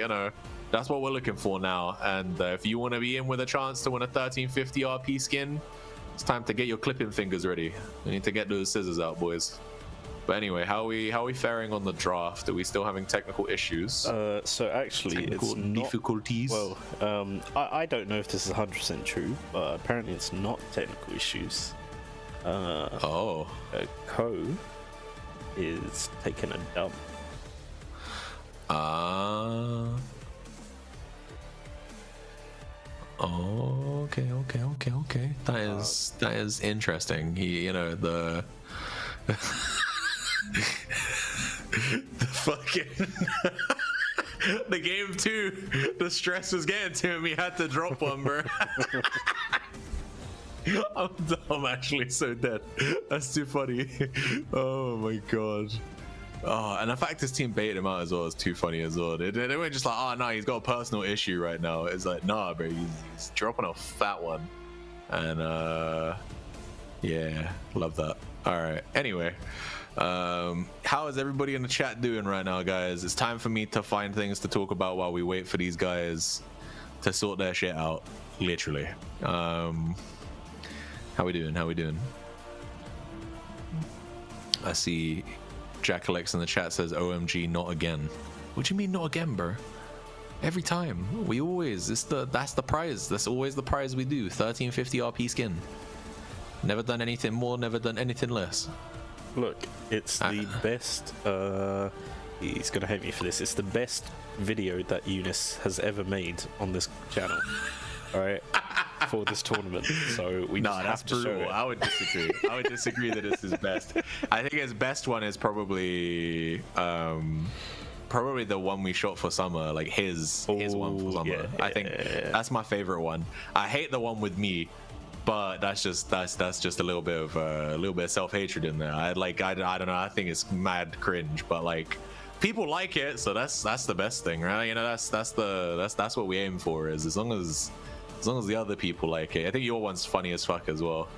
that's what we're looking for now. And if you want to be in with a chance to win a 1350 RP skin, it's time to get your clipping fingers ready. We need to get those scissors out, boys. But anyway, how are we faring on the draft? Are we still having technical issues? So actually, technical it's not difficulties. Well, I don't know if this is 100% true, but apparently it's not technical issues. Co is taking a dump. Oh, okay. That is interesting. The fucking the game 2, the stress was getting to him. He had to drop one, bro. I'm actually so dead. That's too funny. Oh my god. Oh, and the fact his team baited him out as well is too funny as well. They weren't just like, oh no, he's got a personal issue right now. It's like, nah, bro, he's dropping a fat one. And yeah, love that. All right. Anyway, how is everybody in the chat doing right now, guys? It's time for me to find things to talk about while we wait for these guys to sort their shit out. Literally. How we doing? I see Jack Alex in the chat says, OMG, not again. What do you mean not again, bro? Every time. We always, that's the prize. That's always the prize we do. 1350 RP skin. Never done anything more, never done anything less. Look, it's the best, he's gonna hate me for this, it's the best video that Eunice has ever made on this channel. Alright? For this tournament, so we just have to show it. I would disagree. I would disagree that it's his best. I think his best one is probably the one we shot for summer, like his one for summer. Yeah, I think that's my favorite one. I hate the one with me, but that's just a little bit of self-hatred in there. I don't know. I think it's mad cringe, but like people like it, so that's the best thing, right? You know, that's what we aim for. Is as long as the other people like it. I think your one's funny as fuck as well.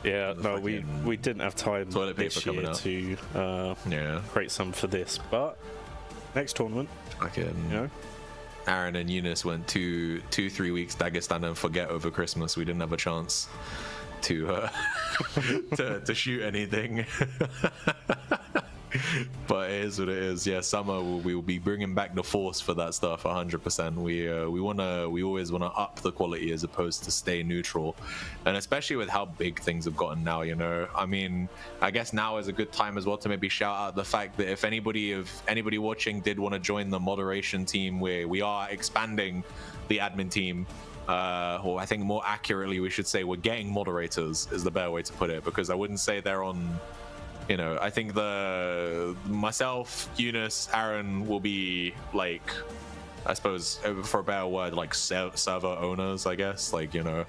Yeah, no, we didn't have time this year to create some for this, but next tournament, you know. Aaron and Eunice went 2-3 weeks Dagestan and forget over Christmas. We didn't have a chance to to shoot anything. But it is what it is. Yeah, summer we will be bringing back the force for that stuff 100%. We always wanna up the quality as opposed to stay neutral, and especially with how big things have gotten now. You know, I mean, I guess now is a good time as well to maybe shout out the fact that if anybody watching did want to join the moderation team, where we are expanding the admin team. Or I think more accurately we should say we're getting moderators is the better way to put it, because I wouldn't say they're on. You know, I think myself, Eunice, Aaron will be like, I suppose for a better word, like server owners, I guess, like, you know.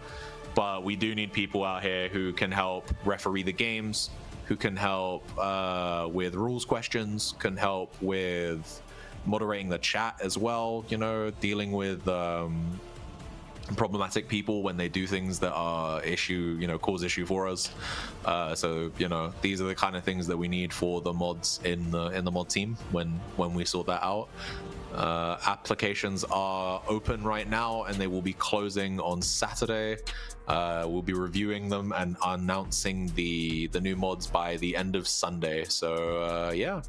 But we do need people out here who can help referee the games, who can help with rules questions, can help with moderating the chat as well, you know, dealing with problematic people when they do things that are cause issue for us. So, you know, these are the kind of things that we need for the mods in the mod team when we sort that out. Applications are open right now and they will be closing on Saturday. We'll be reviewing them and announcing the new mods by the end of Sunday. So yeah,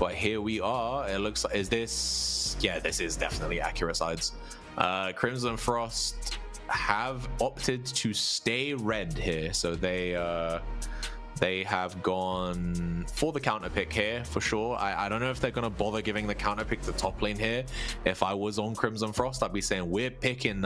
but here we are. It looks like, this is definitely accurate sides. Crimson Frost have opted to stay red here, so they have gone for the counter pick here for sure. I don't know if they're gonna bother giving the counter pick to top lane here. If I was on Crimson Frost, I'd be saying we're picking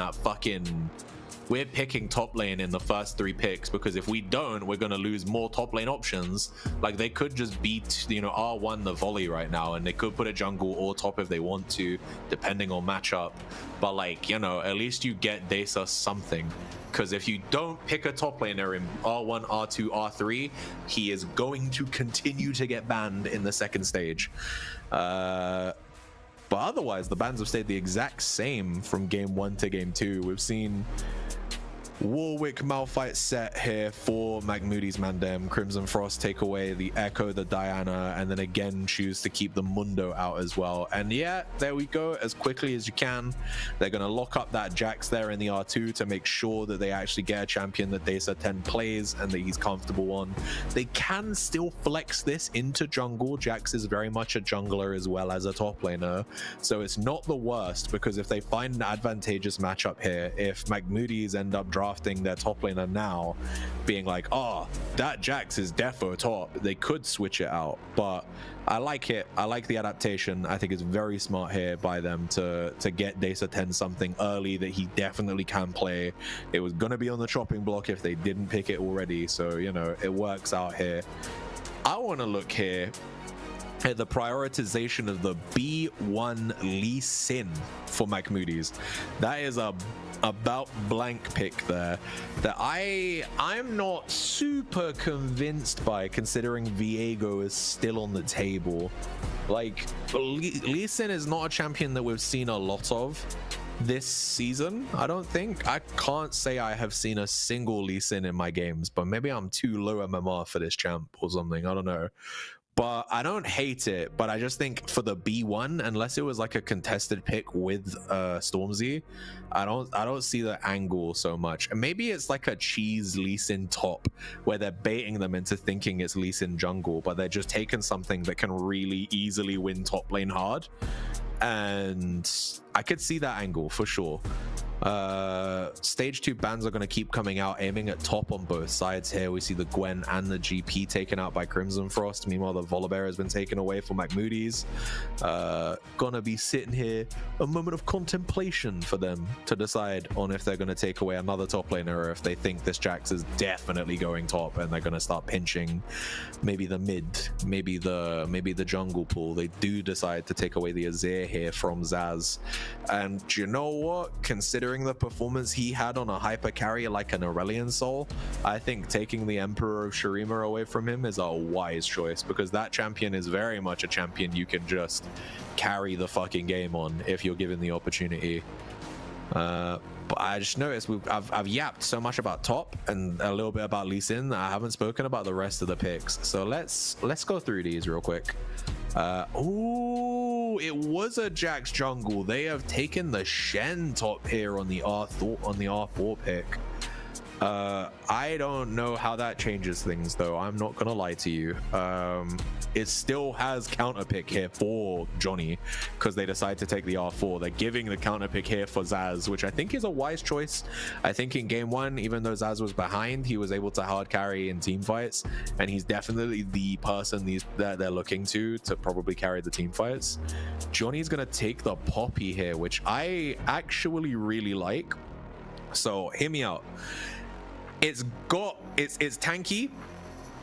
top lane in the first 3 picks, because if we don't, we're gonna lose more top lane options. Like, they could just beat, you know, R1 the volley right now, and they could put a jungle or top if they want to, depending on matchup. But like, you know, at least you get Desa something, because if you don't pick a top laner in R1, R2, R3, he is going to continue to get banned in the second stage. But otherwise, the bans have stayed the exact same from game 1 to game 2. We've seen Warwick Malphite set here for Magmoody's Mandem. Crimson Frost take away the Echo, the Diana, and then again choose to keep the Mundo out as well. And yeah, there we go, as quickly as you can. They're going to lock up that Jax there in the R2 to make sure that they actually get a champion that Desa 10 plays and that he's comfortable on. They can still flex this into jungle. Jax is very much a jungler as well as a top laner, so it's not the worst, because if they find an advantageous matchup here, if Magmoody's end up drafting their top laner now, being like, oh, that Jax is defo top, they could switch it out. But I like it. I like the adaptation. I think it's very smart here by them to get Desa 10 something early that he definitely can play. It was gonna be on the chopping block if they didn't pick it already, so, you know, it works out here. I want to look here at the prioritization of the B1 Lee Sin for Magmoody's. That is a about blank pick there that I'm not super convinced by, considering Viego is still on the table. Like, Lee Sin is not a champion that we've seen a lot of this season. I don't think. I can't say I have seen a single Lee Sin in my games, but maybe I'm too low MMR for this champ or something. I don't know. But I don't hate it, but I just think for the B1, unless it was like a contested pick with Stormzy, I don't see the angle so much. And maybe it's like a cheese Lee Sin top, where they're baiting them into thinking it's Lee Sin jungle, but they're just taking something that can really easily win top lane hard. And I could see that angle for sure. Stage 2 bans are going to keep coming out, aiming at top on both sides here. We see the Gwen and the GP taken out by Crimson Frost. Meanwhile, the Volibear has been taken away for Magmoody's. Gonna be sitting here, a moment of contemplation for them to decide on if they're going to take away another top laner, or if they think this Jax is definitely going top and they're going to start pinching maybe the mid, maybe the jungle pool. They do decide to take away the Azir here from Zaz. And you know what? Considering considering the performance he had on a hyper carry like an Aurelion Soul, I think taking the Emperor of Shurima away from him is a wise choice, because that champion is very much a champion you can just carry the fucking game on if you're given the opportunity. But I just noticed I've yapped so much about top and a little bit about Lee Sin that I haven't spoken about the rest of the picks. So let's go through these real quick. Oh, it was a Jax jungle. They have taken the Shen top here on the R4 pick. I don't know how that changes things though. I'm not gonna lie to you. It still has counter pick here for Johnny because they decide to take the R4. They're giving the counter pick here for Zaz, which I think is a wise choice. I think in game one, even though Zaz was behind, he was able to hard carry in team fights, and he's definitely the person that they're looking to probably carry the team fights. Johnny's gonna take the Poppy here, which I actually really like. So hear me out. It's tanky,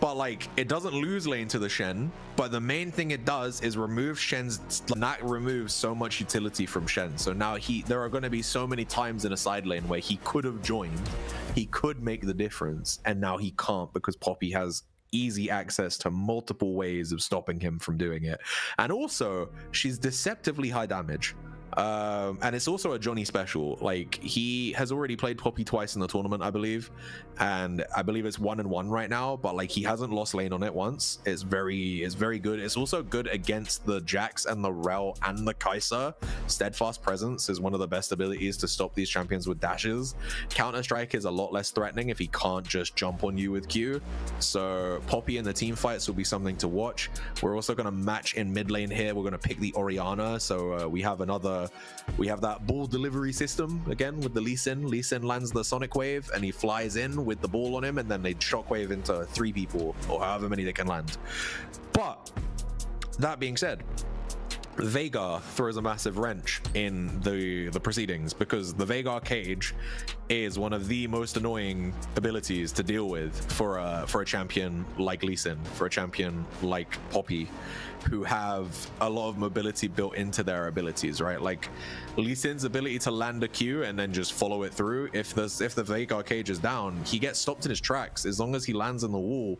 but like it doesn't lose lane to the Shen, but the main thing it does is remove so much utility from Shen. So now there are going to be so many times in a side lane where he could have joined, he could make the difference, and now he can't because Poppy has easy access to multiple ways of stopping him from doing it. And also she's deceptively high damage. And it's also a Johnny special. Like, he has already played Poppy twice in the tournament, I believe, and I believe it's 1-1 right now, but like he hasn't lost lane on it once. It's very good. It's also good against the Jax and the Rel and the Kai'Sa. Steadfast Presence is one of the best abilities to stop these champions with dashes. Counter Strike is a lot less threatening if he can't just jump on you with Q. So Poppy in the team fights will be something to watch. We're also going to match in mid lane here. We're going to pick the Orianna, so we have that ball delivery system again with the Lee Sin. Lee Sin lands the Sonic Wave and he flies in with the ball on him, and then they shockwave into 3 people or however many they can land. But that being said, Veigar throws a massive wrench in the proceedings, because the Veigar cage is one of the most annoying abilities to deal with for a champion like Lee Sin, for a champion like Poppy, who have a lot of mobility built into their abilities, right? Like Lee Sin's ability to land a Q and then just follow it through. If the Veigar cage is down, he gets stopped in his tracks. As long as he lands in the wall,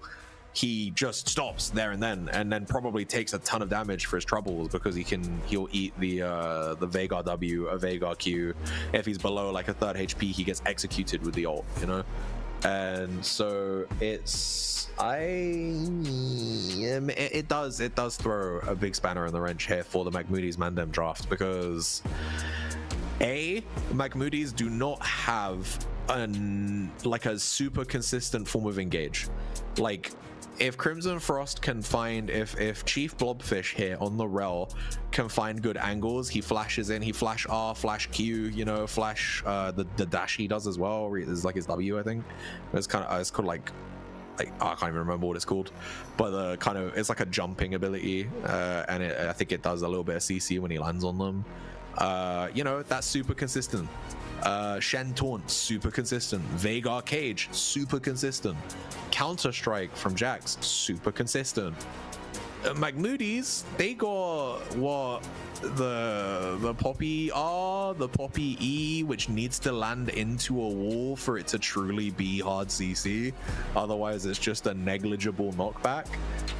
he just stops there and then probably takes a ton of damage for his troubles, because he'll eat the Veigar W, a Veigar Q. If he's below like a 3rd HP, he gets executed with the ult, you know? And so it does throw a big spanner in the wrench here for the McMoody's Mandem draft, because McMoody's do not have a super consistent form of engage. Like, if Crimson Frost can find, if Chief Blobfish here on the Rel can find good angles, he flashes in, he flash R, flash Q, you know, flash the dash he does as well. It's like his W, I think. It's called like I can't even remember what it's called, but it's like a jumping ability, and I think it does a little bit of CC when he lands on them. You know, that's super consistent. Shen Taunt, super consistent. Veigar Cage, super consistent. Counter Strike from Jax, super consistent. McMoody's, they got what the Poppy R, the Poppy E, which needs to land into a wall for it to truly be hard CC. Otherwise, it's just a negligible knockback.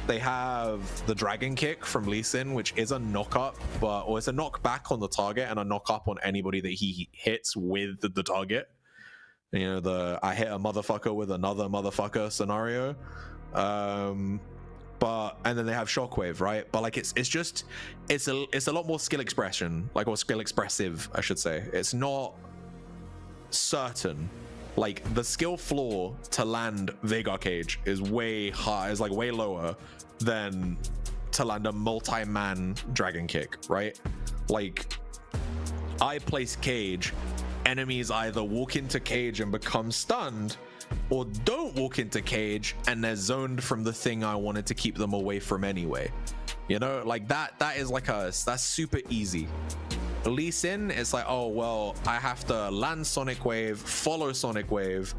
They have the Dragon Kick from Lee Sin, which is a knock-up, or it's a knockback on the target and a knock-up on anybody that he hits with the target. You know, I hit a motherfucker with another motherfucker scenario. And then they have Shockwave, right? But like it's a lot more skill expression, like, or skill expressive, I should say. It's not certain. Like, the skill floor to land Veigar Cage is way high, is like way lower than to land a multi-man Dragon Kick, right? Like, I place Cage, enemies either walk into Cage and become stunned, or don't walk into Cage and they're zoned from the thing I wanted to keep them away from anyway. You know, like that is like that's super easy. Lee Sin, it's like, oh well, I have to land Sonic Wave, follow Sonic Wave,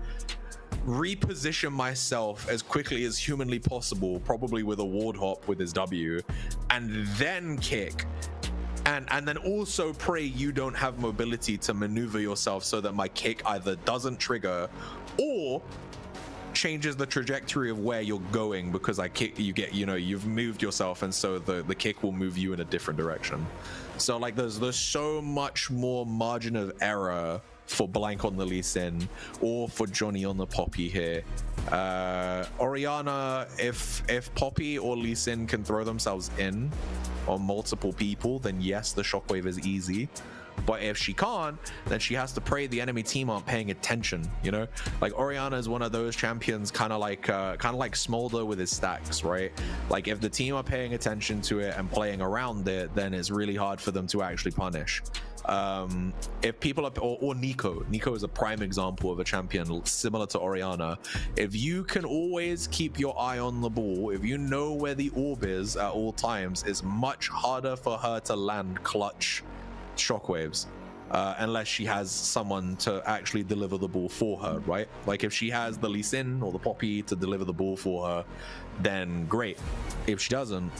reposition myself as quickly as humanly possible, probably with a ward hop with his W, and then kick. and then also pray you don't have mobility to maneuver yourself so that my kick either doesn't trigger or changes the trajectory of where you're going, because I kick you get, you know, you've moved yourself, and so the kick will move you in a different direction. So like there's so much more margin of error for Blank on the Lee Sin or for Johnny on the Poppy here. Orianna, if Poppy or Lee Sin can throw themselves in on multiple people, then yes, the shockwave is easy. But if she can't, then she has to pray the enemy team aren't paying attention, you know? Like Orianna is one of those champions, kind of like Smolder with his stacks, right? Like if the team are paying attention to it and playing around it, then it's really hard for them to actually punish. If people are, or Nico is a prime example of a champion similar to Orianna. If you can always keep your eye on the ball, if you know where the orb is at all times, it's much harder for her to land clutch shockwaves, unless she has someone to actually deliver the ball for her, right? Like if she has the Lee Sin or the Poppy to deliver the ball for her, then great. If she doesn't,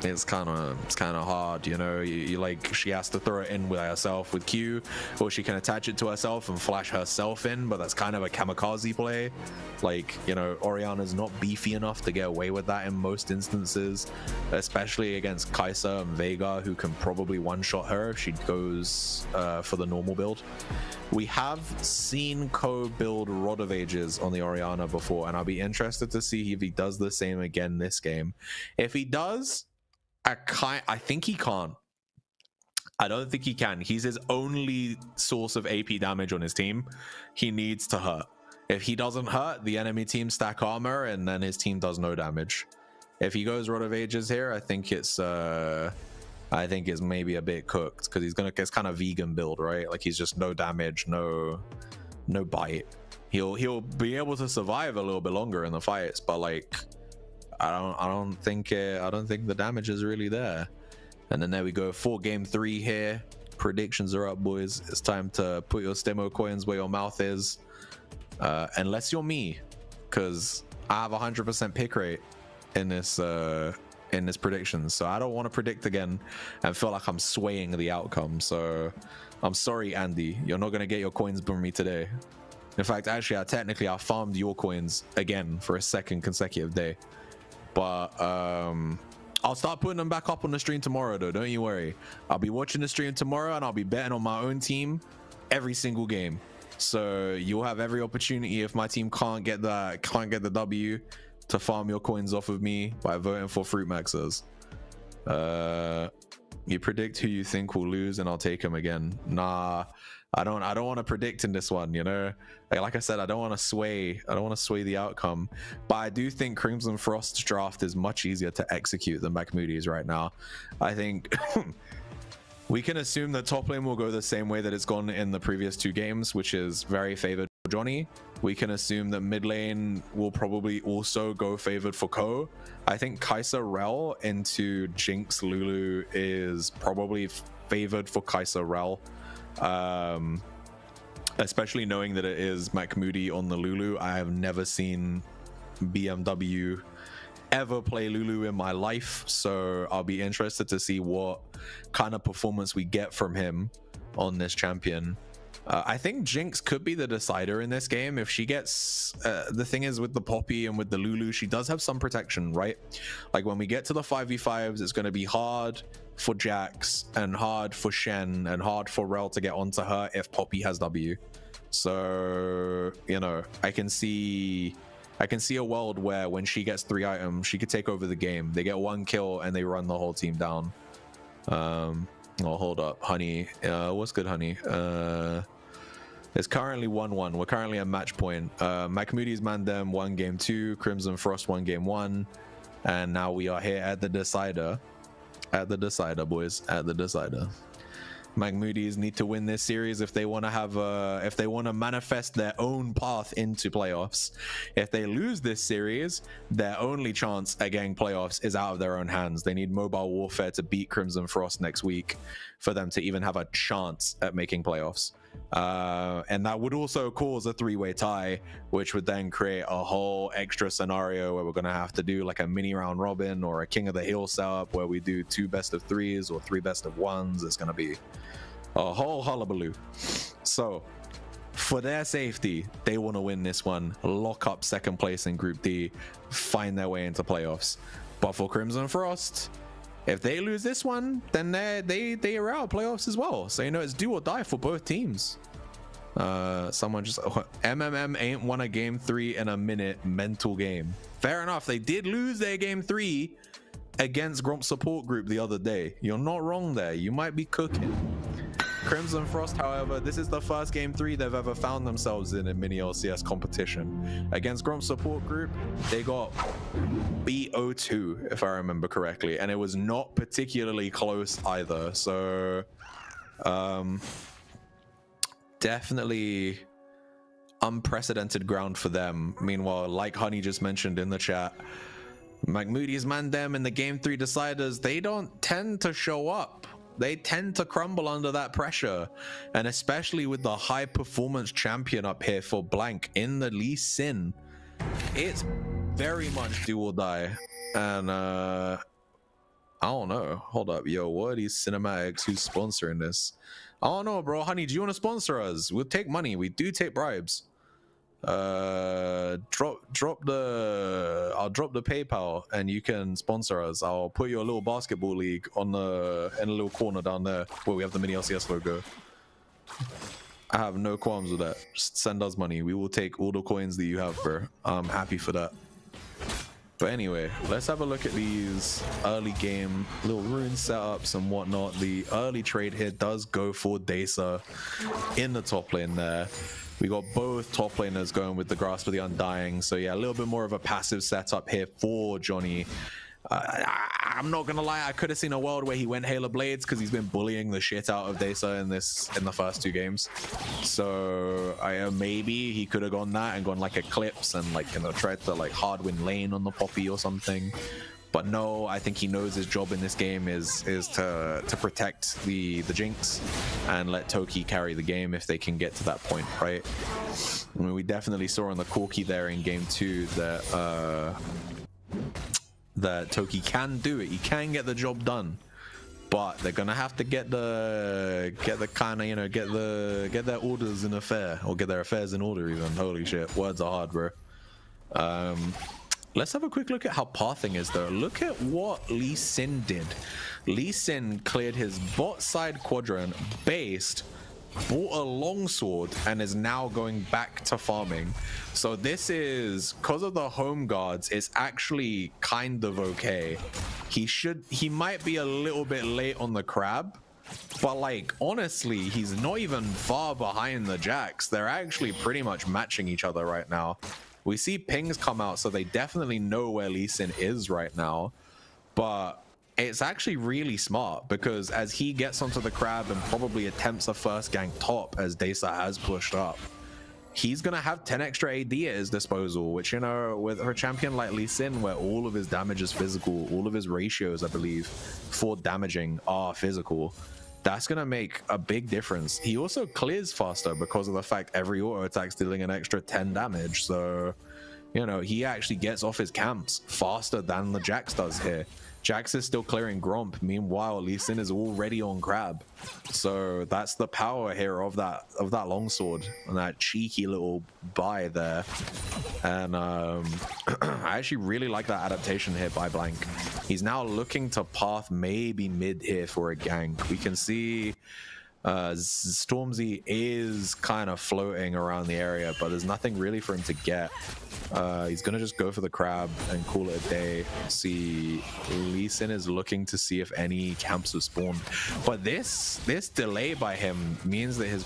it's kind of hard, you know. You like, she has to throw it in with herself with Q, or she can attach it to herself and flash herself in, but that's kind of a kamikaze play. Like, you know, Orianna's not beefy enough to get away with that in most instances, especially against Kai'Sa and Veigar, who can probably one-shot her if she goes for the normal build. We have seen Ko build Rod of Ages on the Orianna before, and I'll be interested to see if he does the same again this game. If he does, I think he can't. I don't think he can. He's his only source of AP damage on his team. He needs to hurt. If he doesn't hurt, the enemy team stack armor, and then his team does no damage. If he goes Rod of Ages here, I think it's maybe a bit cooked, because it's kind of vegan build, right? Like he's just no damage, no bite. He'll be able to survive a little bit longer in the fights, but like I don't think the damage is really there. And then there we go, for game 3 here. Predictions are up, boys. It's time to put your Stemo coins where your mouth is, unless you're me, because I have 100% pick rate in this prediction, so I don't want to predict again and feel like I'm swaying the outcome. So I'm sorry, Andy, you're not gonna get your coins from me today. In fact, actually, I farmed your coins again for a second consecutive day. But I'll start putting them back up on the stream tomorrow, though. Don't you worry. I'll be watching the stream tomorrow, and I'll be betting on my own team every single game. So you'll have every opportunity, if my team can't get the W, to farm your coins off of me by voting for Fruit Maxers. You predict who you think will lose, and I'll take him again. Nah, I don't want to predict in this one, you know. Like I said, I don't want to sway the outcome, but I do think Crimson Frost's draft is much easier to execute than McMoody's right now. I think we can assume that top lane will go the same way that it's gone in the previous 2 games, which is very favored for Johnny. We can assume that mid lane will probably also go favored for Ko. I think Kai'Sa Rel into Jinx Lulu is probably favored for Kai'Sa Rel. Especially knowing that it is McMoody on the Lulu. I have never seen BMW ever play Lulu in my life, so I'll be interested to see what kind of performance we get from him on this champion. I think Jinx could be the decider in this game. If she gets the thing is, with the Poppy and with the Lulu, she does have some protection, right? Like when we get to the 5v5s, it's going to be hard for Jax and hard for Shen and hard for Rel to get onto her if Poppy has W. So, you know, I can see a world where when she gets 3 items, she could take over the game. They get 1 kill and they run the whole team down. Oh, hold up, Honey. What's good, Honey? It's currently 1-1. We're currently at match point. McMoody's Mandem 1 game 2, Crimson Frost 1 game 1, and now we are here at the decider. At the decider, boys. At the decider. McMoody's need to win this series if they want to have if they want to manifest their own path into playoffs. If they lose this series, their only chance at getting playoffs is out of their own hands. They need Mobile Warfare to beat Crimson Frost next week for them to even have a chance at making playoffs. And that would also cause a 3-way tie, which would then create a whole extra scenario where we're going to have to do like a mini round robin or a King of the Hill setup where we do 2 best of 3s or 3 best of 1s. It's going to be a whole hullabaloo. So for their safety, they want to win this one, lock up second place in Group D, find their way into playoffs. But for Crimson Frost, if they lose this one, then they are out of playoffs as well. So, you know, it's do or die for both teams. Someone just... MMM ain't won a game 3 in a minute. Mental game. Fair enough. They did lose their game 3 against Gromp Support Group the other day. You're not wrong there. You might be cooking. Crimson Frost, however, this is the first game 3 they've ever found themselves in a mini-LCS competition. Against Gromp Support Group, they got beat 0-2, if I remember correctly, and it was not particularly close either. So, definitely unprecedented ground for them. Meanwhile, like Honey just mentioned in the chat, McMoody's man them in the game 3 deciders, they don't tend to show up. They tend to crumble under that pressure, and especially with the high performance champion up here for Blank in the Lee Sin, it's very much do or die. And I don't know, hold up, yo, what are these cinematics? Who's sponsoring this? I don't know, bro. Honey, do you want to sponsor us? We'll take money. We do take bribes. I'll drop the PayPal and you can sponsor us. I'll put you a little basketball league on in a little corner down there where we have the MiniLCS logo. I have no qualms with that. Just send us money. We will take all the coins that you have, bro. I'm happy for that. But anyway, let's have a look at these early game little rune setups and whatnot. The early trade here does go for Desa in the top lane there. We got both top laners going with the Grasp of the Undying. So yeah, a little bit more of a passive setup here for Johnny. I'm not gonna lie, I could have seen a world where he went Halo Blades because he's been bullying the shit out of Desa in the first 2 games. So maybe he could have gone that and gone like Eclipse and like, you know, tried to like hard win lane on the Poppy or something. But no, I think he knows his job in this game is to protect the Jinx and let Toki carry the game if they can get to that point, right? I mean, we definitely saw on the Corki there in game 2 that Toki can do it. He can get the job done, but they're gonna have to get the kind of, you know, get their orders in affair, or get their affairs in order even. Holy shit, words are hard, bro. Let's have a quick look at how pathing is though. Look at what Lee Sin did. Lee Sin cleared his bot side quadrant, based, bought a longsword, and is now going back to farming. So this is, because of the home guards, it's actually kind of okay. He might be a little bit late on the crab, but like honestly, he's not even far behind the Jacks. They're actually pretty much matching each other right now. We see pings come out, so they definitely know where Lee Sin is right now. But it's actually really smart, because as he gets onto the crab and probably attempts a first gank top as Desa has pushed up, he's going to have 10 extra AD at his disposal, which, you know, with her champion like Lee Sin, where all of his damage is physical, all of his ratios, I believe, for damaging are physical, that's going to make a big difference. He also clears faster because of the fact every auto attack's dealing an extra 10 damage. So, you know, he actually gets off his camps faster than the Jax does here. Jax is still clearing Gromp. Meanwhile, Lee Sin is already on Crab. So that's the power here of that longsword and that cheeky little buy there. And I actually really like that adaptation here by Blank. He's now looking to path maybe mid here for a gank. We can see Stormzy is kind of floating around the area, but there's nothing really for him to get. He's gonna just go for the crab and call it a day. See, Lee Sin is looking to see if any camps have spawned, but this delay by him means that his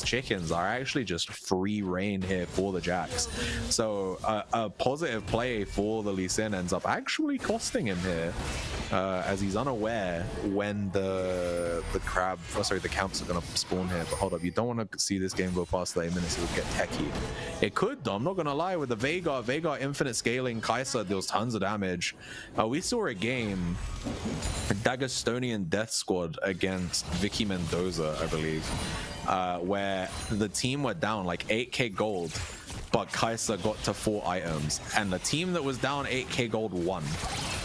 chickens are actually just free reign here for the Jacks. So a positive play for the Lee Sin ends up actually costing him here, as he's unaware when the camps are gonna spawn here. But hold up, you don't want to see this game go past 30 minutes. It'll get techie. It could though, I'm not gonna lie. With the Veigar infinite scaling, Kai'Sa deals tons of damage. We saw a game, Dagestonian Death Squad against Vicky Mendoza, I believe, where the team were down like 8k gold, but Kai'Sa got to 4 items, and the team that was down 8k gold won,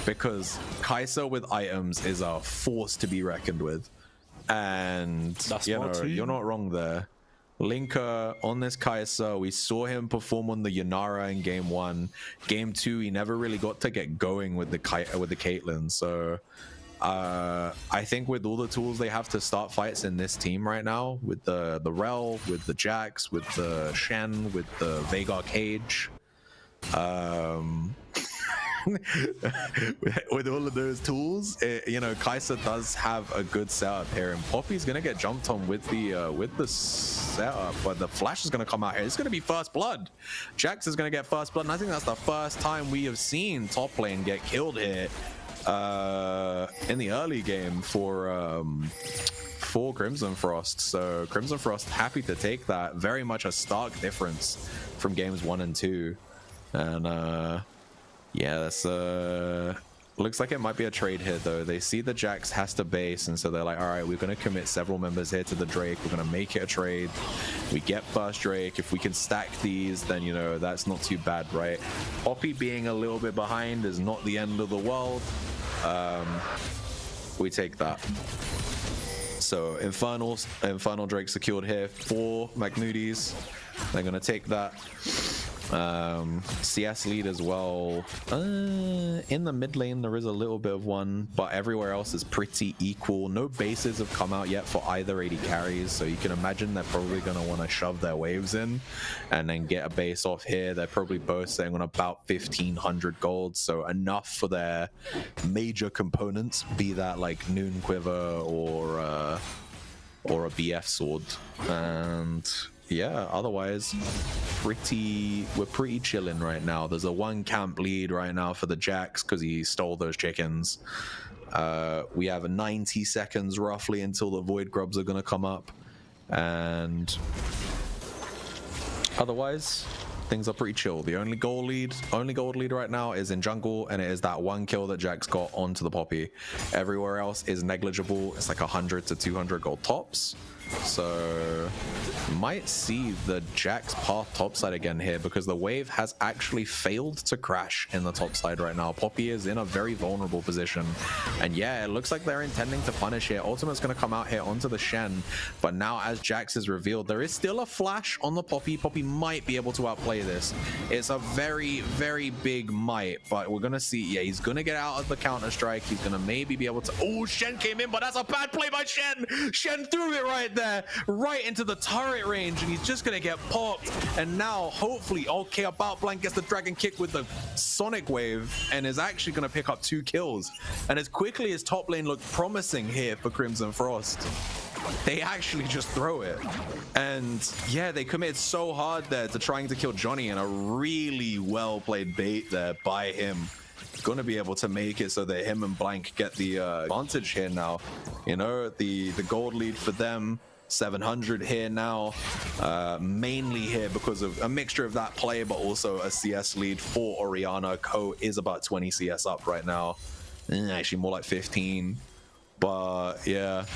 because Kai'Sa with items is a force to be reckoned with. And That's you smart know, too. you're not wrong there. Linker on this Kai'Sa, we saw him perform on the Yanara in game 1. Game 2, he never really got to get going with the Caitlyn. So I think with all the tools they have to start fights in this team right now, with the Rel, with the Jax, with the Shen, with the Veigar Cage, with all of those tools, you know, Kai'Sa does have a good setup here, and Poppy's gonna get jumped on with the setup, but the flash is gonna come out here. It's gonna be first blood. Jax is gonna get first blood, and I think that's the first time we have seen top lane get killed here in the early game for Crimson Frost. So Crimson Frost happy to take that. Very much a stark difference from games 1 and 2, and yeah, that's looks like it might be a trade here though. They see the Jax has to base, and so they're like, all right, we're going to commit several members here to the Drake. We're going to make it a trade. We get first Drake. If we can stack these, then, you know, that's not too bad, right? Poppy being a little bit behind is not the end of the world. We take that. So Infernal Drake secured here for Magnudes. They're going to take that. CS lead as well. In the mid lane there is a little bit of one, but everywhere else is pretty equal. No bases have come out yet for either AD carries, so you can imagine they're probably going to want to shove their waves in and then get a base off here. They're probably both sitting on about 1500 gold, so enough for their major components, be that like Noon Quiver or a BF sword. And yeah, otherwise we're pretty chilling right now. There's a 1 camp lead right now for the Jax because he stole those chickens. We have 90 seconds roughly until the Void Grubs are gonna come up, and otherwise things are pretty chill. The only gold lead right now is in jungle, and it is that 1 kill that Jax got onto the Poppy. Everywhere else is negligible. It's like 100 to 200 gold tops. So might see the Jax path topside again here, because the wave has actually failed to crash in the top side right now. Poppy is in a very vulnerable position, and yeah, it looks like they're intending to punish here. Ultimate's going to come out here onto the Shen, but now as Jax is revealed, there is still a flash on the Poppy. Poppy might be able to outplay this. It's a very, very big might, but we're going to see. Yeah, he's going to get out of the counter-strike. He's going to maybe be able to... Oh, Shen came in, but that's a bad play by Shen. Shen threw it right there, right into the turret range, and he's just gonna get popped. And now hopefully okay, about blank gets the dragon kick with the sonic wave and is actually gonna pick up 2 kills. And as quickly as top lane looked promising here for Crimson Frost, they actually just throw it. And yeah, they committed so hard there to trying to kill Johnny, and a really well played bait there by him. Gonna be able to make it so that him and blank get the advantage here now. You know, the gold lead for them, 700 here now, mainly here because of a mixture of that play, but also a CS lead for Orianna. Ko is about 20 CS up right now, actually more like 15, but yeah.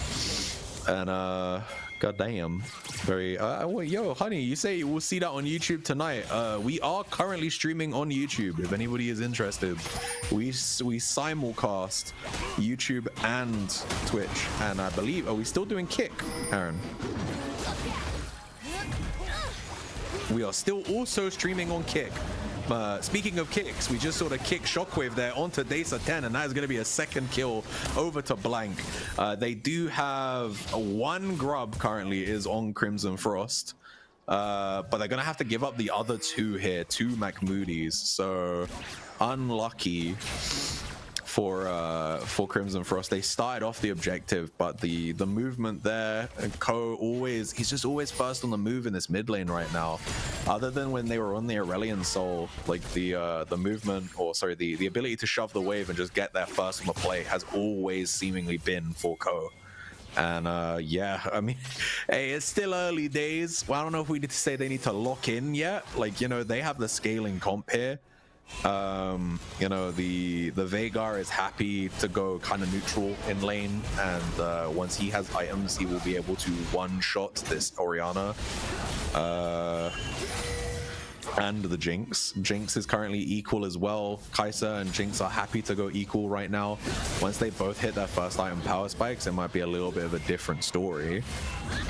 And goddamn, very well, yo honey, you say we'll see that on YouTube tonight. We are currently streaming on YouTube if anybody is interested. We simulcast YouTube and Twitch, and I believe, are we still doing Kick, Aaron? We are still also streaming on Kick. Speaking of kicks, we just saw the kick shockwave there onto Desa 10, and that is going to be a 2nd kill over to blank. They do have 1 grub currently is on Crimson Frost, but they're going to have to give up the other 2 here, 2 Macmoodies. So unlucky for Crimson Frost. They started off the objective, but the movement there, and Ko he's just always first on the move in this mid lane right now. Other than when they were on the Aurelion Soul, like the movement, or sorry, the ability to shove the wave and just get there first on the play has always seemingly been for Ko. And yeah, I mean, hey, it's still early days. Well, I don't know if we need to say they need to lock in yet. Like, you know, they have the scaling comp here. You know, the Veigar is happy to go kind of neutral in lane, and once he has items, he will be able to one-shot this Orianna. And the Jinx. Jinx is currently equal as well. Kai'Sa and Jinx are happy to go equal right now. Once they both hit their first item power spikes, it might be a little bit of a different story.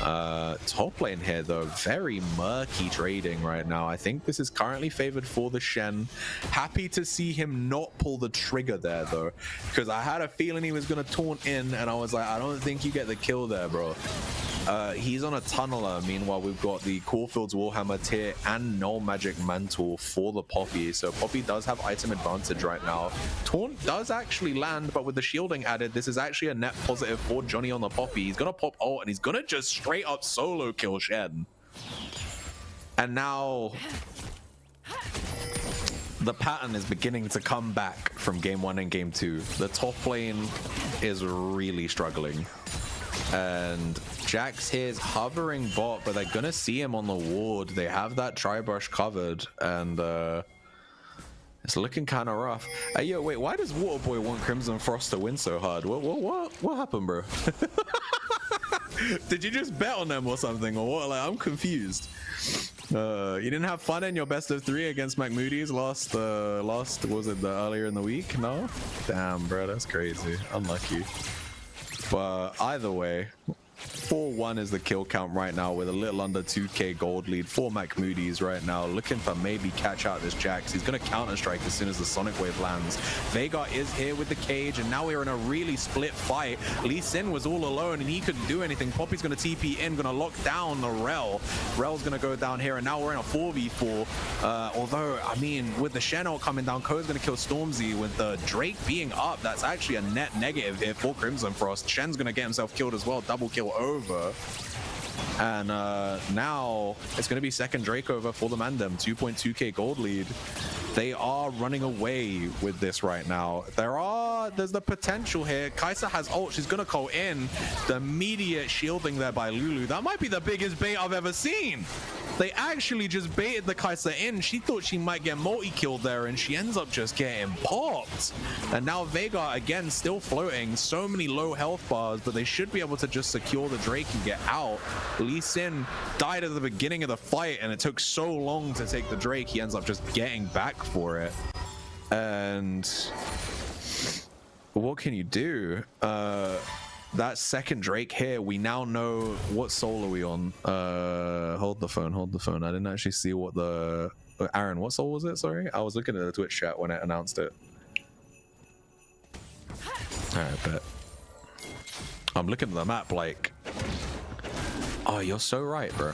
Top lane here though, very murky trading right now. I think this is currently favored for the Shen. Happy to see him not pull the trigger there though, because I had a feeling he was gonna taunt in, and I was like, I don't think you get the kill there, bro. He's on a tunneler. Meanwhile, we've got the Caulfield's Warhammer tier and Null Magic Mantle for the Poppy. So Poppy does have item advantage right now. Taunt does actually land, but with the shielding added, this is actually a net positive for Johnny on the Poppy. He's gonna pop ult and he's gonna just straight up solo kill Shen. And now the pattern is beginning to come back from game 1 and game 2. The top lane is really struggling. And Jax here is hovering bot, but they're gonna see him on the ward. They have that tri-brush covered, and it's looking kind of rough. Yo, wait, why does Waterboy want Crimson Frost to win so hard? What happened, bro? Did you just bet on them or something, or what? Like, I'm confused. You didn't have fun in your best of 3 against McMoody's last was it earlier in the week? No? Damn, bro, that's crazy. Unlucky. But either way, 4-1 is the kill count right now with a little under 2k gold lead for McMoody's right now, looking to maybe catch out this Jax. He's going to counter-strike as soon as the Sonic Wave lands. Veigar is here with the cage, and now we're in a really split fight. Lee Sin was all alone, and he couldn't do anything. Poppy's going to TP in, going to lock down the Rel. Rel's going to go down here, and now we're in a 4v4. Although, I mean, with the Shen ult coming down, Ko's going to kill Stormzy. With the Drake being up, that's actually a net negative here for Crimson Frost. Shen's going to get himself killed as well. Double kill over. And now it's going to be second Drake over for the Mandem. 2.2k gold lead. They are running away with this right now. There's the potential here. Kai'Sa has ult. She's going to call in. The immediate shielding there by Lulu. That might be the biggest bait I've ever seen. They actually just baited the Kai'Sa in. She thought she might get multi-killed there, and she ends up just getting popped. And now Veigar, again, still floating. So many low health bars, but they should be able to just secure the Drake and get out. Lee Sin died at the beginning of the fight, and it took so long to take the Drake. He ends up just getting back for it. And what can you do? That second Drake here, we now know what soul are we on. Hold the phone. I didn't actually see what the... Aaron, what soul was it? Sorry, I was looking at the Twitch chat when it announced it. Alright, bet. I'm looking at the map like... Oh, you're so right, bro.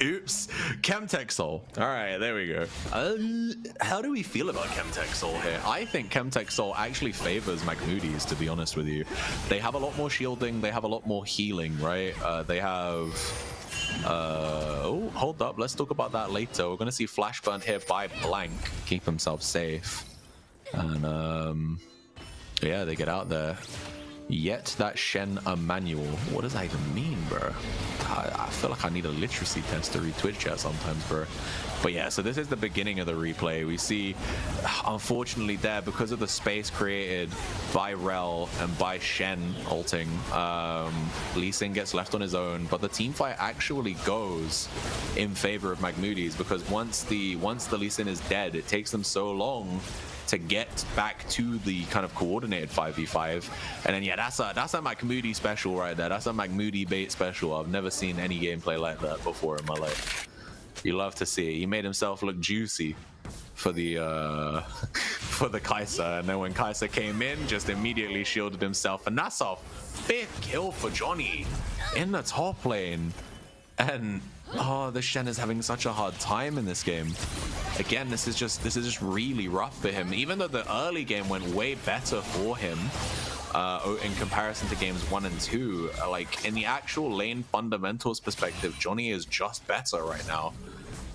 Oops. Chemtech Soul. All right, there we go. How do we feel about Chemtech Soul here? I think Chemtech Soul actually favors McMoody's, to be honest with you. They have a lot more shielding. They have a lot more healing, right? They have... oh, hold up. Let's talk about that later. We're going to see Flashburn here by Blank. Keep himself safe. And, yeah, they get out there. Yet that Shen Emmanuel. What does that even mean, bro? I feel like I need a literacy test to read Twitch chat sometimes, bro. But yeah, so this is the beginning of the replay. We see, unfortunately there, because of the space created by Rel and by Shen ulting, Lee Sin gets left on his own, but the team fight actually goes in favor of McMoody's, because once the Lee Sin is dead, it takes them so long to get back to the kind of coordinated 5v5. And then yeah, that's a McMoody special right there. That's a McMoody bait special. I've never seen any gameplay like that before in my life. You love to see it. He made himself look juicy for the Kai'Sa, and then when Kai'Sa came in, just immediately shielded himself, and that's a 5th kill for Johnny in the top lane. And oh, the Shen is having such a hard time in this game. Again, this is just really rough for him. Even though the early game went way better for him in comparison to games 1 and 2, like in the actual lane fundamentals perspective, Johnny is just better right now.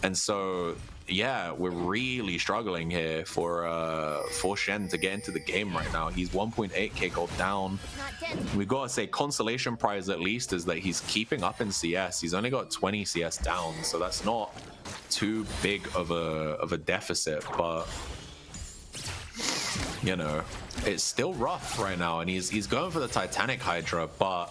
And so yeah, we're really struggling here for Shen to get into the game right now. He's 1.8k gold down. We've got to say consolation prize at least is that he's keeping up in CS. He's only got 20 CS down, so that's not too big of a deficit, but you know, it's still rough right now, and he's going for the Titanic Hydra, but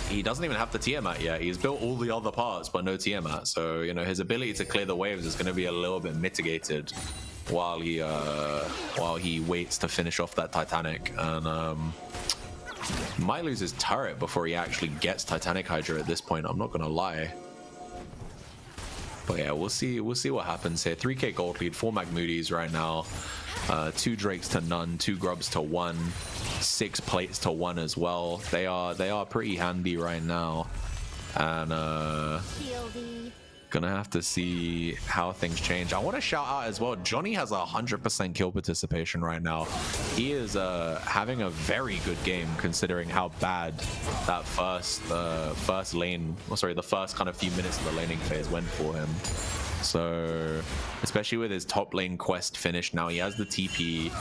he doesn't even have the Tiamat yet. He's built all the other parts, but no Tiamat. So, you know, his ability to clear the waves is going to be a little bit mitigated while he waits to finish off that Titanic, and might lose his turret before he actually gets Titanic Hydra at this point. I'm not gonna lie. But yeah, we'll see what happens here. 3k gold lead, 4 Magmooties right now. 2 Drakes to none, 2 Grubs to 1, 6 Plates to 1 as well. They are pretty handy right now, and gonna have to see how things change. I want to shout out as well, Johnny has 100% kill participation right now. He is having a very good game considering how bad that first lane, the first kind of few minutes of the laning phase went for him. So, especially with his top lane quest finished now, he has the TP,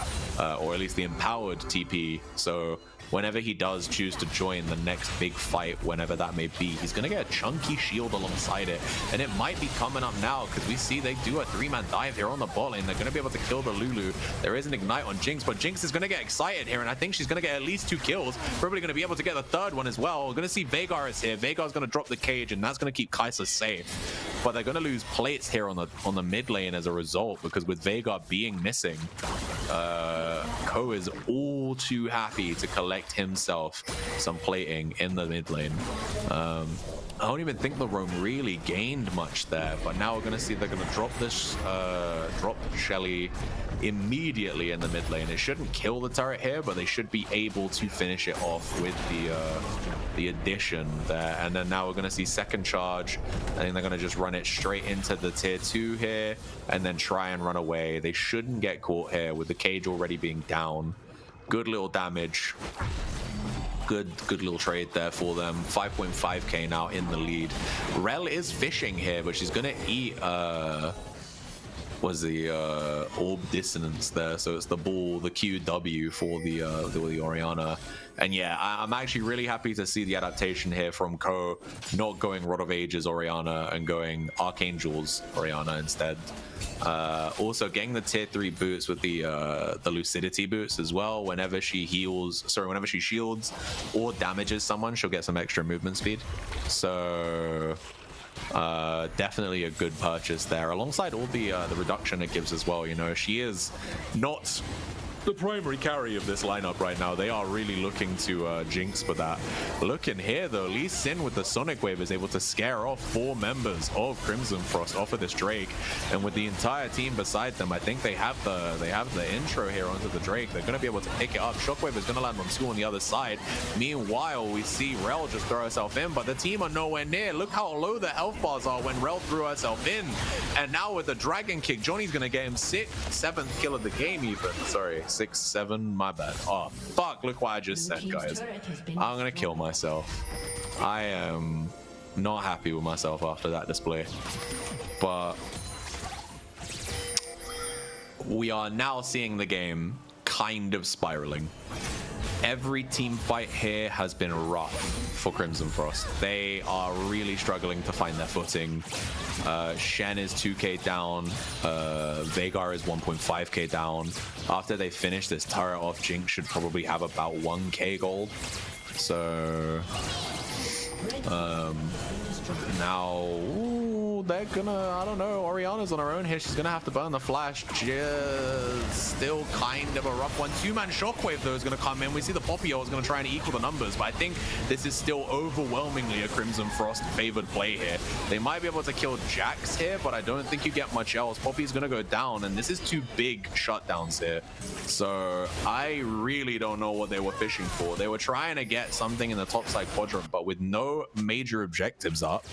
or at least the empowered TP. So whenever he does choose to join the next big fight, whenever that may be, he's going to get a chunky shield alongside it. And it might be coming up now, because we see they do a 3-man dive here on the bot lane. They're going to be able to kill the Lulu. There is an ignite on Jinx, but Jinx is going to get excited here, and I think she's going to get at least 2 kills. Probably going to be able to get the 3rd one as well. We're going to see Veigar is here. Veigar's going to drop the cage, and that's going to keep Kai'Sa safe. But they're going to lose plates here on the mid lane as a result, because with Veigar being missing, Ko is all too happy to collect himself some plating in the mid lane. I don't even think the roam really gained much there, but now we're going to see they're going to drop this, drop Shelly immediately in the mid lane. It shouldn't kill the turret here, but they should be able to finish it off with the addition there. And then now we're going to see second charge. I think they're going to just run it straight into the tier 2 here, and then try and run away. They shouldn't get caught here with the cage already being down. Good little damage. Good little trade there for them. 5.5k now in the lead. Rel is fishing here, but she's gonna eat was the orb dissonance there, so it's the ball, the QW for the Orianna. And yeah, I'm actually really happy to see the adaptation here from Ko, not going Rod of Ages Orianna and going Archangel's Orianna instead. Also getting the tier 3 boots with the lucidity boots as well. Whenever she whenever she shields or damages someone, she'll get some extra movement speed. So definitely a good purchase there, alongside all the reduction it gives as well. You know, she is not the primary carry of this lineup right now. They are really looking to Jinx for that. Look in here though, Lee Sin with the Sonic Wave is able to scare off 4 members of Crimson Frost off of this Drake, and with the entire team beside them, I think they have the intro here onto the Drake. They're going to be able to pick it up. Shockwave is going to land on 2 on the other side. Meanwhile, we see Rel just throw herself in, but the team are nowhere near. Look how low the health bars are when Rel threw herself in, and now with the Dragon Kick, Johnny's going to get him 7th kill of the game even. Sorry, 6, 7, my bad. Oh fuck, look what I just said, guys. I'm gonna kill myself. I am not happy with myself after that display, but we are now seeing the game kind of spiraling. Every team fight here has been rough for Crimson Frost. They are really struggling to find their footing. Shen is 2k down. Veigar is 1.5k down. After they finish this turret off, Jinx should probably have about 1k gold. So now they're gonna, I don't know, Orianna's on her own here. She's gonna have to burn the flash. Just still kind of a rough one. 2-man Shockwave though is gonna come in. We see the Poppy is gonna try and equal the numbers, but I think this is still overwhelmingly a Crimson Frost favored play here. They might be able to kill Jax here, but I don't think you get much else. Poppy's gonna go down, and this is 2 big shutdowns here. So I really don't know what they were fishing for. They were trying to get something in the top side quadrant, but with no major objectives up,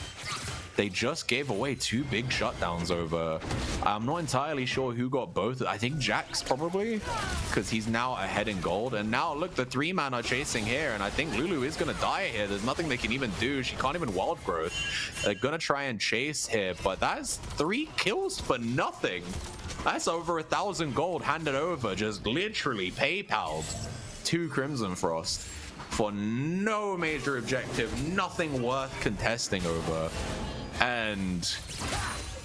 they just gave away 2 big shutdowns over. I'm not entirely sure who got both. I think Jax probably, because he's now ahead in gold. And now look, the 3-man are chasing here, and I think Lulu is gonna die here. There's nothing they can even do. She can't even wild growth. They're gonna try and chase here, but that's 3 kills for nothing. That's over 1,000 gold handed over, just literally PayPal'd to Crimson Frost for no major objective, nothing worth contesting over. And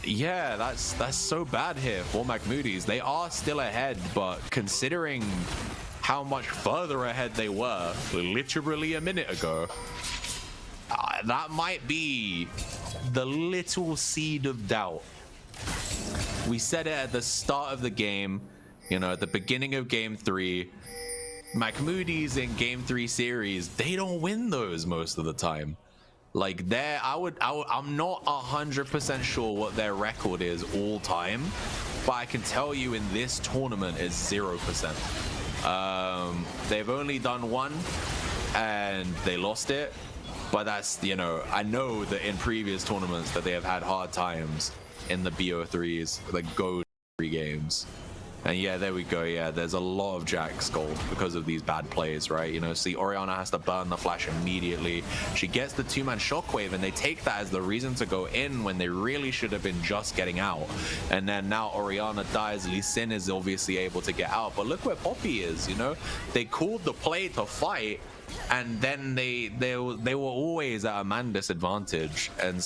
yeah, that's so bad here for McMoody's. They are still ahead, but considering how much further ahead they were literally a minute ago, that might be the little seed of doubt. We said it at the start of the game, you know, at the beginning of game 3. McMoody's in game 3 series, they don't win those most of the time. Like I'm not 100% sure what their record is all time, but I can tell you in this tournament it's 0%. They've only done one and they lost it, but that's, you know, I know that in previous tournaments that they have had hard times in the BO3s, the Go 3 games. And yeah, there we go. Yeah, there's a lot of Jack's gold because of these bad plays, right? You know, see, Orianna has to burn the flash immediately. She gets the 2-man shockwave, and they take that as the reason to go in when they really should have been just getting out. And then now Orianna dies. Lee Sin is obviously able to get out, but look where Poppy is. You know, they called the play to fight, and then they were always at a man disadvantage, and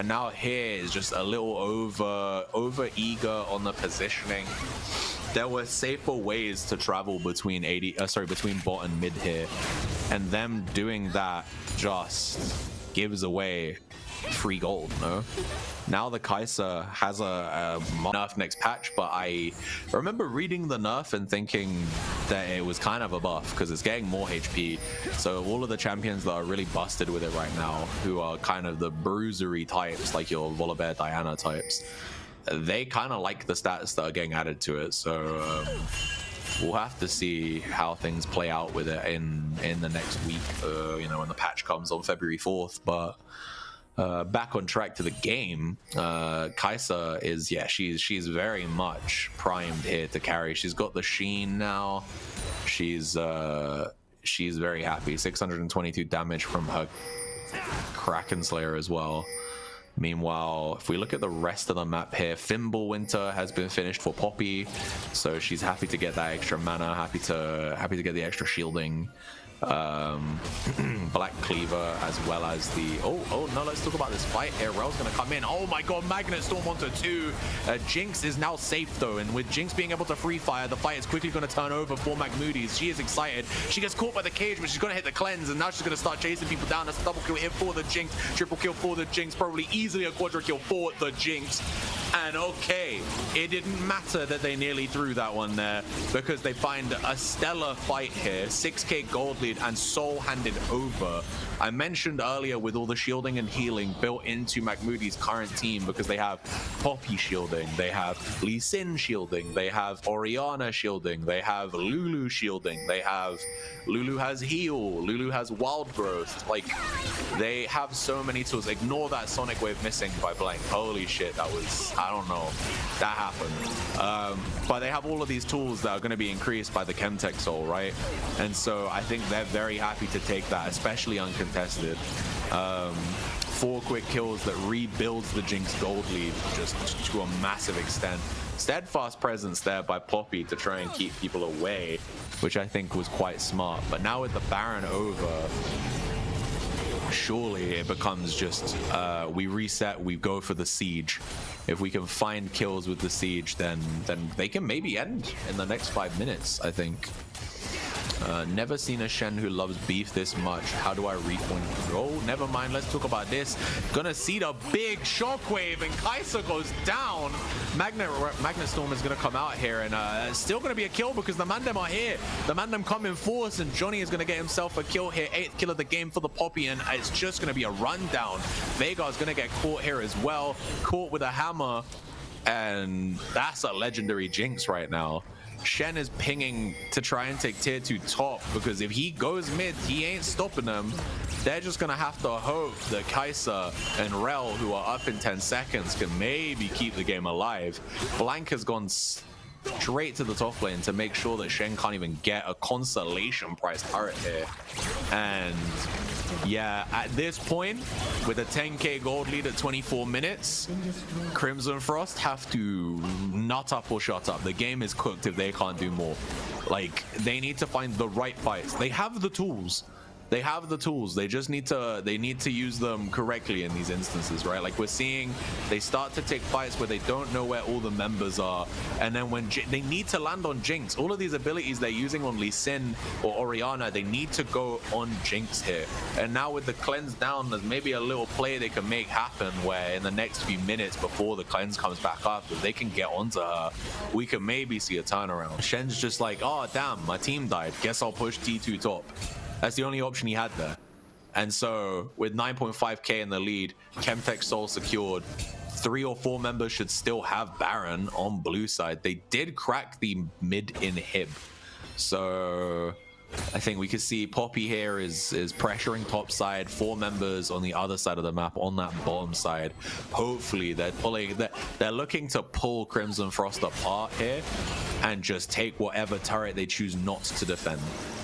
now here is just a little over eager on the positioning. There were safer ways to travel between between bot and mid here, and them doing that just gives away free gold. No, now the Kai'Sa has a nerf next patch, but I remember reading the nerf and thinking that it was kind of a buff because it's getting more HP. So all of the champions that are really busted with it right now, who are kind of the bruisery types, like your Volibear Diana types, they kind of like the stats that are getting added to it. So we'll have to see how things play out with it in the next week, you know, when the patch comes on February 4th. But back on track to the game, Kai'Sa is, yeah, she's very much primed here to carry. She's got the sheen now. She's very happy. 622 damage from her Kraken Slayer as well. Meanwhile, if we look at the rest of the map here, Fimble Winter has been finished for Poppy, so she's happy to get that extra mana, happy to get the extra shielding. Black Cleaver, as well as the oh no, let's talk about this fight here. Rel's gonna come in. Oh my god, Magnet Storm onto 2. Jinx is now safe though, and with Jinx being able to free fire, the fight is quickly gonna turn over for McMoody's. She is excited. She gets caught by the cage, but she's gonna hit the cleanse, and now she's gonna start chasing people down. That's a double kill hit for the Jinx, triple kill for the Jinx, probably easily a quadra kill for the Jinx. And okay, it didn't matter that they nearly threw that one there, because they find a stellar fight here. 6k gold lead and soul handed over. I mentioned earlier with all the shielding and healing built into McMoody's current team, because they have Poppy shielding, they have Lee Sin shielding, they have Orianna shielding, they have Lulu shielding, they have Lulu has heal, Lulu has wild growth. Like, they have so many tools. Ignore that Sonic Wave missing by blank. Holy shit, that was, I don't know, that happened. But they have all of these tools that are going to be increased by the Chemtech Soul, right? And so I think they're very happy to take that, especially uncontested. 4 quick kills that rebuilds the Jinx gold lead just to a massive extent. Steadfast presence there by Poppy to try and keep people away, which I think was quite smart. But now with the Baron over, surely it becomes just we reset, we go for the siege. If we can find kills with the siege, then they can maybe end in the next 5 minutes, I think. Never seen a Shen who loves beef this much. How do I respawn? Oh, never mind. Let's talk about this. Gonna see the big shockwave, and Kai'Sa goes down. Magnet Storm is gonna come out here, and still gonna be a kill because the Mandem are here. The Mandem come in force, and Johnny is gonna get himself a kill here. 8th kill of the game for the Poppy, and it's just gonna be a rundown. Veigar's gonna get caught here as well, caught with a hammer, and that's a legendary Jinx right now. Shen is pinging to try and take tier 2 top, because if he goes mid, he ain't stopping them. They're just gonna have to hope that Kai'Sa and Rel, who are up in 10 seconds, can maybe keep the game alive. Blank has gone straight to the top lane to make sure that Shen can't even get a consolation price turret here. And yeah, at this point, with a 10k gold lead at 24 minutes, Crimson Frost have to nut up or shut up. The game is cooked if they can't do more. Like, they need to find the right fights. They have the tools. They have the tools. They just need to use them correctly in these instances, right? Like we're seeing, they start to take fights where they don't know where all the members are, and then when they need to land on Jinx, all of these abilities they're using on Lee Sin or Orianna, they need to go on Jinx here. And now with the cleanse down, there's maybe a little play they can make happen where in the next few minutes before the cleanse comes back up, if they can get onto her, we can maybe see a turnaround. Shen's just like, oh damn, my team died, guess I'll push T2 top. That's the only option he had there. And so with 9.5k in the lead, Chemtech Soul secured, 3 or 4 members should still have Baron on blue side. They did crack the mid inhib, so I think we could see Poppy here is pressuring top side, 4 members on the other side of the map on that bottom side. Hopefully they're looking to pull Crimson Frost apart here and just take whatever turret they choose not to defend.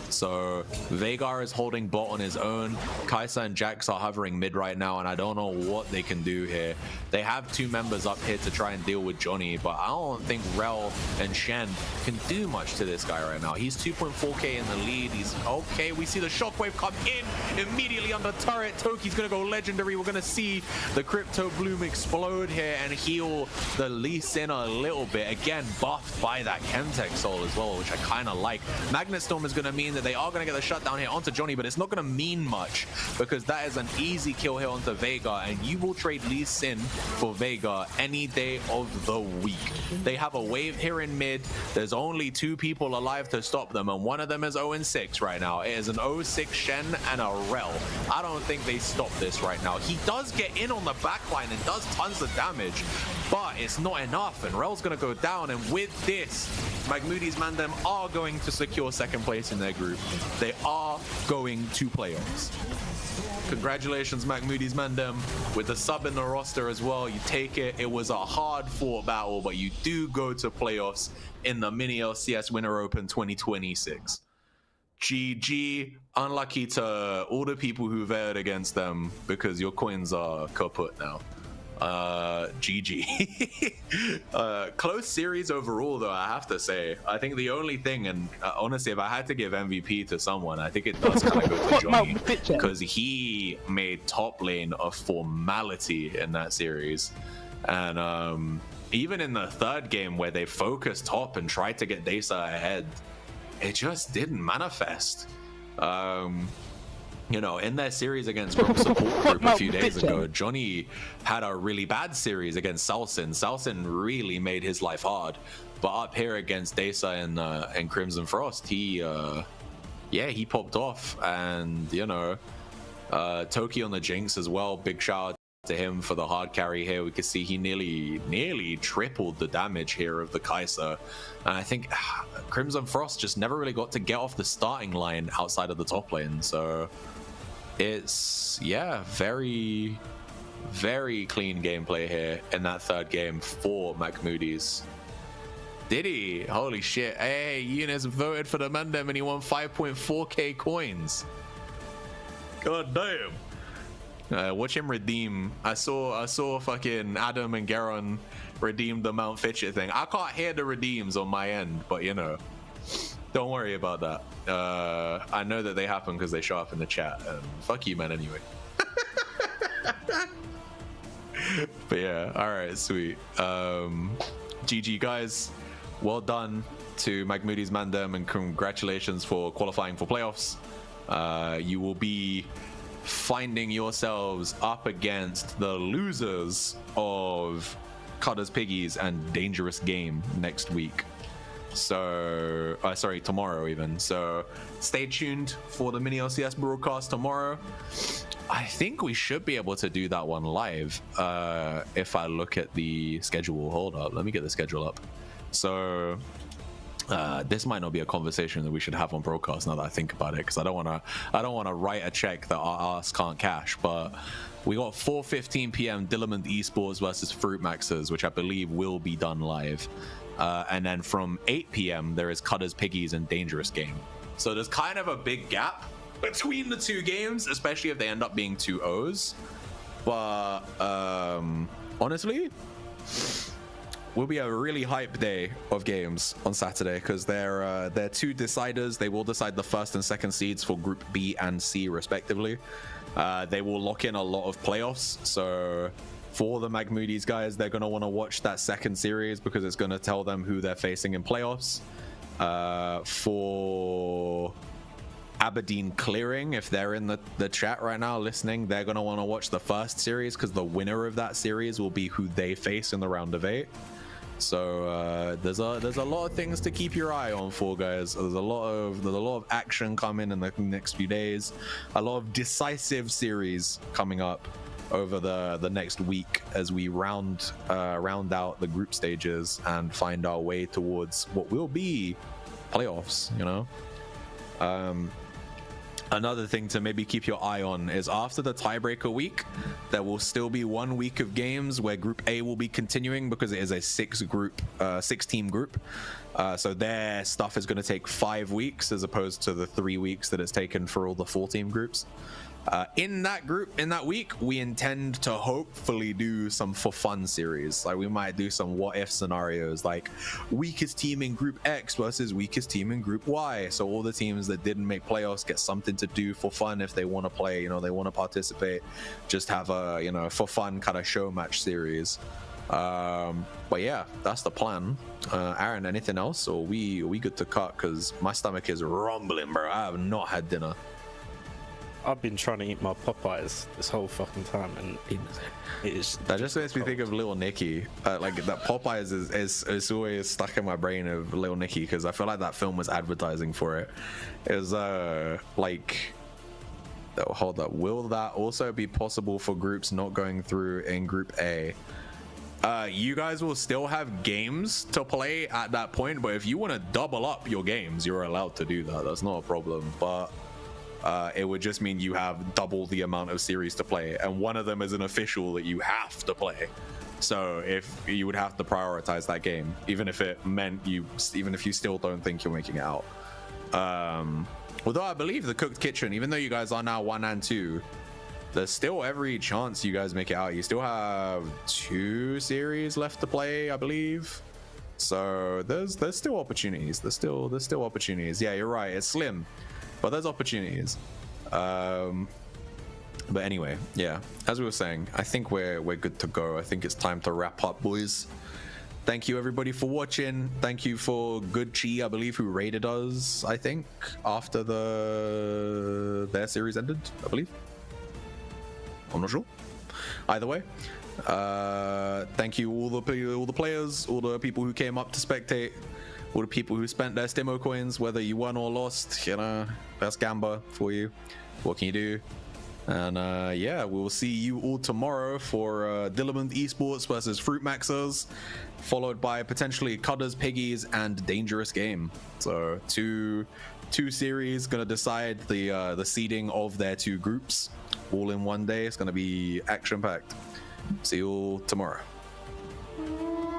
So Veigar is holding bot on his own. Kai'Sa and Jax are hovering mid right now, and I don't know what they can do here. They have 2 members up here to try and deal with Johnny, but I don't think Rel and Shen can do much to this guy right now. He's 2.4k in the lead. He's okay. We see the shockwave come in immediately under turret. Toki's gonna go legendary. We're gonna see the Crypto Bloom explode here and heal the Lee Sin a little bit. Again, buffed by that Chemtech Soul as well, which I kind of like. Magnet Storm is gonna mean that they are going to get the shutdown here onto Johnny, but it's not going to mean much because that is an easy kill here onto Veigar, and you will trade Lee Sin for Veigar any day of the week. They have a wave here in mid. There's only 2 people alive to stop them, and one of them is 0-6 right now. It is an 0-6 Shen and a Rel. I don't think they stop this right now. He does get in on the backline and does tons of damage, but it's not enough, and Rel's going to go down, and with this, Magmudi's Mandem are going to secure second place in their group. They are going to playoffs. Congratulations, Magmudi's Mandem, with the sub in the roster as well. You take it. It was a hard-fought battle, but you do go to playoffs in the MiniLCS Winter Open 2026. GG. Unlucky to all the people who voted against them because your coins are kaput now. GG. Close series overall, though, I have to say. I think the only thing, and honestly, if I had to give MVP to someone, I think it does kind of go to Johnny, because he made top lane a formality in that series. And even in the 3rd game where they focused top and tried to get Desa ahead, it just didn't manifest. You know, in their series against Grom Support Group a few days ago, Johnny had a really bad series against Salsin. Salsin really made his life hard. But up here against Desa and Crimson Frost, he popped off. And, you know, Toki on the Jinx as well. Big shout out to him for the hard carry here. We could see he nearly tripled the damage here of the Kai'Sa. And I think Crimson Frost just never really got to get off the starting line outside of the top lane. So it's, yeah, very, very clean gameplay here in that 3rd game for Magmudi's. Did he? Holy shit. Hey, Eunice voted for the Mandem and he won 5.4k coins. God damn. Watch him redeem. I saw fucking Adam and Garon redeem the Mount Fitchett thing. I can't hear the redeems on my end, but you know, don't worry about that. I know that they happen because they show up in the chat. Fuck you, man, anyway. But yeah, all right, sweet. GG, guys. Well done to Magmudi's Mandem, and congratulations for qualifying for playoffs. You will be finding yourselves up against the losers of Cutter's Piggies and Dangerous Game next week. So, sorry, tomorrow even. So stay tuned for the MiniLCS broadcast tomorrow. I think we should be able to do that one live if I look at the schedule. Hold up, let me get the schedule up. So this might not be a conversation that we should have on broadcast now that I think about it, because I don't want to write a check that our ass can't cash. But we got 4:15 p.m. Dillamond Esports versus Fruit Maxers, which I believe will be done live. And then from 8 p.m. there is Cutter's Piggies and Dangerous Game. So there's kind of a big gap between the 2 games, especially if they end up being 2-0s. But honestly, will be a really hype day of games on Saturday because they're two deciders. They will decide the first and second seeds for Group B and C respectively. They will lock in a lot of playoffs. So for the McMoody's guys, they're going to want to watch that second series because it's going to tell them who they're facing in playoffs. For Aberdeen Clearing, if they're in the chat right now listening, they're going to want to watch the first series because the winner of that series will be who they face in the round of 8. So there's a lot of things to keep your eye on for, guys. There's a lot of action coming in the next few days, a lot of decisive series coming up over the next week as we round out the group stages and find our way towards what will be playoffs, you know. Another thing to maybe keep your eye on is after the tiebreaker week, there will still be 1 week of games where Group A will be continuing because it is a 6-team group. So their stuff is going to take 5 weeks as opposed to the 3 weeks that it's taken for all the 4-team groups. In that week, we intend to hopefully do some for fun series. Like we might do some what if scenarios, like weakest team in Group X versus weakest team in Group Y. So all the teams that didn't make playoffs get something to do for fun if they want to play. You know, they want to participate. Just have a for fun kind of show match series. But yeah, that's the plan. Aaron, anything else, or are we good to cut? Because my stomach is rumbling, bro. I have not had dinner. I've been trying to eat my Popeyes this whole fucking time, and it is. That just makes me think of Little Nicky. Like that Popeyes is always stuck in my brain of Little Nicky because I feel like that film was advertising for it. It was hold up. Will that also be possible for groups not going through in Group A? You guys will still have games to play at that point, but if you want to double up your games, you're allowed to do that. That's not a problem, but. It would just mean you have double the amount of series to play, and one of them is an official that you have to play. So if you would have to prioritize that game, even if it meant even if you still don't think you're making it out. Although I believe the Cooked Kitchen, even though you guys are now 1 and 2, there's still every chance you guys make it out. You still have 2 series left to play, I believe. So there's still opportunities. There's still opportunities. Yeah, you're right. It's slim. But there's opportunities. But anyway, yeah, as we were saying, I think we're good to go. I think it's time to wrap up, boys. Thank you everybody for watching. Thank you for Good Chi, I believe, who raided us, I think, after their series ended, I believe. I'm not sure. Either way, thank you all the players, all the people who came up to spectate. All the people who spent their Stimo coins, whether you won or lost, you know, that's Gamba for you. What can you do? And yeah, we'll see you all tomorrow for Dillamond Esports versus Fruit Maxers, followed by potentially Cudders, Piggies, and Dangerous Game. So two series gonna decide the seeding of their 2 groups, all in one day. It's gonna be action-packed. See you all tomorrow. We'll be right back.